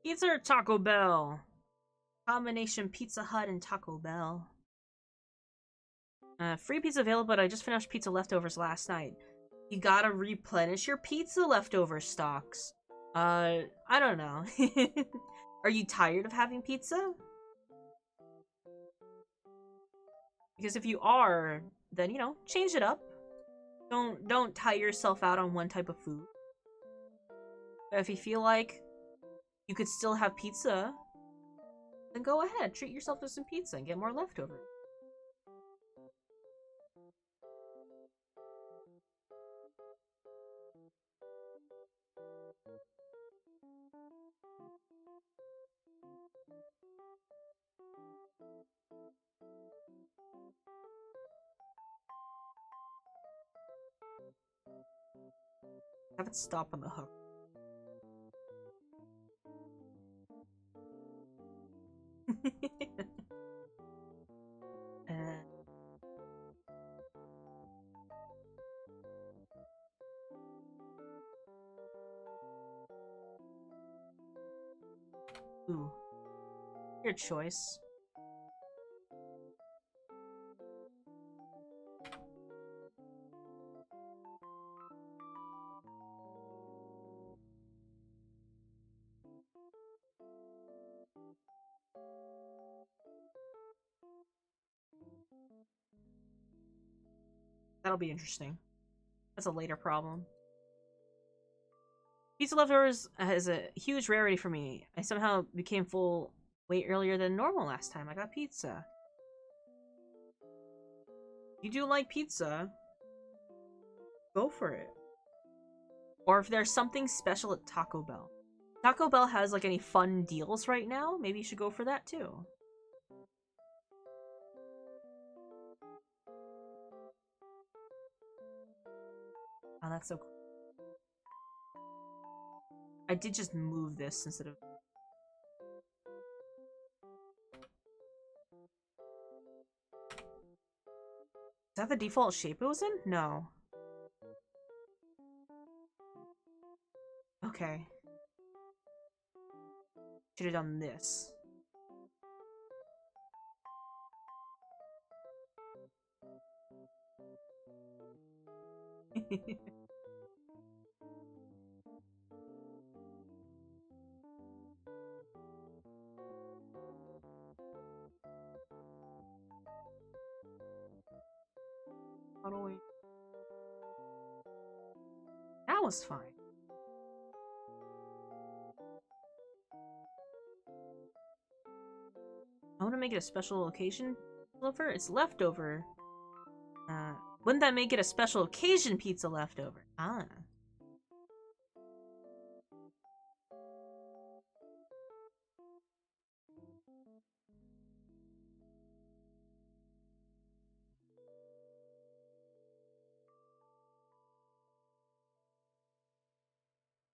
Pizza or Taco Bell? Combination Pizza Hut and Taco Bell. Free pizza available, but I just finished pizza leftovers last night. You gotta replenish your pizza leftover stocks. I don't know. Are you tired of having pizza? Because if you are, then, you know, change it up. Don't tire yourself out on one type of food. But if you feel like you could still have pizza, then go ahead, treat yourself to some pizza and get more leftovers. Have it stop on the hook. Ooh. Your choice. That'll be interesting. That's a later problem. Pizza leftovers is a huge rarity for me. I somehow became full way earlier than normal last time I got pizza. If you do like pizza, go for it. Or if there's something special at Taco Bell. Taco Bell has like any fun deals right now, maybe you should go for that too. Oh, that's so cool. I did just move this instead of... Is that the default shape it was in? No. Okay. Should have done this. How do we... That was fine. I want to make it a special occasion lover. It's leftover. Wouldn't that make it a special occasion pizza leftover? Ah.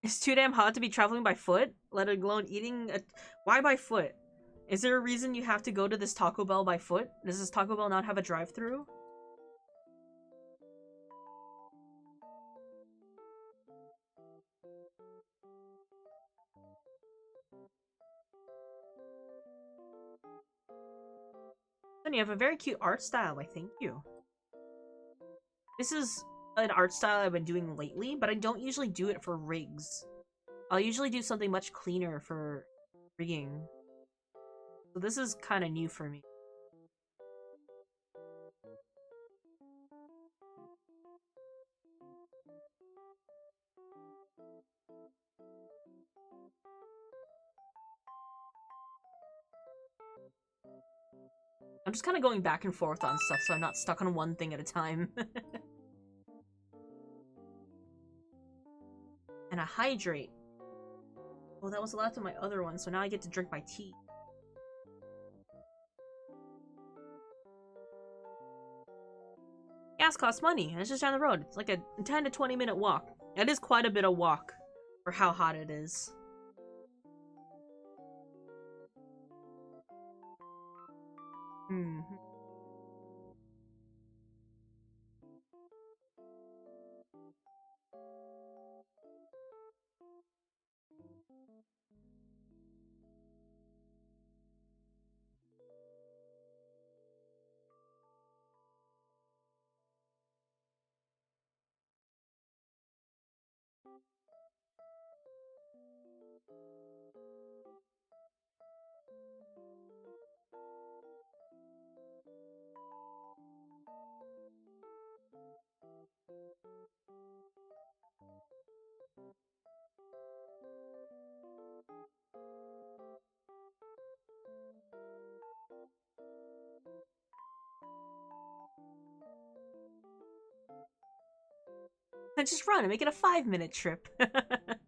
It's too damn hot to be traveling by foot, let alone eating a... Why by foot? Is there a reason you have to go to this Taco Bell by foot? Does this Taco Bell not have a drive-thru? Then you have a very cute art style, I thank you. This is an art style I've been doing lately, but I don't usually do it for rigs. I'll usually do something much cleaner for rigging. So this is kind of new for me. I'm just kind of going back and forth on stuff so I'm not stuck on one thing at a time. And a hydrate. Oh, that was allowed to my other one, so now I get to drink my tea. Gas costs money, and it's just down the road. It's like a 10 to 20 minute walk. It is quite a bit of walk for how hot it is. And just run and make it a 5-minute trip. I'd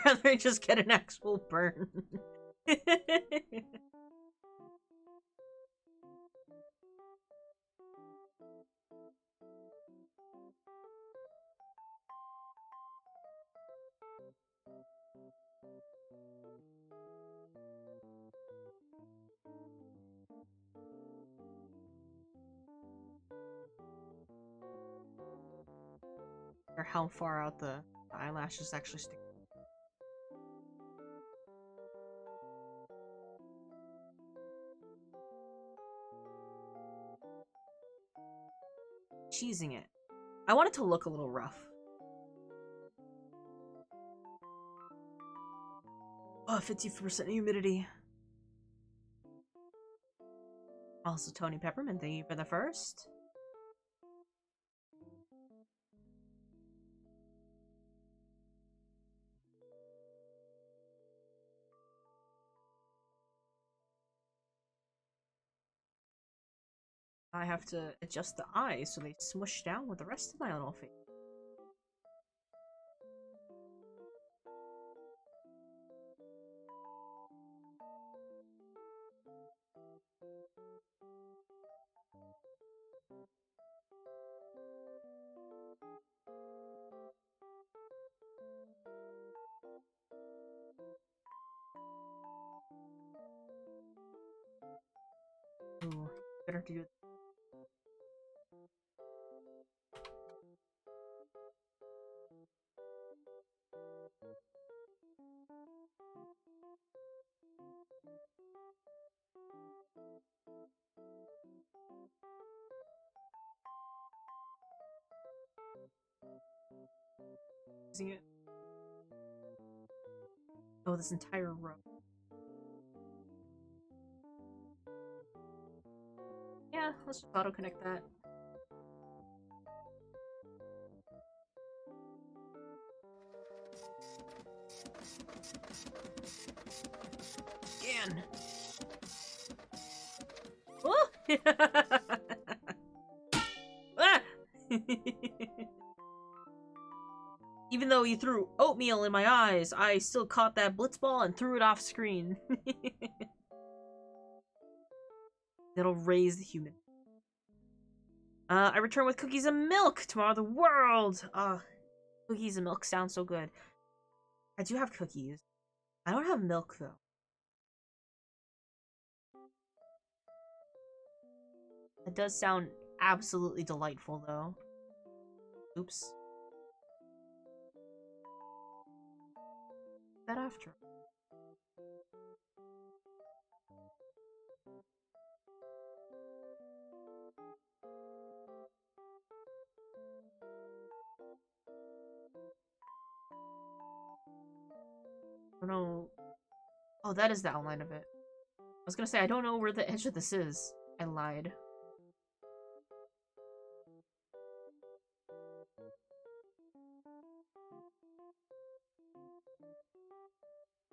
rather just get an actual burn. Or how far out the eyelashes actually stick. Cheesing it. I want it to look a little rough. Oh, 50% humidity. Also, Tony Peppermint, thank you for the first. I have to adjust the eyes so they smush down with the rest of my little face. Ooh, better do it. Using it. Oh, this entire row. Yeah, let's just auto-connect that. Again. Oh! Ah! Even though you threw oatmeal in my eyes, I still caught that blitzball and threw it off screen. That'll raise the human. I return with cookies and milk. Tomorrow the world. Cookies and milk sound so good. I do have cookies. I don't have milk though. It does sound absolutely delightful though. Oops. That after. I don't know. Oh, that is the outline of it. I was gonna say, I don't know where the edge of this is. I lied.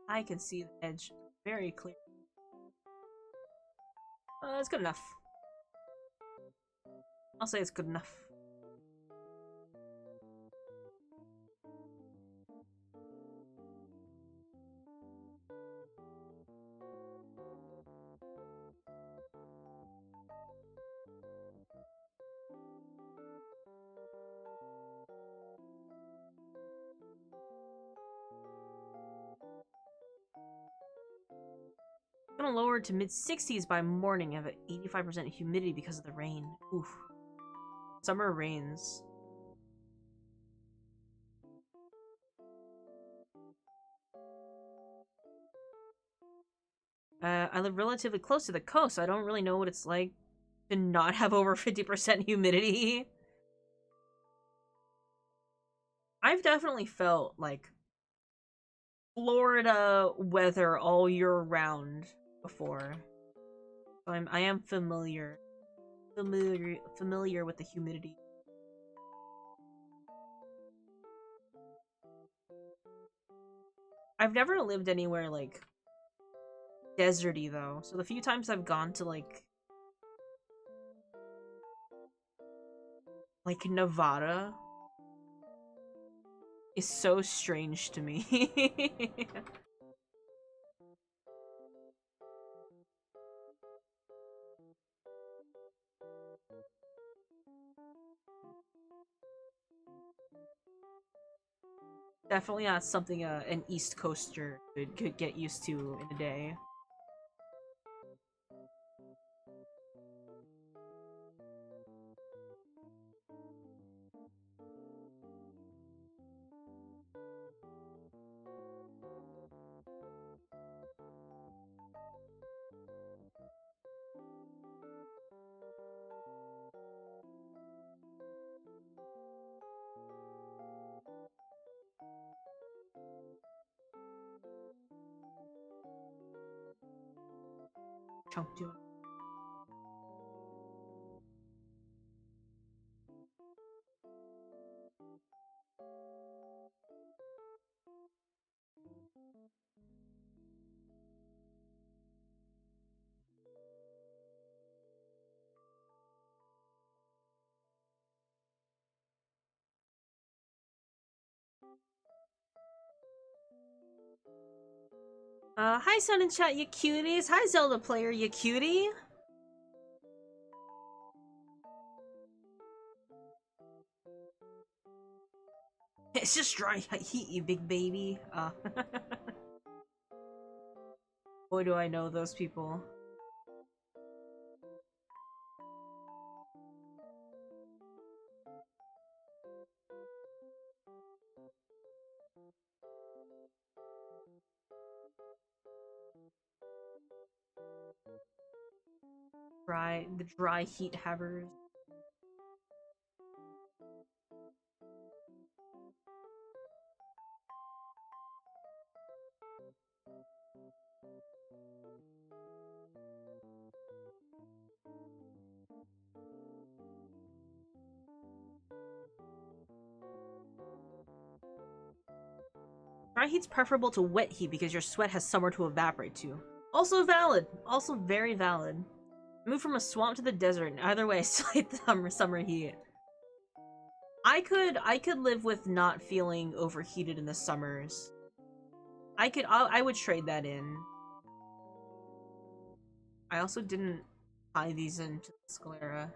I can see the edge very clear. That's good enough. I'll say it's good enough. Gonna lower to mid-60s by morning. Have an 85% humidity because of the rain. Oof. Summer rains. I live relatively close to the coast, so I don't really know what it's like to not have over 50% humidity. I've definitely felt, like, Florida weather all year round before. So I am familiar with the humidity. I've never lived anywhere like deserty though. So the few times I've gone to like Nevada is so strange to me. Definitely not something an East Coaster could get used to in a day. Chunk doing. Hi Sun and Chat, you cuties. Hi Zelda player, you cutie. It's just dry heat, you big baby. Boy, do I know those people. The dry heat havers. Dry heat's preferable to wet heat because your sweat has somewhere to evaporate to. Also valid. Also very valid. Move from a swamp to the desert, and either way, I still hate the summer heat. I could live with not feeling overheated in the summers. I would trade that in. I also didn't tie these into the sclera.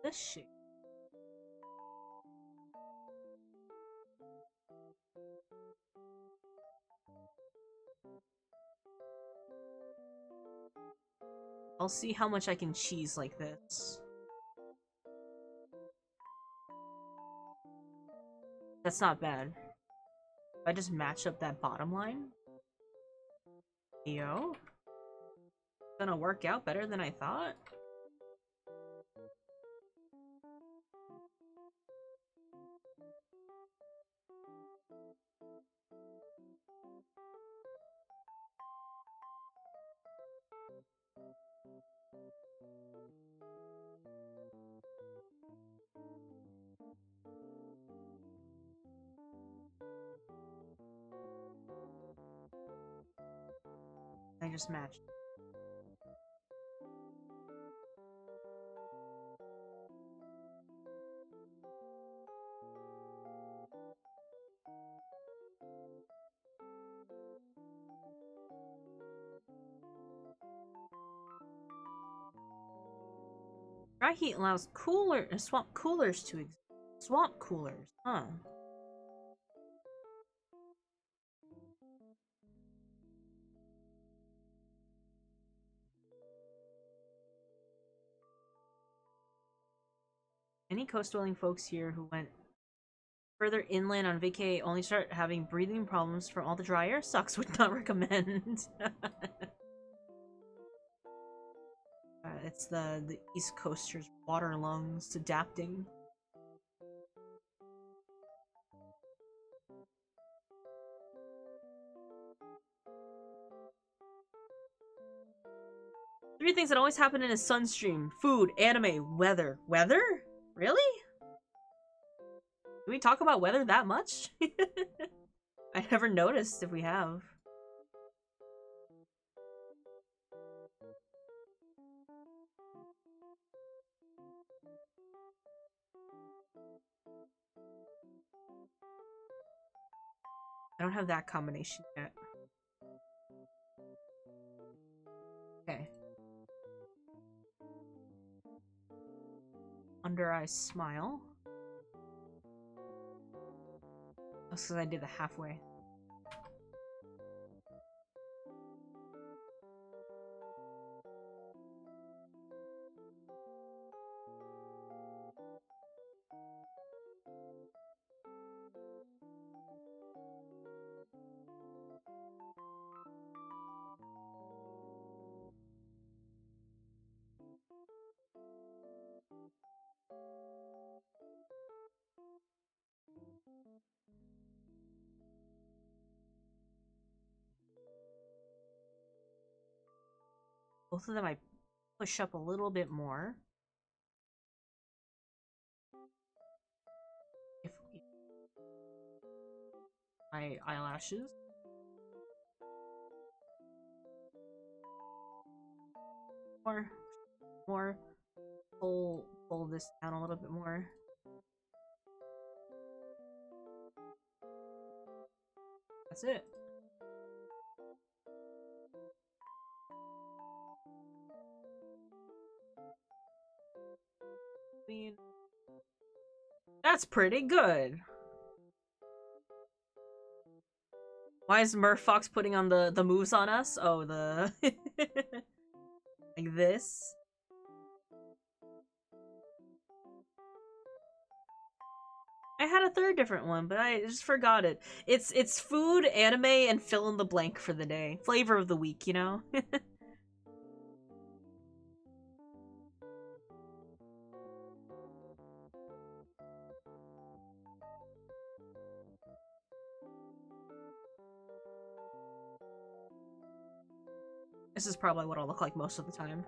This shit. I'll see how much I can cheese like this. That's not bad. If I just match up that bottom line. Yo. Gonna work out better than I thought. I just matched. Dry heat allows swamp coolers to exist. Swamp coolers, huh? Any coast-dwelling folks here who went further inland on vacay only start having breathing problems from all the dry air sucks. Would not recommend. It's the East Coasters' water lungs adapting. Three things that always happen in a Sunstream: food, anime, weather. Weather? Really? Do we talk about weather that much? I never noticed if we have. I don't have that combination yet. Okay. Under eye smile. That's because I did the halfway. Both of them I push up a little bit more. If my eyelashes. More. Pull this down a little bit more. That's it. I mean, that's pretty good. Why is Murph putting on the moves on us? Oh, the like this. I had a third different one, but I just forgot it. It's food, anime, and fill in the blank for the day. Flavor of the week, you know? This is probably what I'll look like most of the time.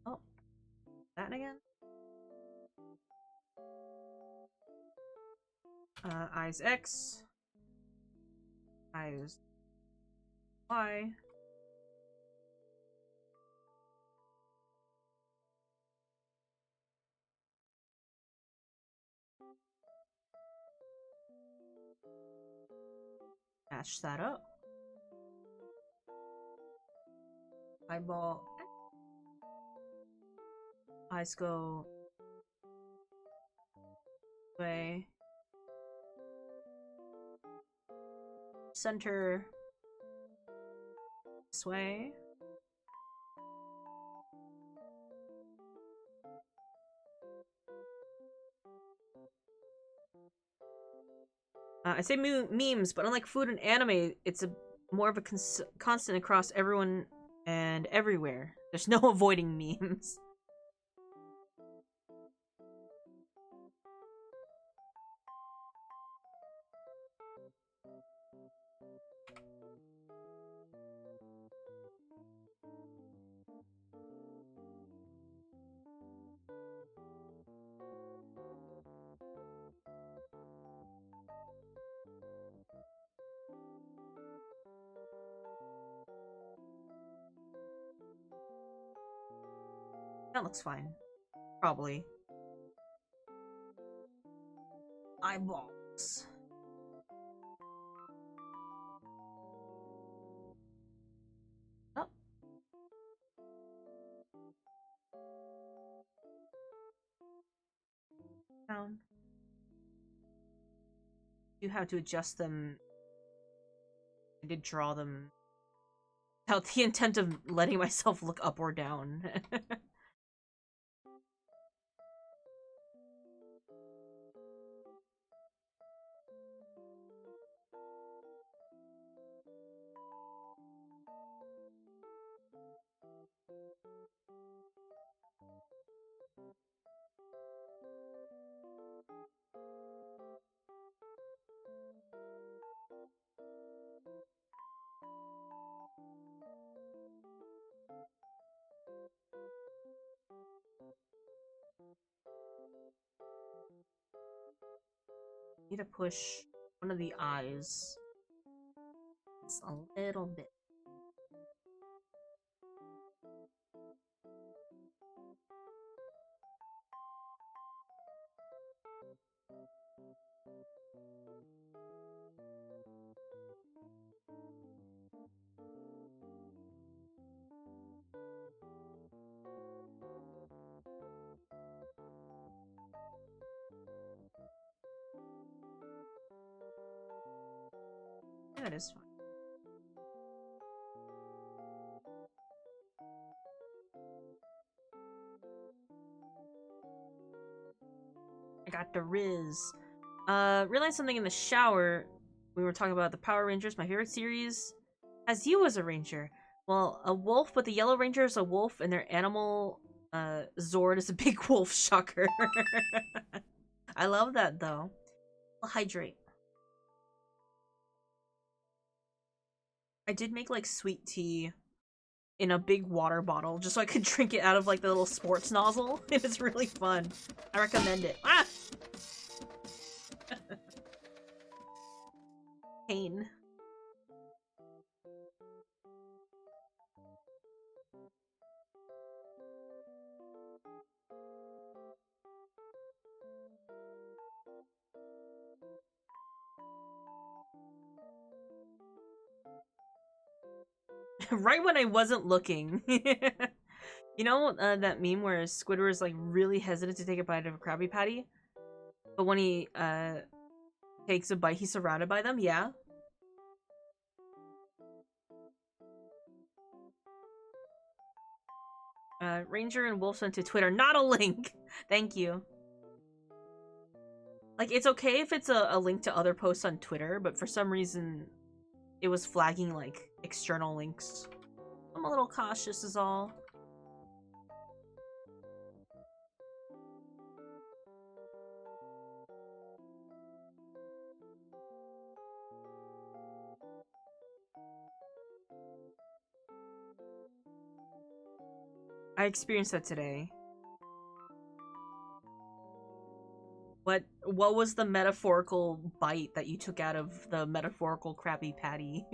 Oh, that again? Eyes X. Eyes Y. Match that up. Eyeball. Eyes go away. Center this way. I say memes, but unlike food and anime, it's a more of a constant across everyone and everywhere. There's no avoiding memes. That looks fine. Probably. Eyeballs. Oh. Down. You have to adjust them. I did draw them without the intent of letting myself look up or down. Need to push one of the eyes just a little bit. That is fine. I got the Riz. Realized something in the shower. We were talking about the Power Rangers, my favorite series. As you as a ranger. Well, a wolf, but the Yellow Ranger is a wolf, and their animal, Zord is a big wolf. Shocker. I love that, though. I'll hydrate. I did make, like, sweet tea in a big water bottle, just so I could drink it out of, like, the little sports nozzle. It's really fun. I recommend it. Ah! Pain. Right when I wasn't looking. You know that meme where Squidward is like really hesitant to take a bite of a Krabby Patty? But when he takes a bite, he's surrounded by them? Yeah. Ranger and Wolf sent to Twitter. Not a link! Thank you. Like, it's okay if it's a link to other posts on Twitter, but for some reason, it was flagging, like, external links. I'm a little cautious is all. I experienced that today. What was the metaphorical bite that you took out of the metaphorical Krabby Patty?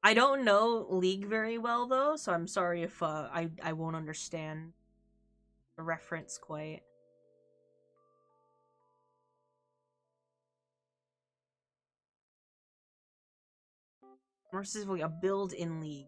I don't know League very well though, so I'm sorry if I won't understand the reference quite. More specifically, a build in League.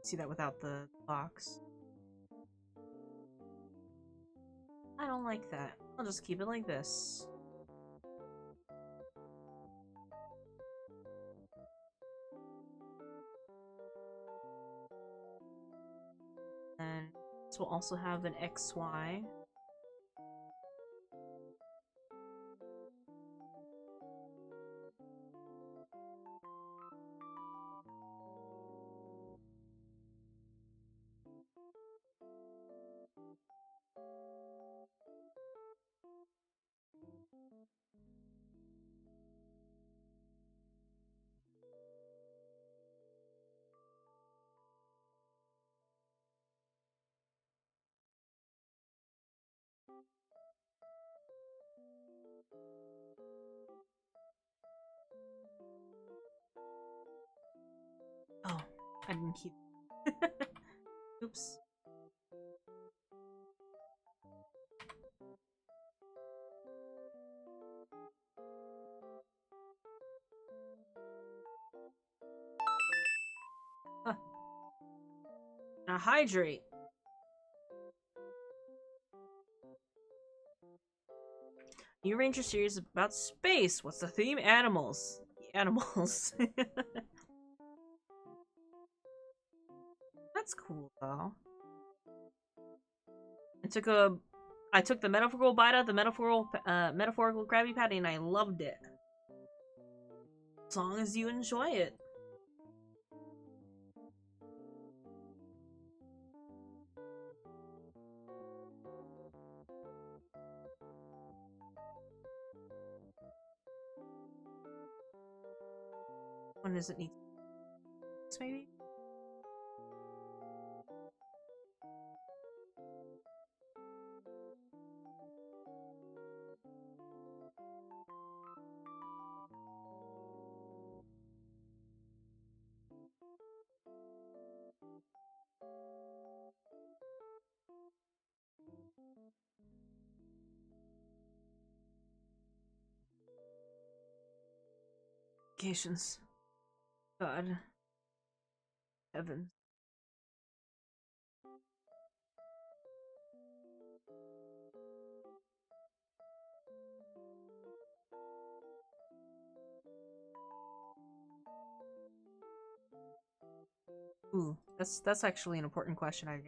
See that without the box. I don't like that. I'll just keep it like this. And this will also have an XY. Oh, I didn't keep. Oops. Huh. Now hydrate. New Ranger series about space. What's the theme? Animals. Animals. That's cool though. I took the metaphorical bite out of the metaphorical Krabby Patty and I loved it. As long as you enjoy it. When does it need? Maybe. Vacations. God. Heaven. Ooh, that's actually an important question. I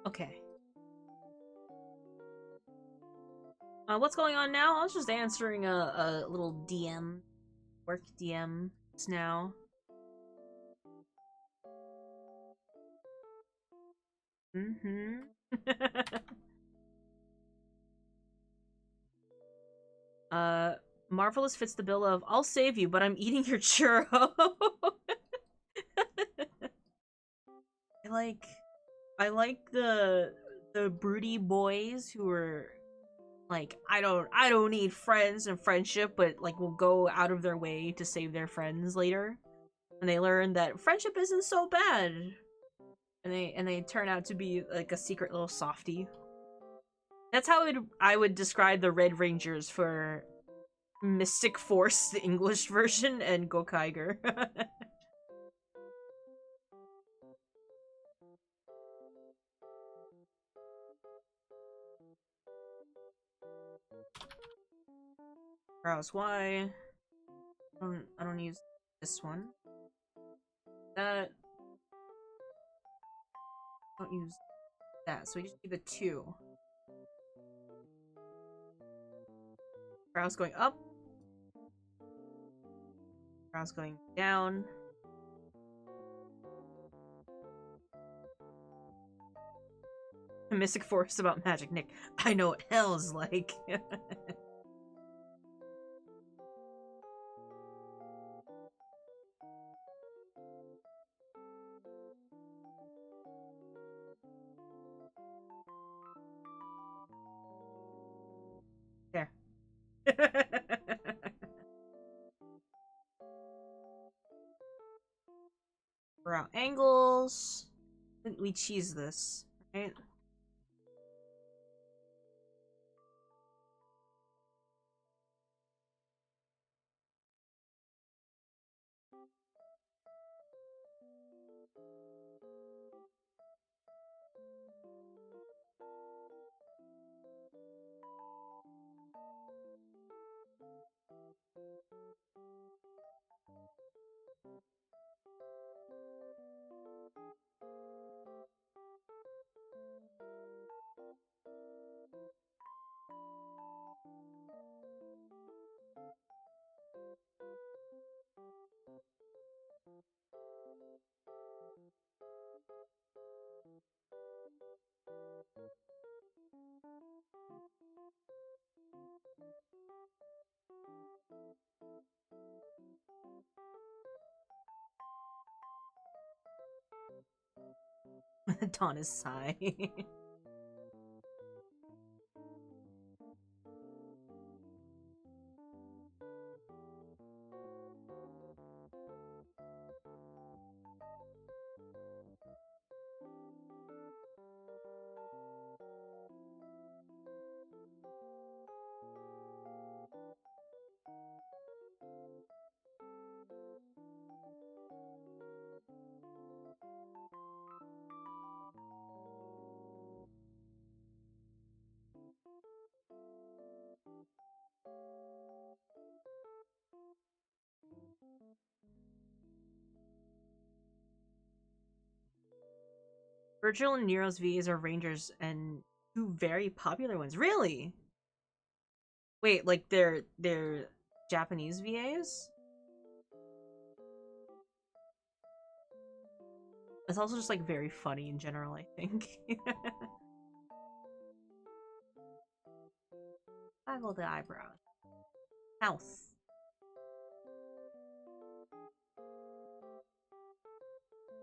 Okay. What's going on now? I was just answering a little DM, work DMs now. Mm-hmm. Marvelous fits the bill of I'll save you, but I'm eating your churro. I like the broody boys who are like I don't need friends and friendship, but like will go out of their way to save their friends later. And they learn that friendship isn't so bad. And they turn out to be like a secret little softie. That's how I would describe the Red Rangers for Mystic Force, the English version, and Gokaiger. Browse Y. I don't use this one. That. Don't use that. So we just do the 2. Browse going up. Browse going down. Mystic Force about magic, Nick. I know what hell is like. There. Brow angles. We cheese this, right? Donna's sigh. Virgil and Nero's VAs are rangers and two very popular ones. Really? Wait, like they're Japanese VAs? It's also just like very funny in general, I think. Waggle the eyebrows. Mouth.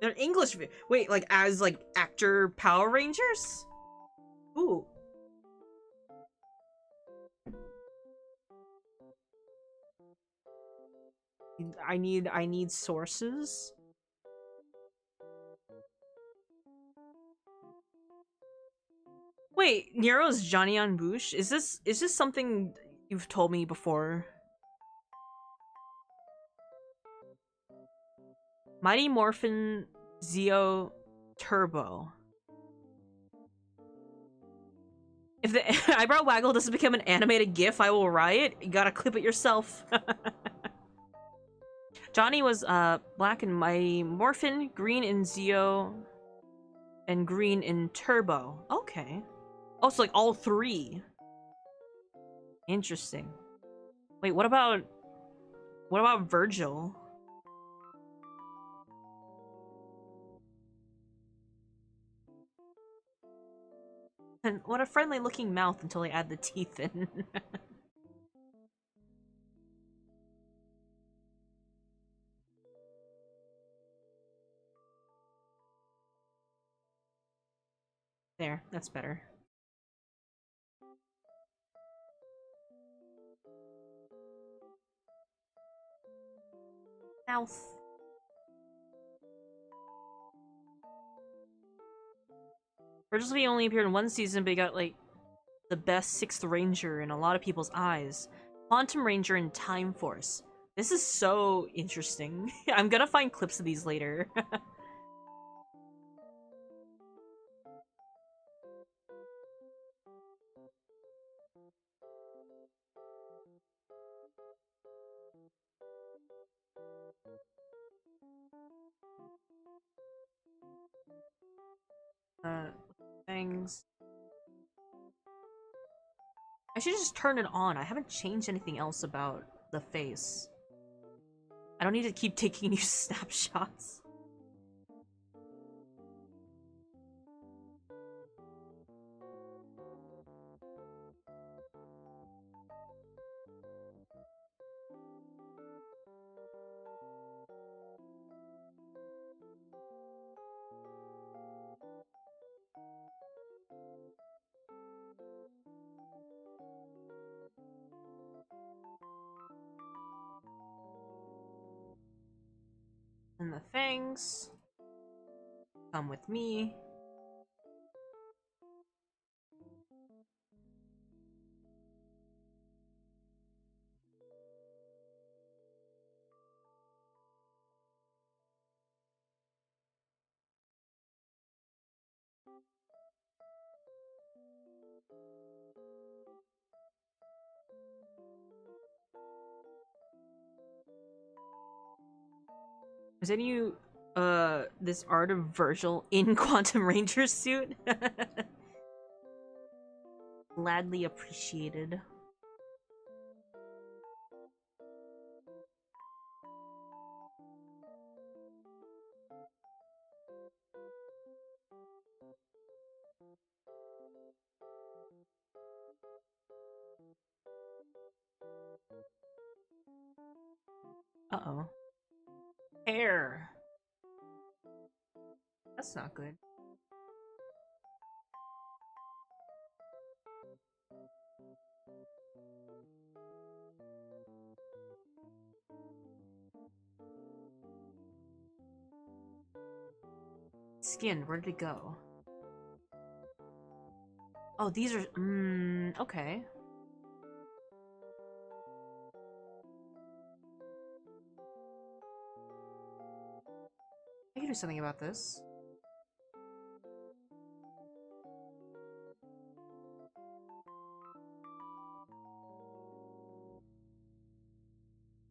They're English. Wait, like as like actor Power Rangers? Ooh. I need sources. Wait, Nero's Johnny on Boosh? Is this something you've told me before? Mighty Morphin Zeo Turbo. If the eyebrow waggle doesn't become an animated GIF, I will riot. You gotta clip it yourself. Johnny was black in Mighty Morphin, green in Zeo, and green in Turbo. Okay. Also, like all three. Interesting. Wait, what about Virgil? And what a friendly looking mouth until they add the teeth in. There, that's better. Mouth. Virgil's V only appeared in one season, but he got like the best sixth ranger in a lot of people's eyes. Quantum Ranger and Time Force. This is so interesting. I'm gonna find clips of these later. uh, things. I should just turn it on. I haven't changed anything else about the face. I don't need to keep taking new snapshots. And the fangs. Come with me. Is any this art of Virgil in Quantum Ranger suit? Gladly appreciated. Uh-oh. Hair. That's not good. skin? Where did it go? Oh, these are... okay. I can do something about this.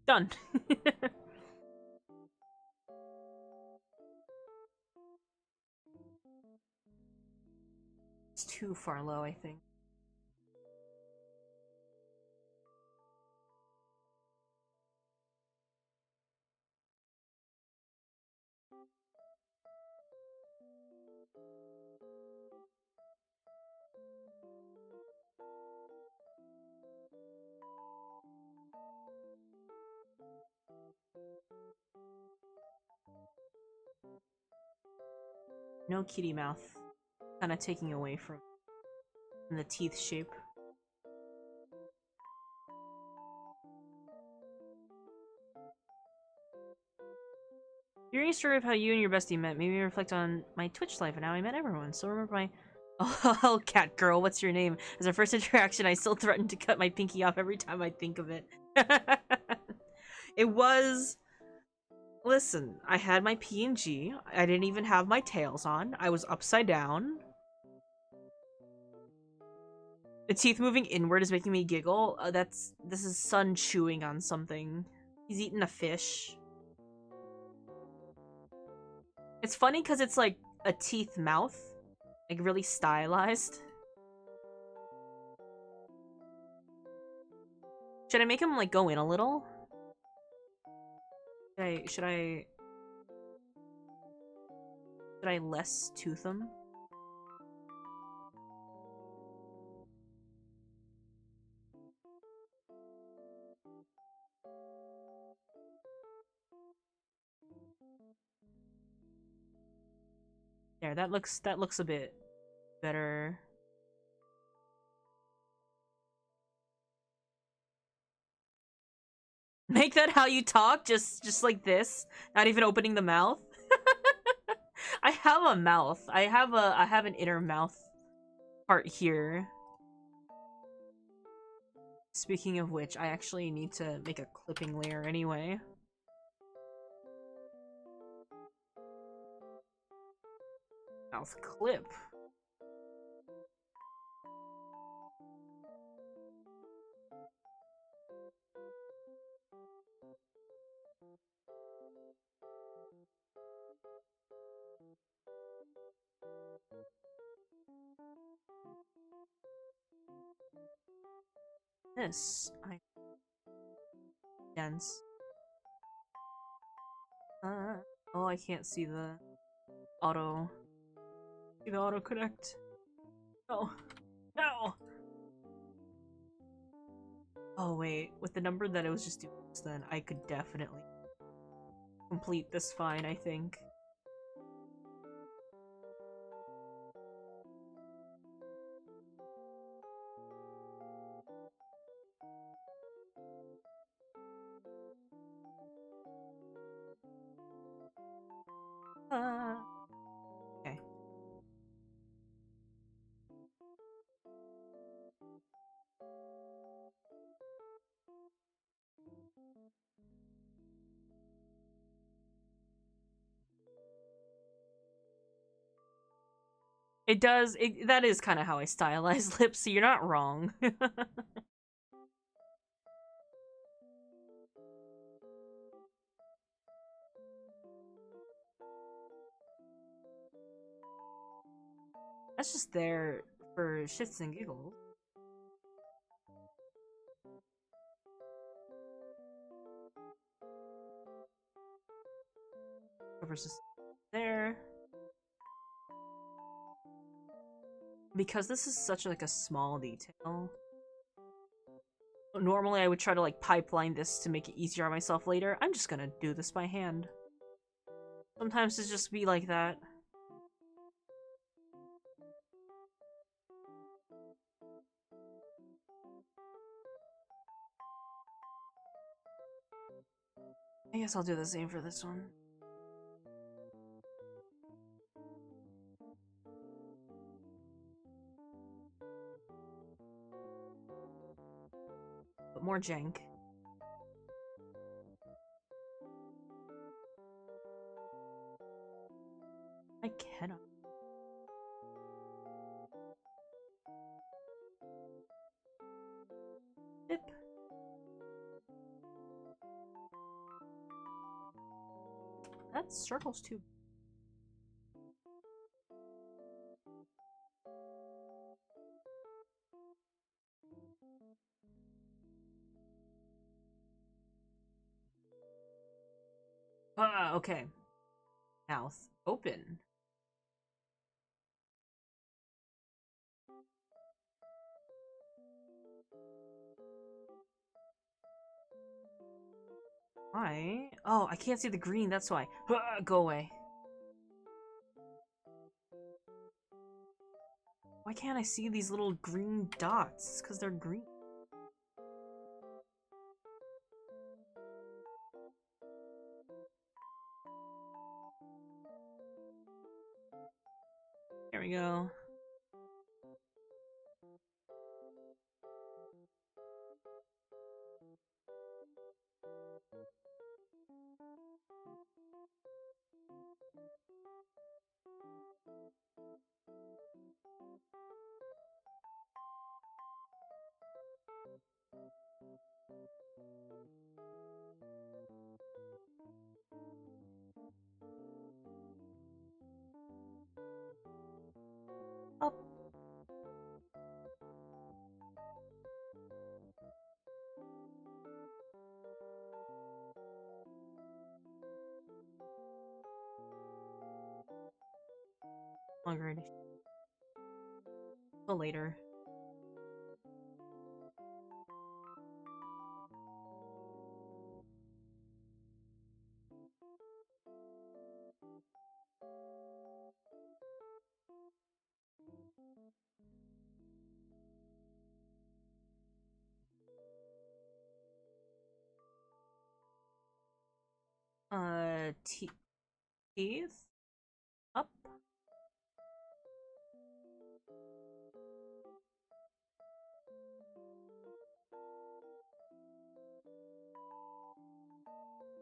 Done. It's too far low, I think. No kitty mouth. Kind of taking away from the teeth shape. Hearing a story of how you and your bestie met made me reflect on my Twitch life and how I met everyone. So remember my... Oh, cat girl, what's your name? As our first interaction, I still threaten to cut my pinky off every time I think of it. It was... Listen, I had my P&G. I didn't even have my tails on. I was upside down. The teeth moving inward is making me giggle. This is Sun chewing on something. He's eating a fish. It's funny because it's like a teeth mouth. Like really stylized. Should I make him like go in a little? Should I less tooth him? There, that looks a bit better. Make that how you talk, just like this, not even opening the mouth. I have a mouth. I have an inner mouth part here. Speaking of which, I actually need to make a clipping layer anyway. Mouth clip. This I dense. Oh, I can't see the auto. See the auto connect. No, no. Oh wait, with the number that I was just doing this, then I could definitely complete this fine. I think. Okay. It does. That is kind of how I stylize lips, so you're not wrong. That's just there for shits and giggles. Versus there. Because this is such like a small detail. Normally I would try to like pipeline this to make it easier on myself later. I'm just gonna do this by hand. Sometimes it's just be like that. I guess I'll do the same for this one. more jank. I cannot. Dip. That circles too. Okay. Mouth open. Why? Oh, I can't see the green, that's why. Go away. Why can't I see these little green dots? It's because they're green. There we go. Up. Alrighty. Till later. Teeth? Up?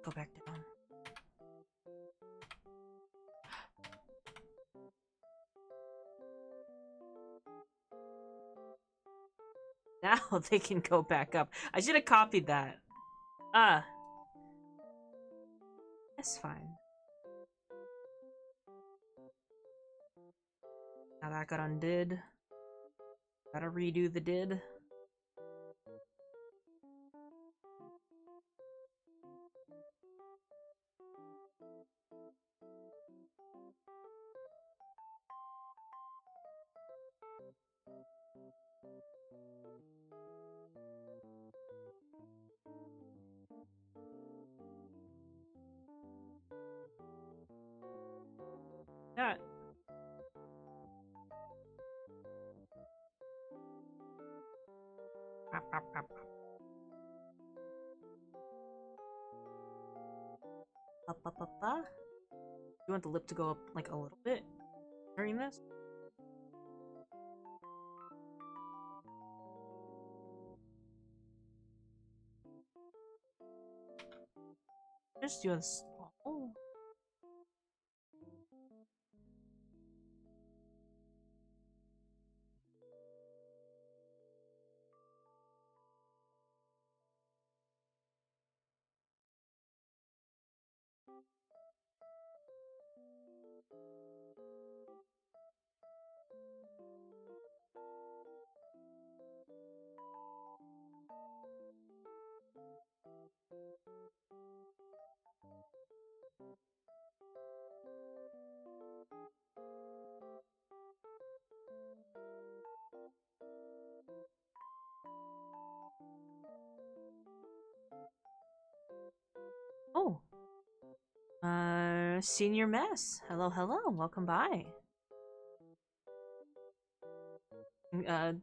Go back down. Now they can go back up. I should have copied that. That's fine. Now that got undid. Gotta redo the did. That. You want the lip to go up like a little bit during this? Just do a small. Oh. Senior Mess. Hello, hello. Welcome by.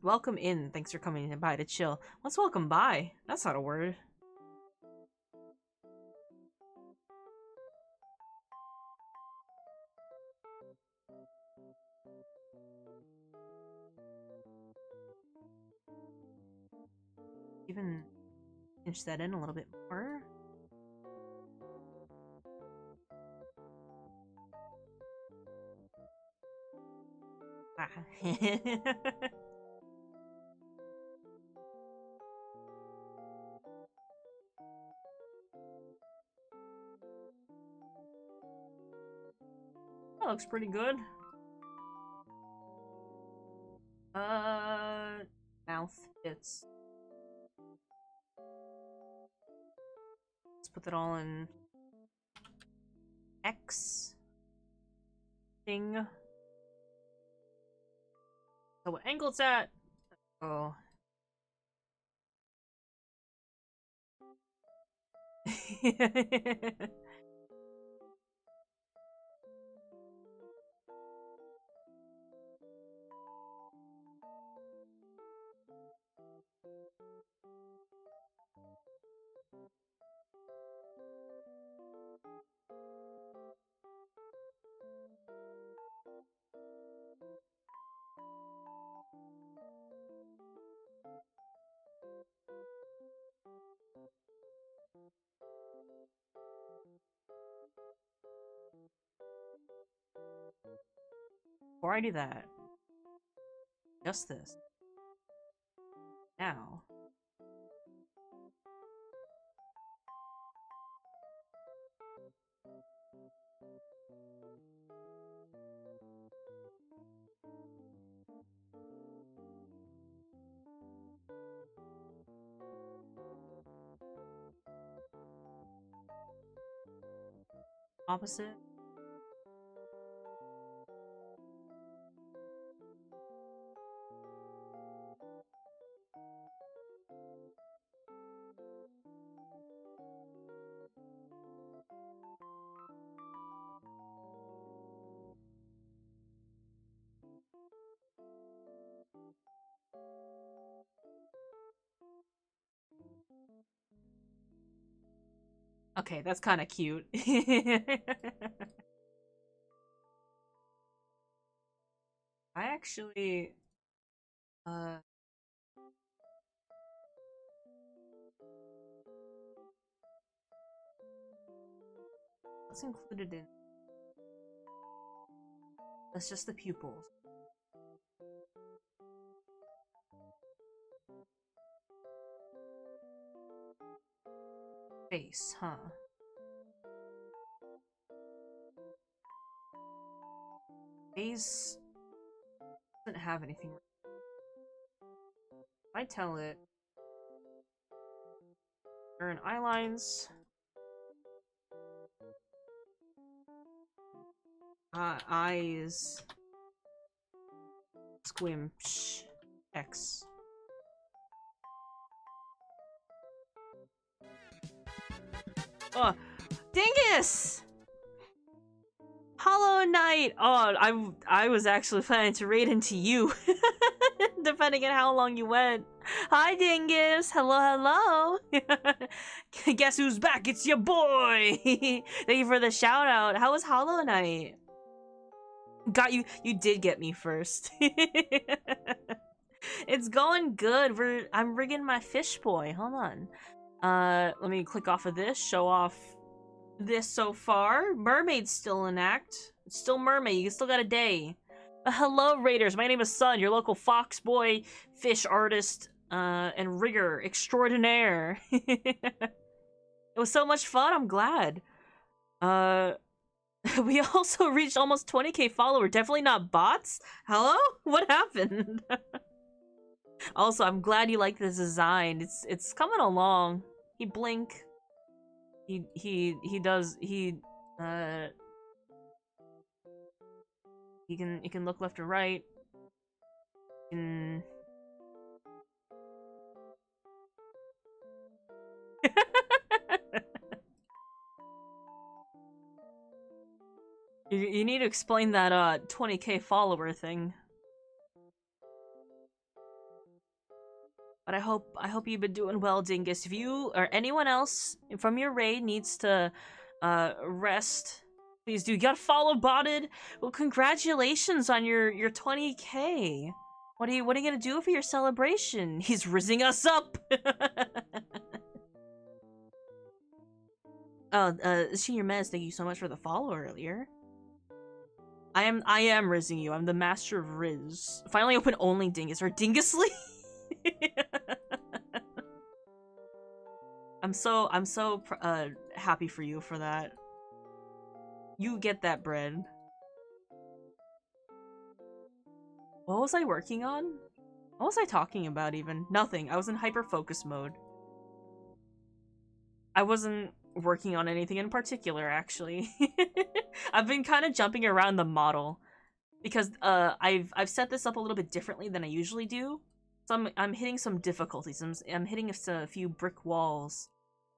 Welcome in. Thanks for coming by to chill. Let's welcome by. That's not a word. Even Pinch that in a little bit more. Ah. That looks pretty good. Mouth bits. Let's put that all in X thing. So what angle it's at? Oh. Before I do that, just this. Now. Opposite. Okay, that's kind of cute. I actually, what's included in? That's just the pupils. Face, huh? Face doesn't have anything. I tell it. Turn eye lines. Eyes. Squimch. X. Oh, Dingus! Hollow Knight! Oh, I was actually planning to raid into you. Depending on how long you went. Hi, Dingus! Hello, hello! Guess who's back? It's your boy! Thank you for the shout out. How was Hollow Knight? Got you. You did get me first. It's going good. I'm rigging my fish boy. Hold on. Let me click off of this. Show off this so far. Mermaid's still in act. It's still Mermaid. You still got a day. Hello, Raiders. My name is Sun, your local fox boy, fish artist, and rigger extraordinaire. It was so much fun. I'm glad. We also reached almost 20k followers. Definitely not bots. Hello? What happened? Also, I'm glad you like this design. It's coming along. He blink. He does he can look left or right. He can... you need to explain that 20k follower thing. But I hope you've been doing well, Dingus. If you or anyone else from your raid needs to rest, please do. You got follow botted. Well, congratulations on your 20k. What are you gonna do for your celebration? He's rizzing us up. Senior Mez, thank you so much for the follow earlier. I am rizzing you. I'm the master of Riz. Finally open only Dingus or Dingusley. I'm so happy for you for that. You get that bread. What was I working on? What was I talking about even? Nothing. I was in hyper focus mode. I wasn't working on anything in particular, actually. I've been kind of jumping around the model because I've set this up a little bit differently than I usually do. So I'm hitting some difficulties. I'm hitting a few brick walls.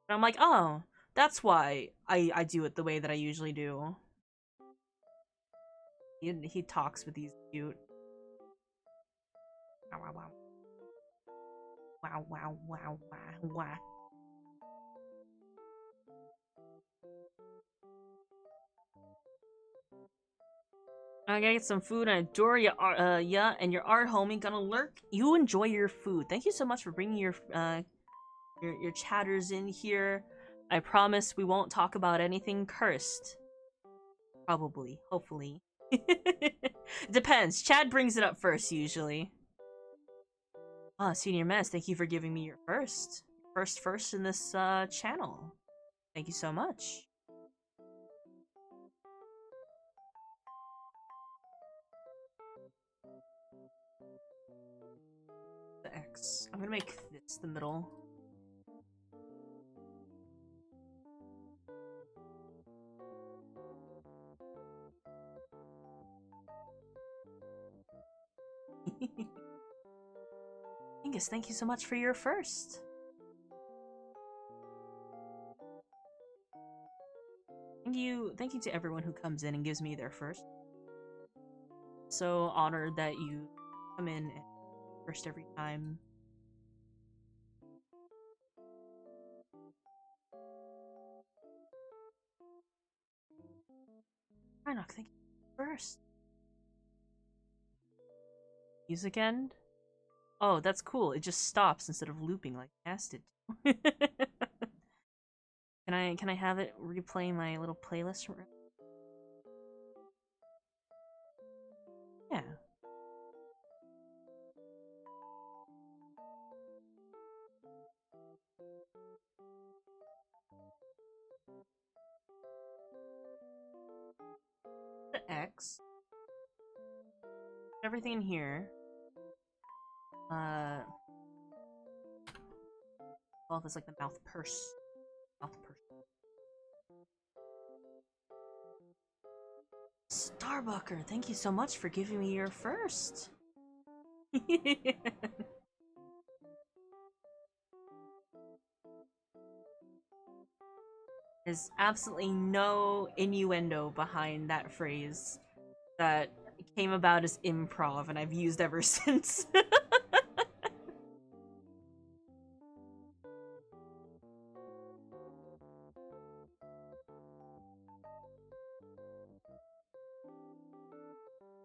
And I'm like, oh, that's why I do it the way that I usually do. He talks with these cute. Wow, wow, wow. Wow, wow, wow, wow, wow. I gotta get some food and adore ya, yeah, and your art homie gonna lurk. You enjoy your food. Thank you so much for bringing your chatters in here. I promise we won't talk about anything cursed. Probably, hopefully. It depends. Chad brings it up first, usually. Ah, Senior Mess, thank you for giving me your first in this channel. Thank you so much. The X. I'm gonna make this the middle. Angus, thank you so much for your first. Thank you to everyone who comes in and gives me their first. So honored that you come in and first every time. Rhinoc, thank you first. Music end? Oh, that's cool. It just stops instead of looping like I asked it to. Can I have it replay my little playlist? Yeah. The X. Everything in here. Well, there's like the mouth purse. Mouth purse. Starbucker, thank you so much for giving me your first. There's absolutely no innuendo behind that phrase that came about as improv, and I've used ever since.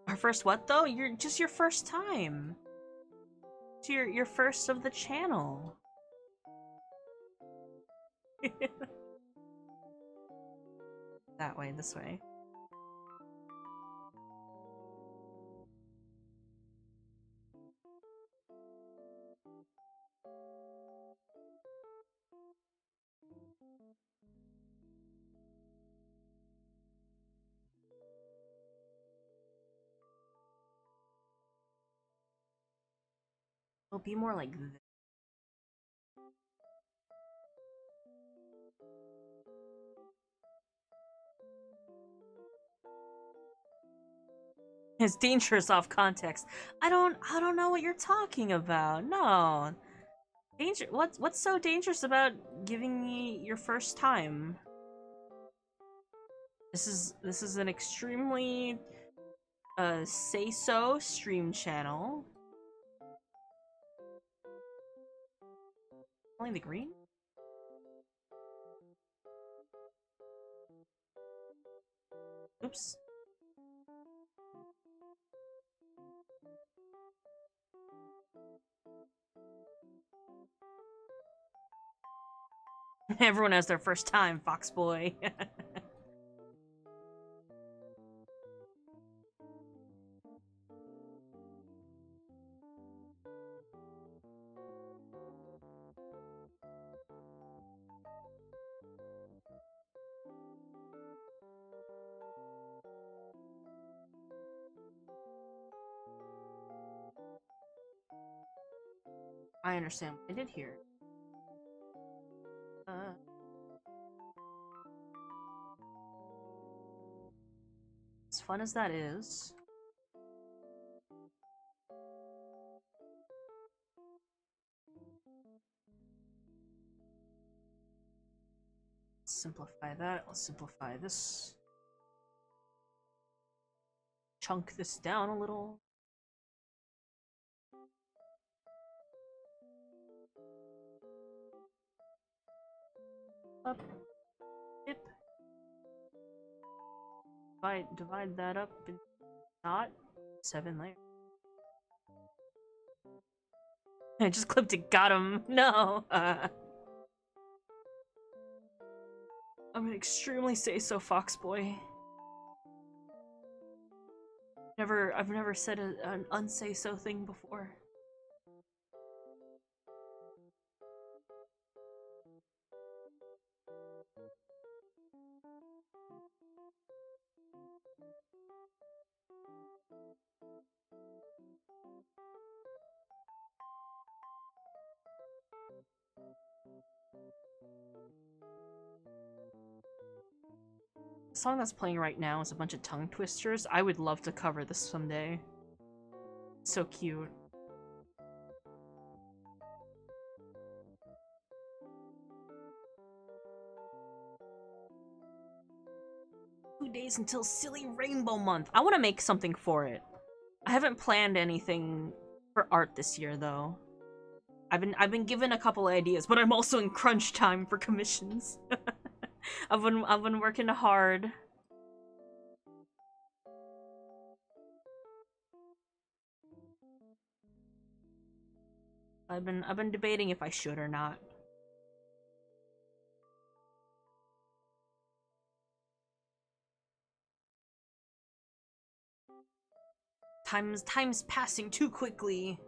Our first what though? You're just your first time. It's your first of the channel. That way, this way. It'll be more like this. It's dangerous off context. I don't know what you're talking about. No. Danger what's so dangerous about giving me your first time? This is an extremely say so stream channel. Only the green? Oops. Everyone has their first time, Fox Boy. I understand what I did here. As fun as that is, let's simplify that. Let's simplify this. Chunk this down a little. Up. Hip. Divide that up in not 7 layers. I just clipped it. Got him. No. I'm an extremely say-so fox boy. I've never said an unsay-so thing before. The song that's playing right now is a bunch of tongue twisters. I would love to cover this someday. It's so cute. Days until Silly Rainbow Month. I want to make something for it. I haven't planned anything for art this year though. I've been given a couple ideas, but I'm also in crunch time for commissions. I've been working hard. I've been debating if I should or not. Time's passing too quickly.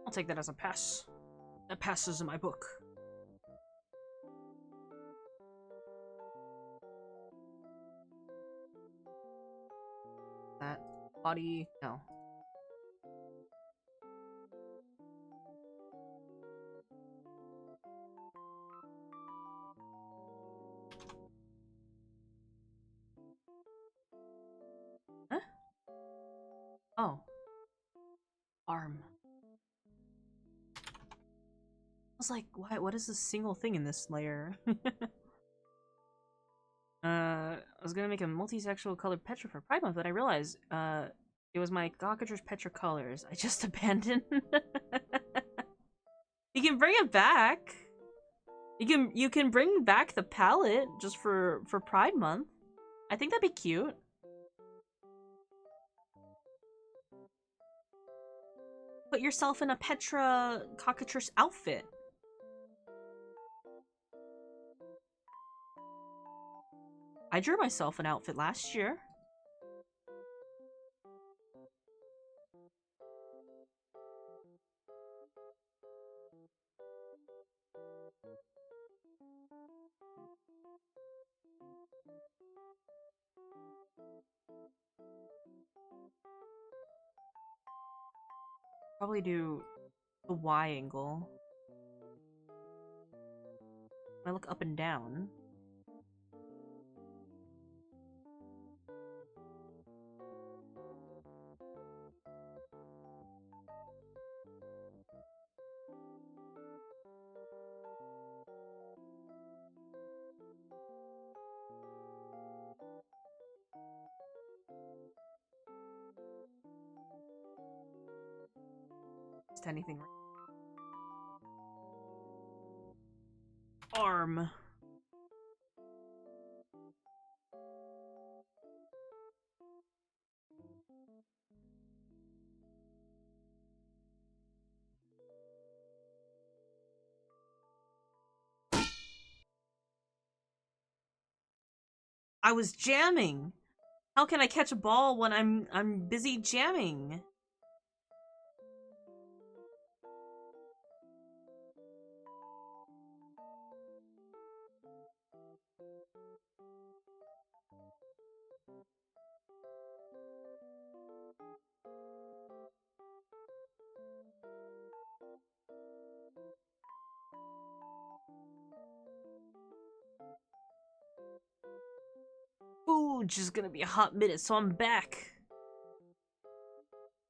I'll take that as a pass. That passes in my book. That body, no. Huh? Oh. Arm. I was like, what is this single thing in this layer? I was gonna make a multi-sexual colored Petra for Pride Month, but I realized, it was my Cockatrice Petra colors. I just abandoned. You can bring it back. You can bring back the palette just for Pride Month. I think that'd be cute. Put yourself in a Petra Cockatrice outfit. I drew myself an outfit last year. Probably do the Y angle. I look up and down. Just anything. Arm. I was jamming. How can I catch a ball when I'm busy jamming? Ooh, just gonna be a hot minute, so I'm back.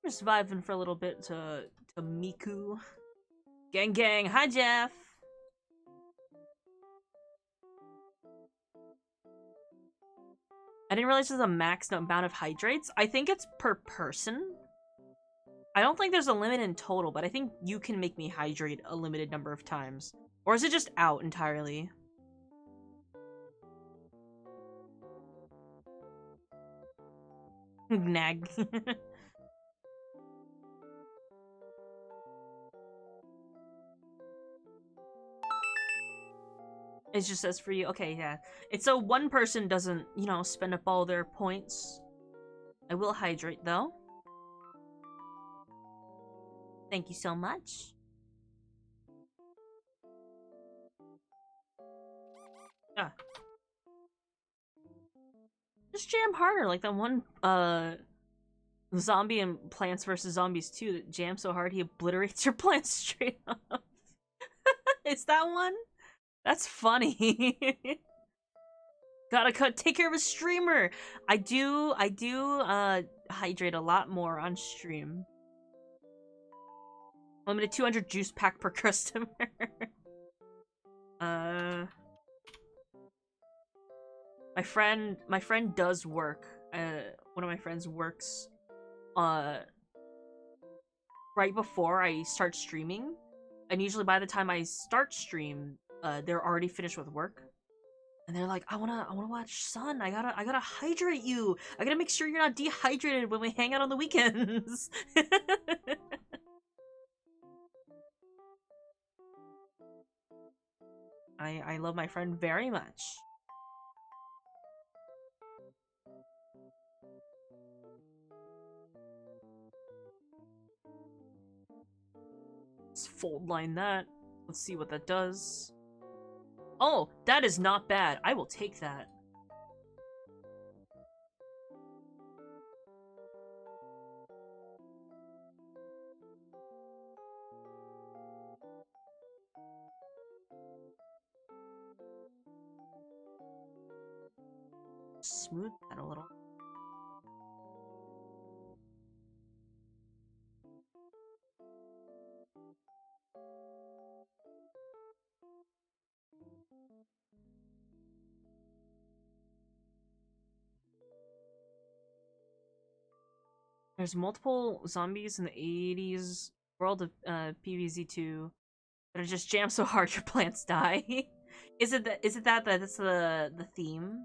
We're surviving for a little bit to Miku. Gang gang, hi Jeff! I didn't realize there's a max amount of hydrates. I think it's per person. I don't think there's a limit in total, but I think you can make me hydrate a limited number of times. Or is it just out entirely? Nag. It just says for you. Okay, yeah. It's so one person doesn't, you know, spend up all their points. I will hydrate, though. Thank you so much. Ah. Just jam harder, like that one, zombie in Plants vs. Zombies 2 that jams so hard he obliterates your plants straight up. Is that one? That's funny. Gotta take care of a streamer. I do hydrate a lot more on stream. Limited 200 juice pack per customer. My friend does work. One of my friends works right before I start streaming. And usually by the time I start stream, they're already finished with work. And they're like, I wanna watch Sun. I gotta hydrate you. I gotta make sure you're not dehydrated when we hang out on the weekends. I love my friend very much. Let's fold line that. Let's see what that does. Oh, that is not bad. I will take that. Smooth that a little. There's multiple zombies in the 80s world of PvZ2 that are just jammed so hard your plants die. Is it that's the theme?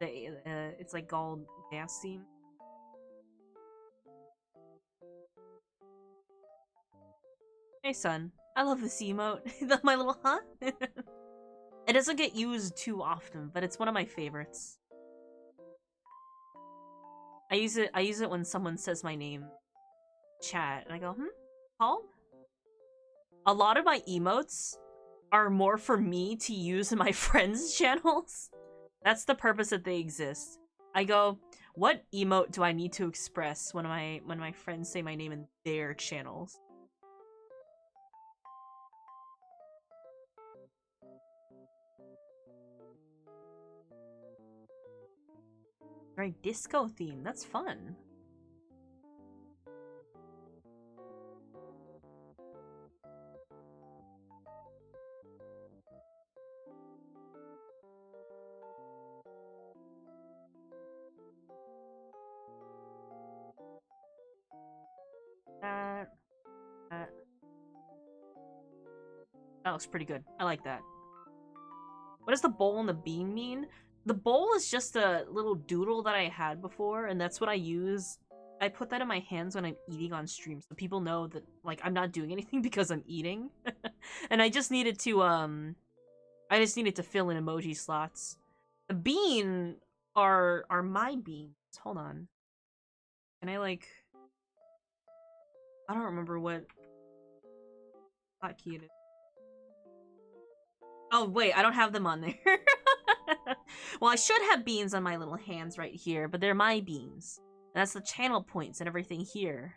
It's like called dance theme. Hey son, I love this emote. My little huh? It doesn't get used too often, but it's one of my favorites. I use it when someone says my name chat and I go, Paul? A lot of my emotes are more for me to use in my friends' channels. That's the purpose that they exist. I go, What emote do I need to express when my friends say my name in their channels? Very disco theme. That's fun. That looks pretty good. I like that. What does the bowl and the bean mean? The bowl is just a little doodle that I had before, and that's what I use. I put that in my hands when I'm eating on stream, so people know that, like, I'm not doing anything because I'm eating. And I just needed to, fill in emoji slots. The bean are my beans. Hold on. Can I, like... I don't remember what hotkey it is. Oh, wait, I don't have them on there. Well, I should have beans on my little hands right here, but they're my beans. And that's the channel points and everything here.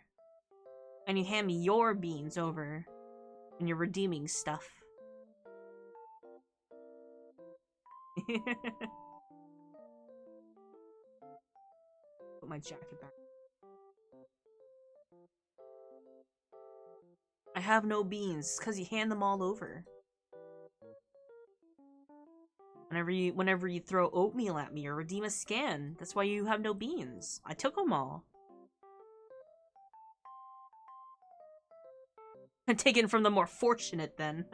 And you hand me your beans over, and you're redeeming stuff. Put my jacket back. I have no beans, because you hand them all over. Whenever you throw oatmeal at me or redeem a scan, that's why you have no beans. I took them all. Taken from the more fortunate, then.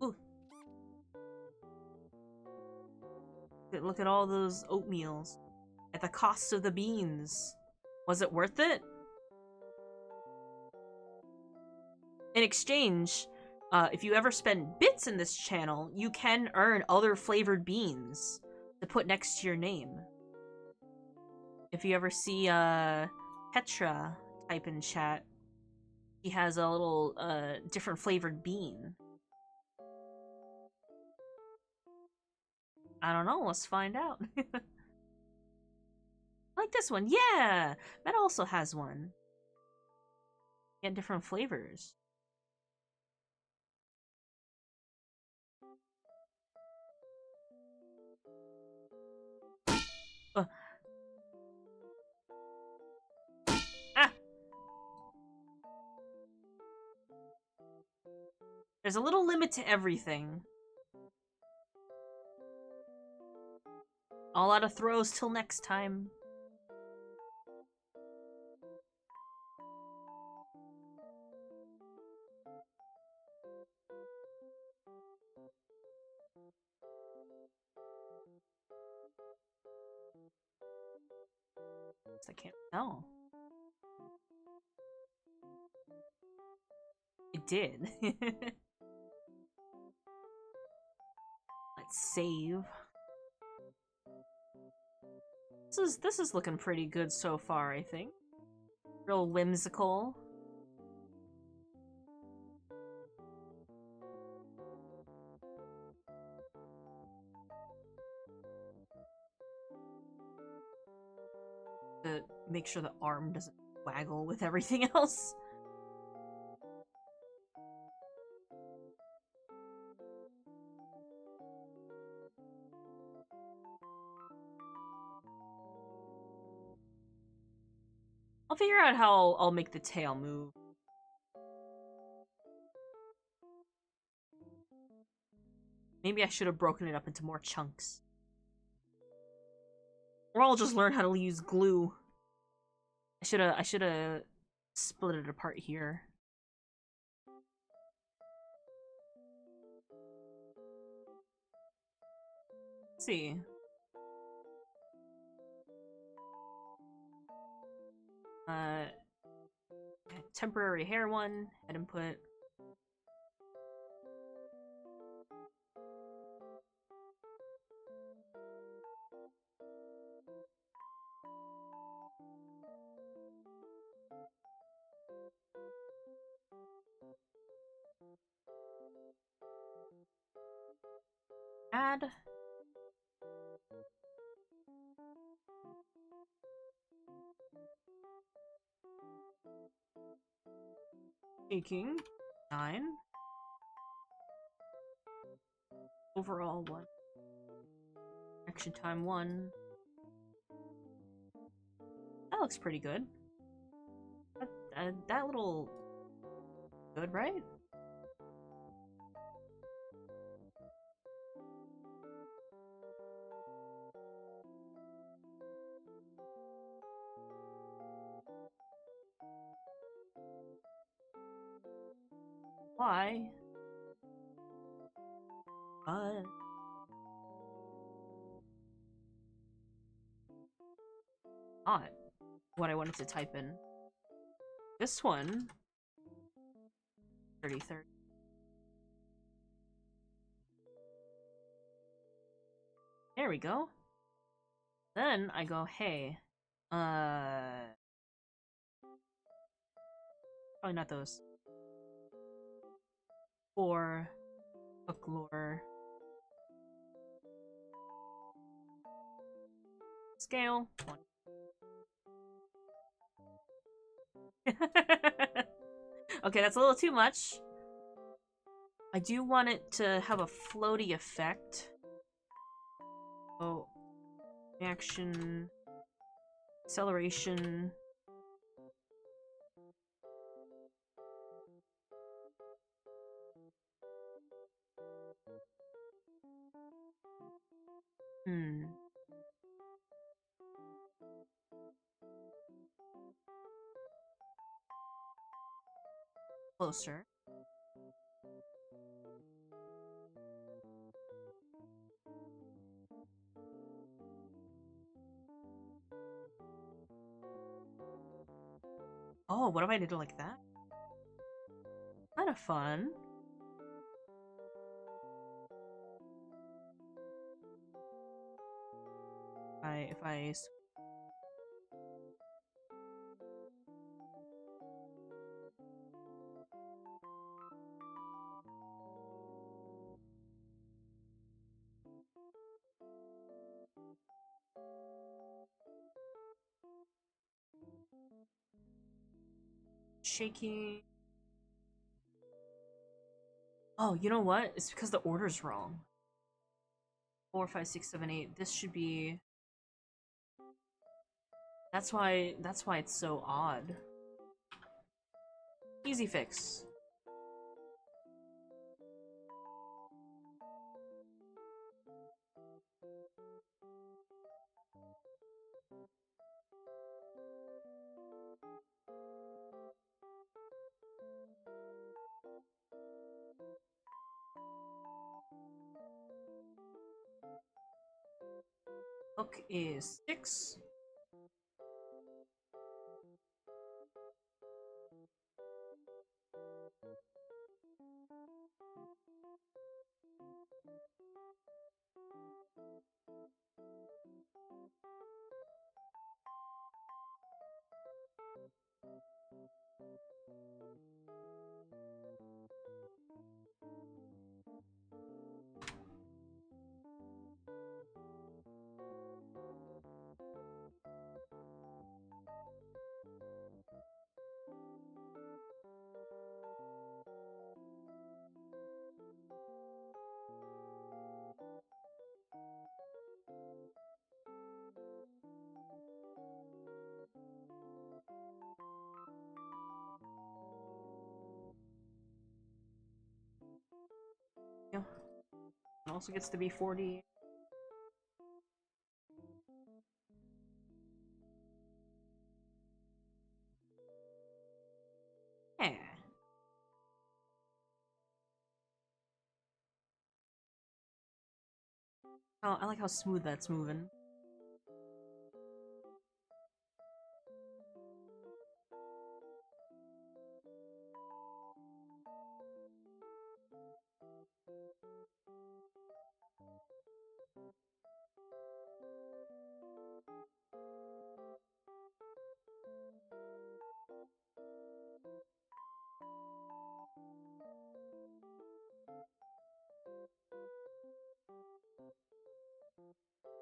Ooh. Look at all those oatmeals. At the cost of the beans. Was it worth it? In exchange, if you ever spend bits in this channel, you can earn other flavored beans to put next to your name. If you ever see Petra type in chat, he has a little different flavored bean. I don't know, let's find out. Like this one, yeah! That also has one. Get different flavors. Ah! There's a little limit to everything. All out of throws till next time. I can't tell. It did. Let's save. This is looking pretty good so far, I think. Real whimsical. To make sure the arm doesn't waggle with everything else. I'll figure out how I'll make the tail move. Maybe I should have broken it up into more chunks. Or I'll just learn how to use glue. I should have split it apart here. Let's see. Temporary hair one, head input. rad. Taking 9. Overall 1. Action time 1. That looks pretty good. That little... good, right? Why? But... not what I wanted to type in. This one... 30-30. There we go. Then I go, hey, probably not those. 4, folklore, scale, 1. Okay, that's a little too much. I do want it to have a floaty effect. Oh, action, acceleration. Closer. Oh, what if I did it like that? Kind of fun. If I shaking. Oh, you know what? It's because the order's wrong. 4, 5, 6, 7, 8. This should be. That's why it's so odd. Easy fix. Hook is 6. Yeah. It also gets to be 40. Yeah. Oh, I like how smooth that's moving.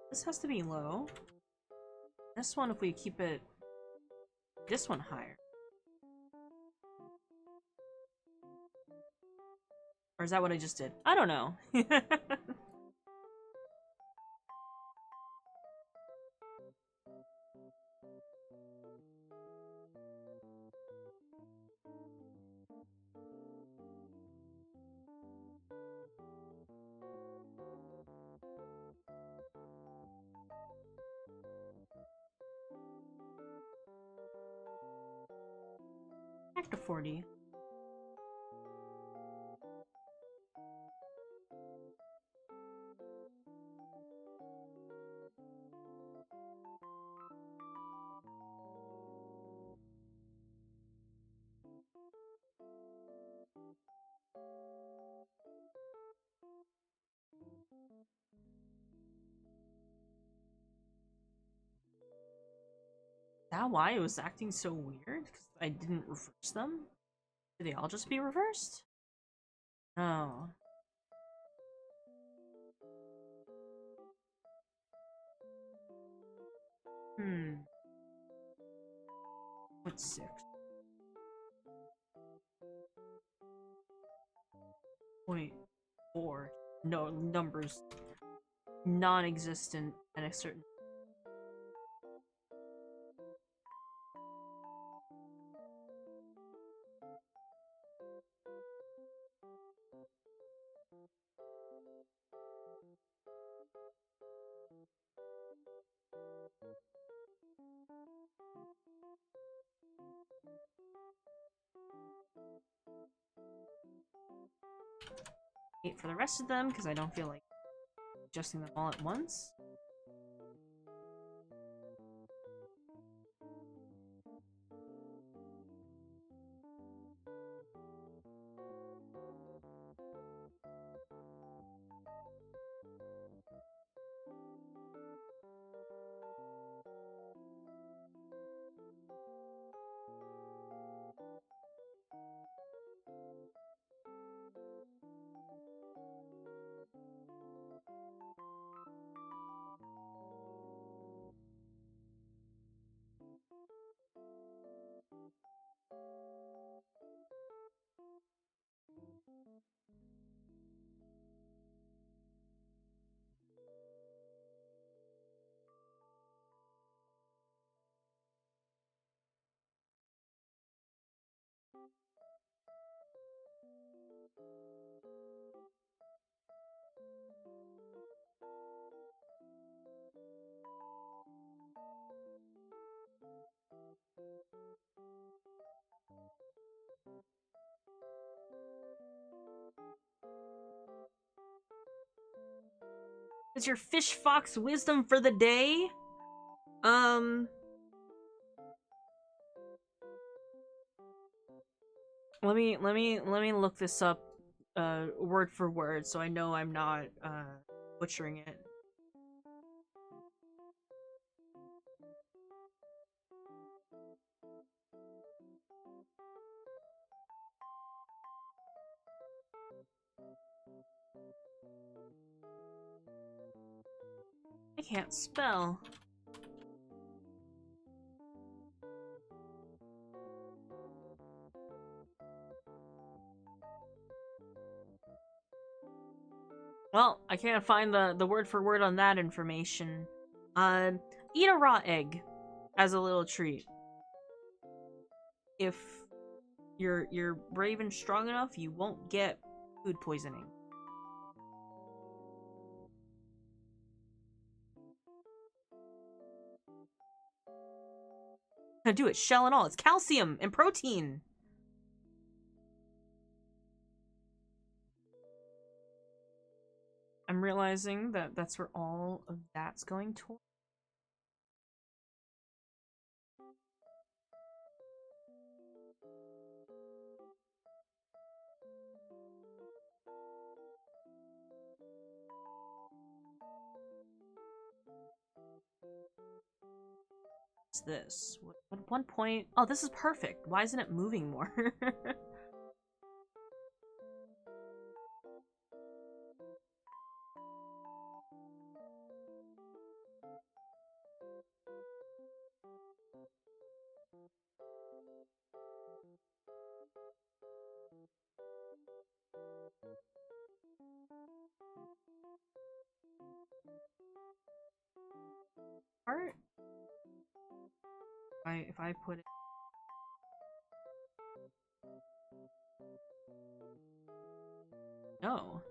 This has to be low. This one, if we keep it... This one higher. Or is that what I just did? I don't know. Back to 40. Is that why it was acting so weird? Because I didn't reverse them? Did they all just be reversed? Oh. What's 6? Wait. 4. No, numbers. Non-existent at a certain... 8 for the rest of them, because I don't feel like adjusting them all at once. Is your fish fox wisdom for the day? Let me look this up word for word so I know I'm not butchering it. I can't spell. Well, I can't find the word for word on that information. Eat a raw egg as a little treat. If you're brave and strong enough, you won't get food poisoning. Do it, shell and all. It's calcium and protein. I'm realizing that that's where all of that's going toward. What's this? At one point... Oh, this is perfect. Why isn't it moving more? If I put it. No.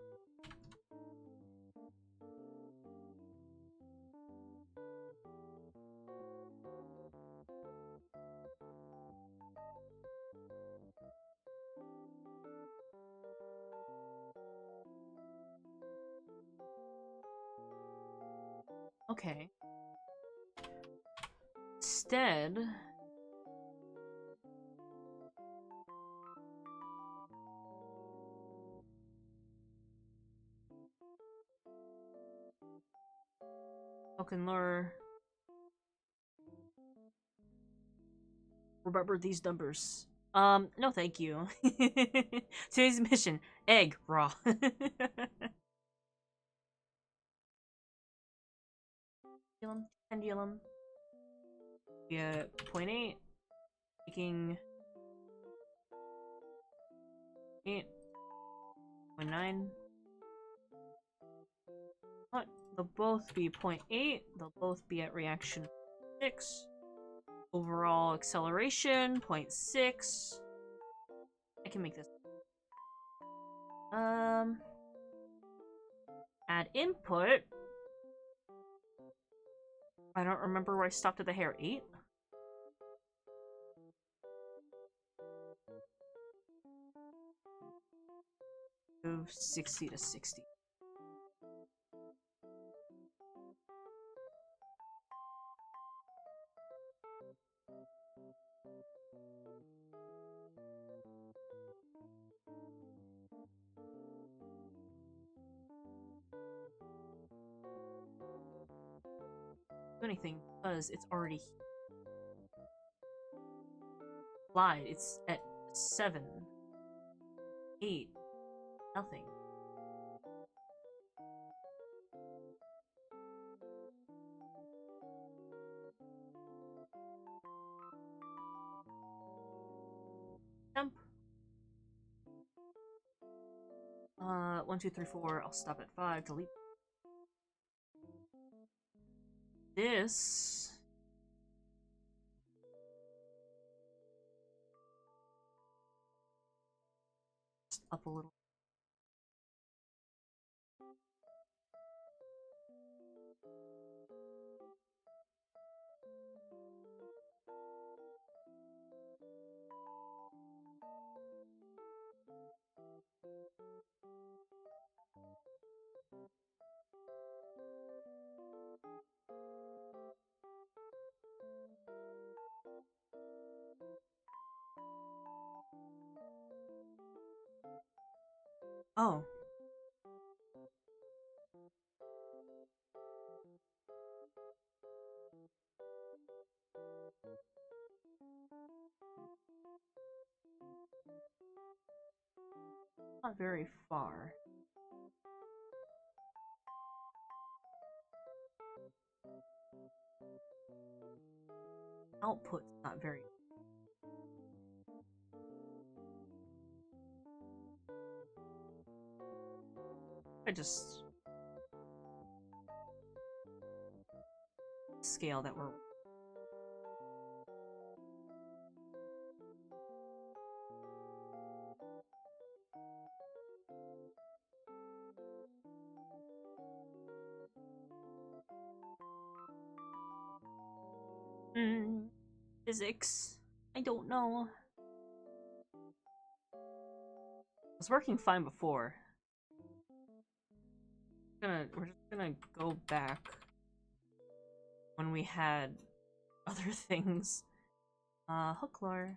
Okay. Instead, Falcon Lure. Remember these numbers. No thank you. Today's mission, egg raw. Pendulum. Yeah, 0.8. Taking 8.9. What? They'll both be 0.8. They'll both be at reaction 6. Overall acceleration 0.6. I can make this. Add input. I don't remember where I stopped at the hair. 8? Move 60 to 60. Do anything because it's already applied. It's at 7, 8, nothing. Jump. 1, 2, 3, 4. I'll stop at 5. Delete. This. Just up a little. Oh. Not very far. Output's not very. I just scale that we're. Physics. I don't know. It was working fine before. We're just gonna go back when we had other things. Hook lore.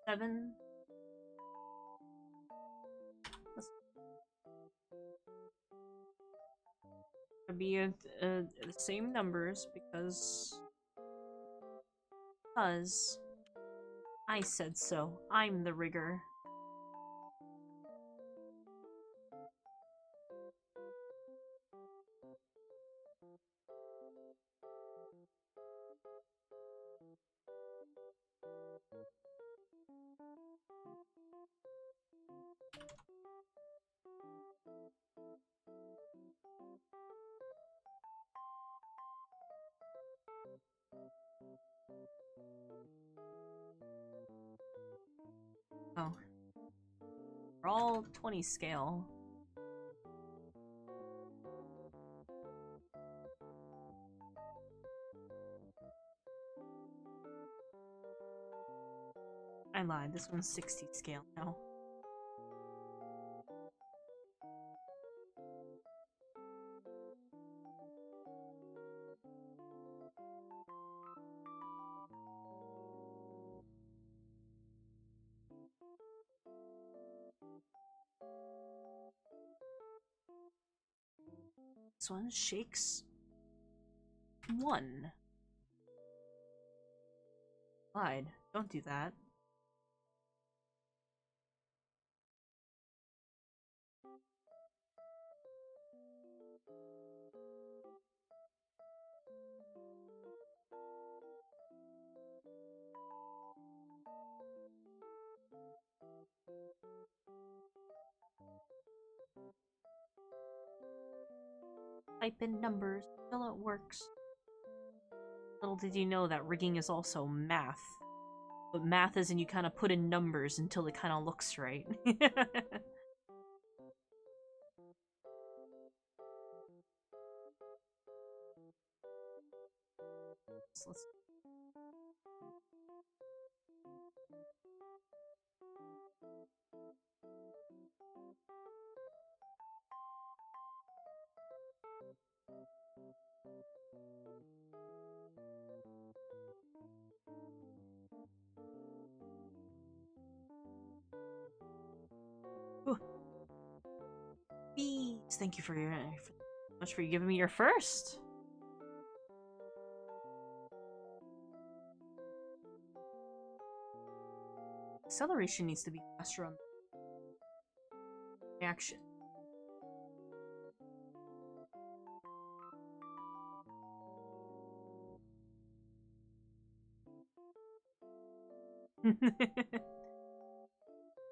Seven. It'll be the same numbers because I said so. I'm the rigger. Oh. We're all 20 scale. I lied, this one's 60 scale now. This one shakes 1. Lied. Don't do that. Type in numbers until it works. Little did you know that rigging is also math. But math is in you kind of put in numbers until it kind of looks right. So let's... Ooh. Bees! Thank you for your... much for giving me your first. Acceleration needs to be faster on reaction.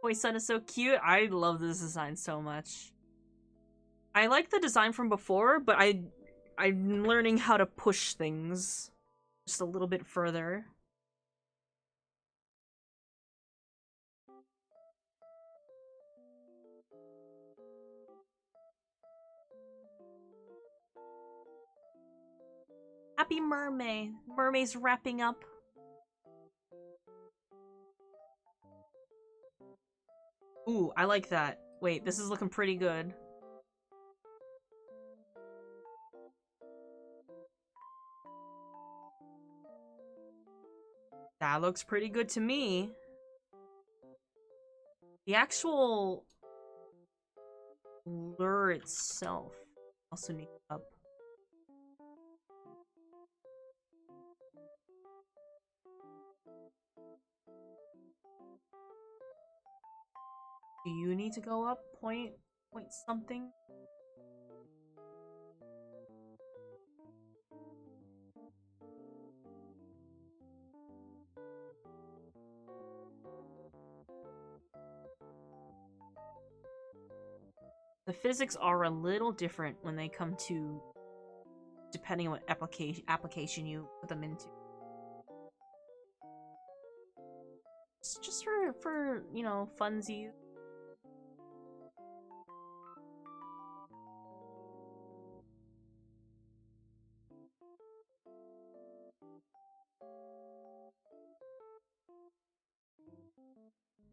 Boy, Sun is so cute. I love this design so much. I like the design from before, but I'm learning how to push things just a little bit further. Happy Mermay. Mermay's wrapping up. Ooh, I like that. Wait, this is looking pretty good. That looks pretty good to me. The actual lure itself also needs up. Do you need to go up point something? The physics are a little different when they come to depending on what application you put them into. It's just for you know, funsies.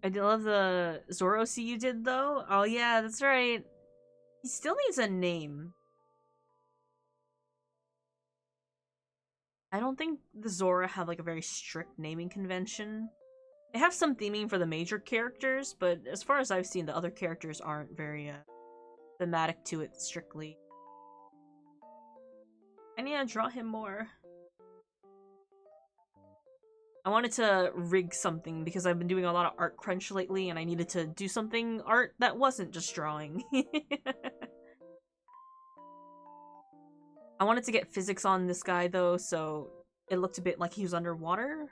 I do love the Zoro C you did though. Oh yeah, that's right. He still needs a name. I don't think the Zora have like a very strict naming convention. They have some theming for the major characters, but as far as I've seen, the other characters aren't very thematic to it strictly. I need to draw him more. I wanted to rig something because I've been doing a lot of art crunch lately and I needed to do something art that wasn't just drawing. I wanted to get physics on this guy though, so it looked a bit like he was underwater.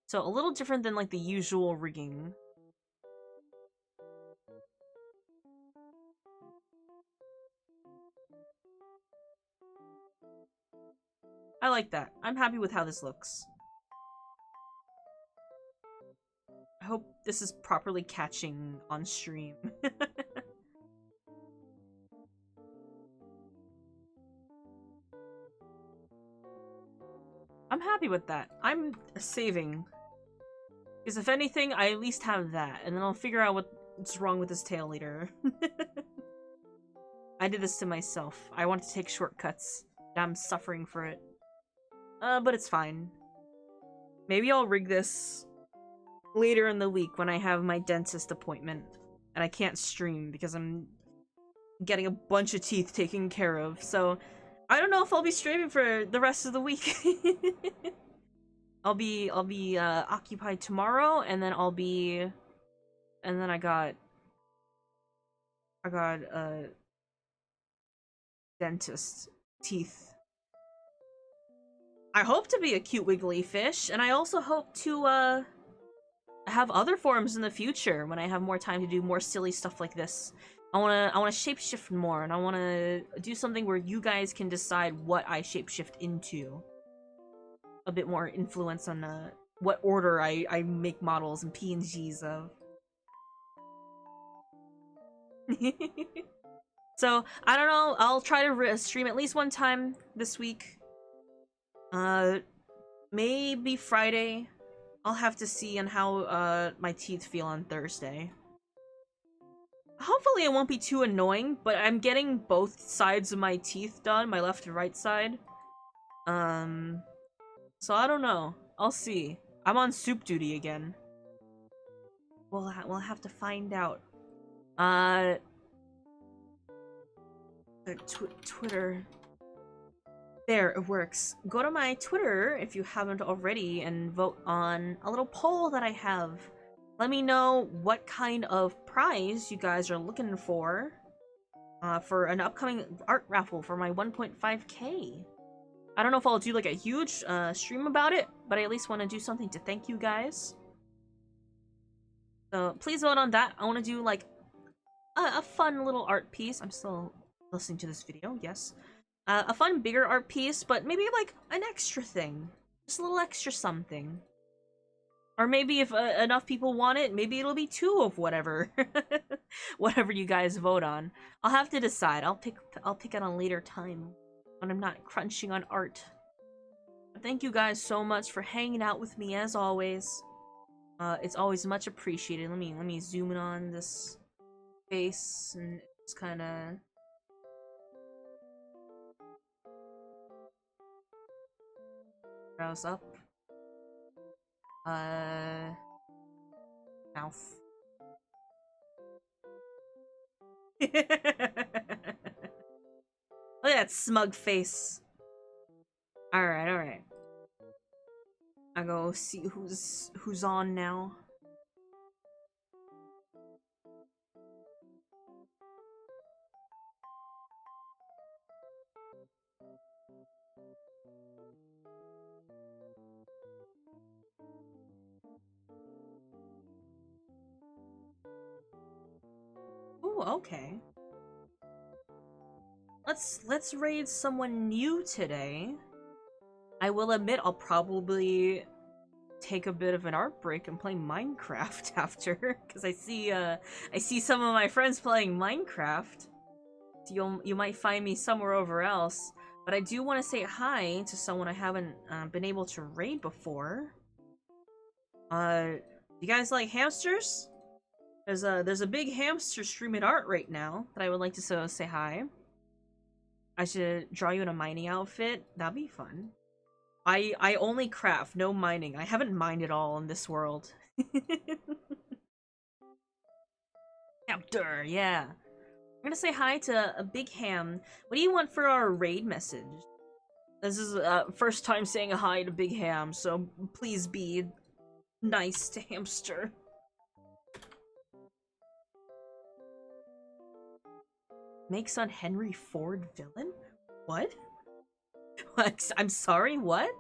So a little different than like the usual rigging. I like that. I'm happy with how this looks. I hope this is properly catching on stream. I'm happy with that. I'm saving. Because if anything, I at least have that, and then I'll figure out what's wrong with this tail later. I did this to myself. I want to take shortcuts. I'm suffering for it. But it's fine. Maybe I'll rig this later in the week when I have my dentist appointment. And I can't stream because I'm getting a bunch of teeth taken care of. So, I don't know if I'll be streaming for the rest of the week. I'll be occupied tomorrow, and then I got dentist teeth. I hope to be a cute wiggly fish, and I also hope to have other forms in the future when I have more time to do more silly stuff like this. I wanna shapeshift more, and I wanna do something where you guys can decide what I shapeshift into. A bit more influence on what order I make models and PNGs of. So, I don't know, I'll try to stream at least one time this week. Maybe Friday. I'll have to see on how my teeth feel on Thursday. Hopefully it won't be too annoying, but I'm getting both sides of my teeth done, my left and right side. So I don't know. I'll see. I'm on soup duty again. We'll have to find out. Twitter. There, it works. Go to my Twitter if you haven't already and vote on a little poll that I have. Let me know what kind of prize you guys are looking for an upcoming art raffle for my 1.5k. I don't know if I'll do like a huge stream about it, but I at least want to do something to thank you guys. So please vote on that. I want to do like a fun little art piece. I'm still listening to this video, yes. A fun bigger art piece, but maybe like an extra thing. Just a little extra something. Or maybe if enough people want it, maybe it'll be 2 of whatever. Whatever you guys vote on. I'll have to decide. I'll pick it on a later time when I'm not crunching on art. Thank you guys so much for hanging out with me as always. It's always much appreciated. Let me zoom in on this face and just kind of browse up. Mouth. Look at that smug face. Alright. I'll go see who's on now. Ooh, okay. Let's raid someone new today. I will admit I'll probably take a bit of an art break and play Minecraft after, because I see some of my friends playing Minecraft. So you might find me somewhere over else, but I do want to say hi to someone I haven't been able to raid before. You guys like hamsters? There's a big hamster streaming art right now that I would like to say hi. I should draw you in a mining outfit. That'd be fun. I only craft, no mining. I haven't mined at all in this world. Hamster, yeah. I'm gonna say hi to a big ham. What do you want for our raid message? This is first time saying hi to Big Ham, so please be nice to Hamster. Makes on Henry Ford villain? What? I'm sorry, what?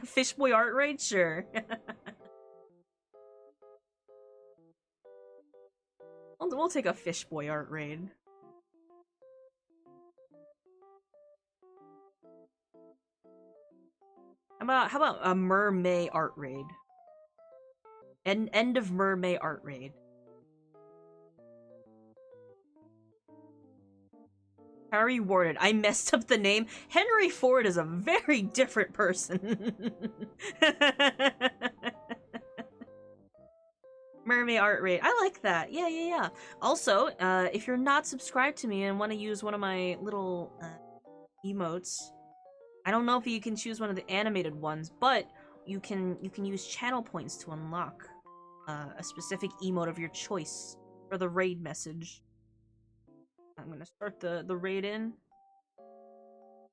Fishboy art raid? Sure. We'll take a Fishboy art raid. How about a Mermay art raid? End of Mermay art raid. Harry Warden. I messed up the name. Henry Ford is a very different person. Mermay art raid. I like that. Yeah. Also, if you're not subscribed to me and want to use one of my little emotes, I don't know if you can choose one of the animated ones, but you can use channel points to unlock a specific emote of your choice for the raid message. I'm gonna start the raid in.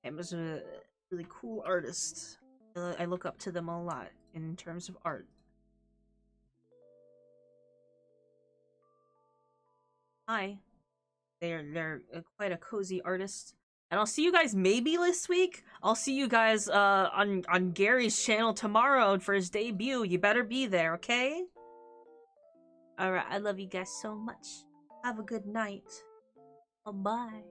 It was a really cool artist. I look up to them a lot in terms of art. Hi. They're quite a cozy artist. And I'll see you guys maybe this week. I'll see you guys on Gary's channel tomorrow for his debut. You better be there, okay? Alright, I love you guys so much. Have a good night. Bye-bye.